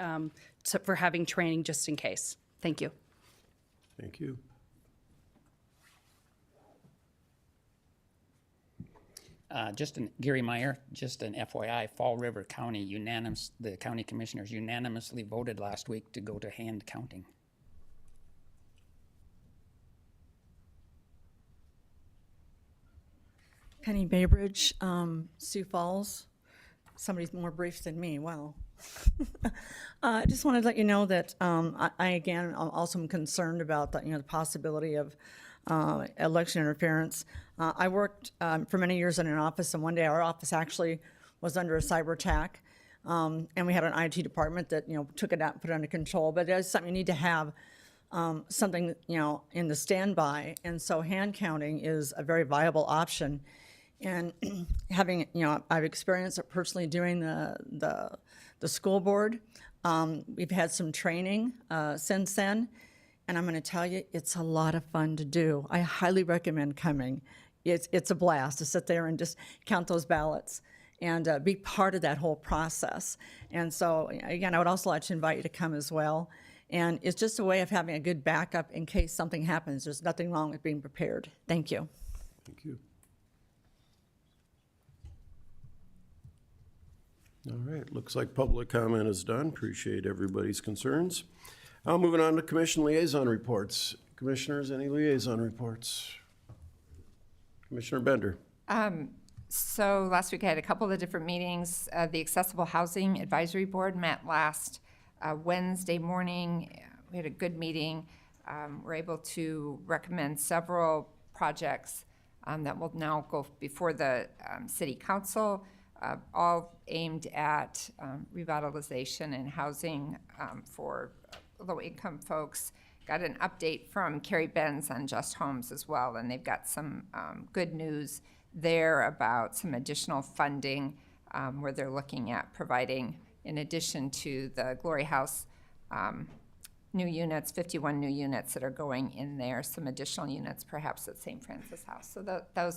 for having training just in case. Thank you. Thank you. Gary Meyer, just an FYI, Fall River County the county commissioners unanimously voted last week to go to hand counting. Penny Baybridge, Sioux Falls. Somebody's more brief than me, wow. I just wanted to let you know that I again, also am concerned about the possibility of election interference. I worked for many years in an office, and one day our office actually was under a cyber attack, and we had an IT department that took it out and put it under control. But it's something you need to have something in the standby, and so hand counting is a very viable option. And having I've experienced it personally doing the school board. We've had some training since then. And I'm going to tell you, it's a lot of fun to do. I highly recommend coming. It's a blast to sit there and just count those ballots and be part of that whole process. And so, again, I would also like to invite you to come as well. And it's just a way of having a good backup in case something happens. There's nothing wrong with being prepared. Thank you. Thank you. All right, looks like public comment is done. Appreciate everybody's concerns. Now moving on to commission liaison reports. Commissioners, any liaison reports? Commissioner Bender. So last week I had a couple of different meetings. The Accessible Housing Advisory Board met last Wednesday morning. We had a good meeting. We're able to recommend several projects that will now go before the City Council, all aimed at revitalization and housing for low-income folks. Got an update from Carrie Benz on Just Homes as well, and they've got some good news there about some additional funding where they're looking at providing, in addition to the Glory House new units, 51 new units that are going in there, some additional units perhaps at St. Francis House. So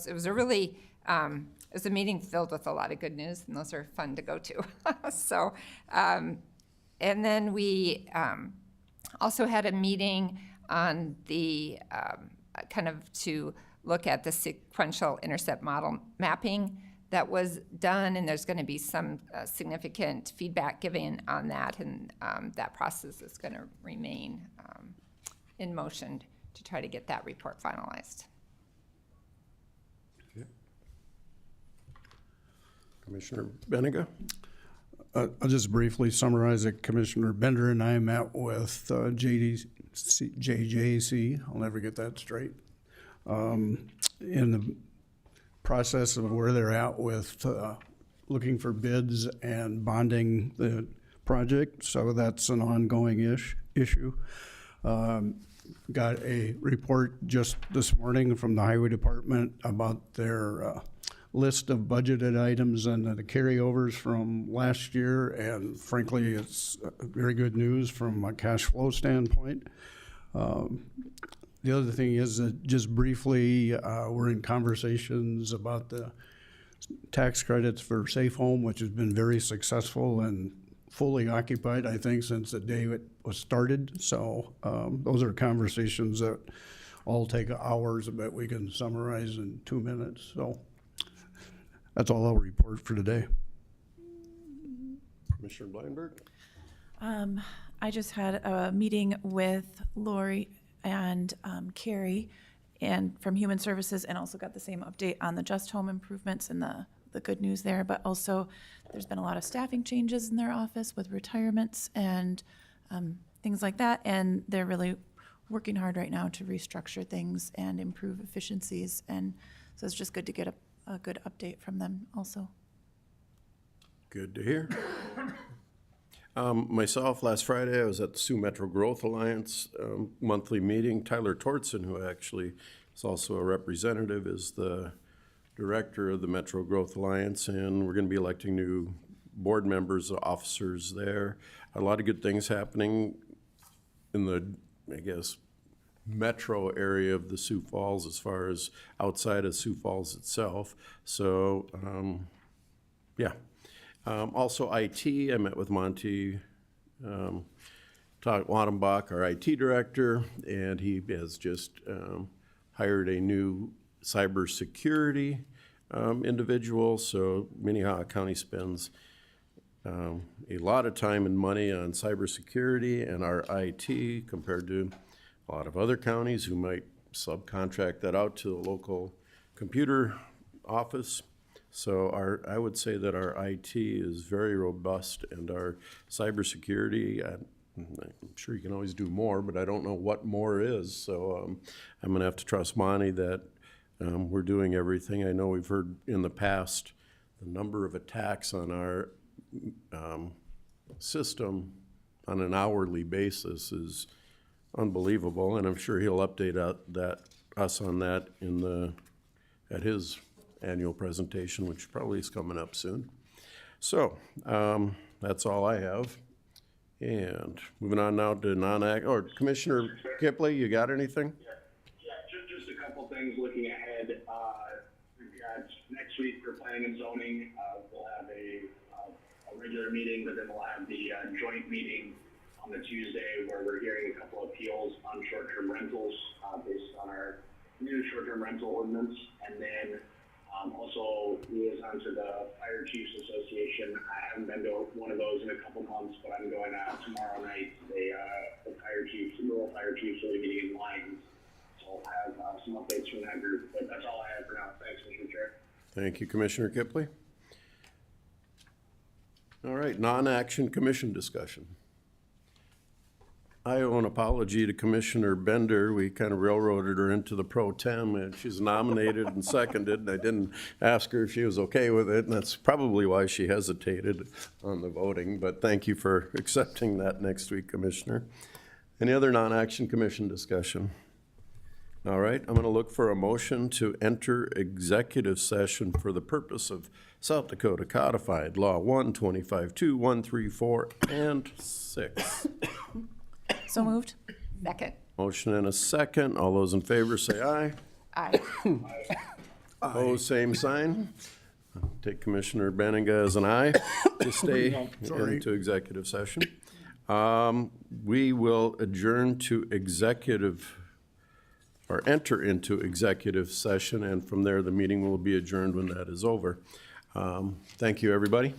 it was a really, it was a meeting filled with a lot of good news, and those are fun to go to. So, and then we also had a meeting on the kind of to look at the sequential intercept model mapping that was done, and there's going to be some significant feedback given on that, and that process is going to remain in motion to try to get that report finalized. Okay. Commissioner Benega. I'll just briefly summarize it. Commissioner Bender and I met with JJC, I'll never get that straight, in the process of where they're at with looking for bids and bonding the project, so that's an ongoing issue. Got a report just this morning from the Highway Department about their list of budgeted items and the carryovers from last year, and frankly, it's very good news from a cash flow standpoint. The other thing is that just briefly, we're in conversations about the tax credits for Safe Home, which has been very successful and fully occupied, I think, since the day it was started. So those are conversations that all take hours, but we can summarize in 2 minutes. So that's all I'll report for today. Commissioner Blindberg? I just had a meeting with Lori and Carrie and from Human Services, and also got the same update on the Just Home improvements and the good news there. But also, there's been a lot of staffing changes in their office with retirements and things like that, and they're really working hard right now to restructure things and improve efficiencies. And so it's just good to get a good update from them also. Good to hear. Myself, last Friday, I was at the Sioux Metro Growth Alliance monthly meeting. Tyler Tortson, who actually is also a representative, is the director of the Metro Growth Alliance, and we're going to be electing new board members, officers there. A lot of good things happening in the, I guess, metro area of the Sioux Falls as far as outside of Sioux Falls itself. So, yeah. Also IT, I met with Monty Wattenbach, our IT director, and he has just hired a new cybersecurity individual. So Minnehaha County spends a lot of time and money on cybersecurity and our IT compared to a lot of other counties who might subcontract that out to the local computer office. So I would say that our IT is very robust, and our cybersecurity, I'm sure you can always do more, but I don't know what more is. So I'm going to have to trust Monty that we're doing everything. I know we've heard in the past the number of attacks on our system on an hourly basis is unbelievable, and I'm sure he'll update us on that at his annual presentation, which probably is coming up soon. So that's all I have. And moving on now to Commissioner Kipley, you got anything? Yeah, just a couple things looking ahead. We've got next week for planning and zoning, we'll have a regular meeting, but then we'll have the joint meeting on the Tuesday where we're hearing a couple appeals on short-term rentals based on our new short-term rental ordinance. And then also liaison to the Fire Chiefs Association. I haven't been to one of those in a couple months, but I'm going tomorrow night. The rural fire chiefs will be meeting in Lyons. So I'll have some updates from that group. But that's all I have for now. Thanks, Mr. Chair. Thank you, Commissioner Kipley. All right, non-action commission discussion. I owe an apology to Commissioner Bender. We kind of railroaded her into the pro tem, and she's nominated and seconded, and I didn't ask her if she was okay with it, and that's probably why she hesitated on the voting, but thank you for accepting that next week, Commissioner. Any other non-action commission discussion? All right, I'm going to look for a motion to enter executive session for the purpose of South Dakota Codified Law 125.2, 134, and 6. So moved. Second. Motion and a second. All those in favor say aye. Aye. Opposed, same sign. Take Commissioner Benninga as an aye to stay into executive session. We will adjourn to enter into executive session, and from there the meeting will be adjourned when that is over. Thank you, everybody.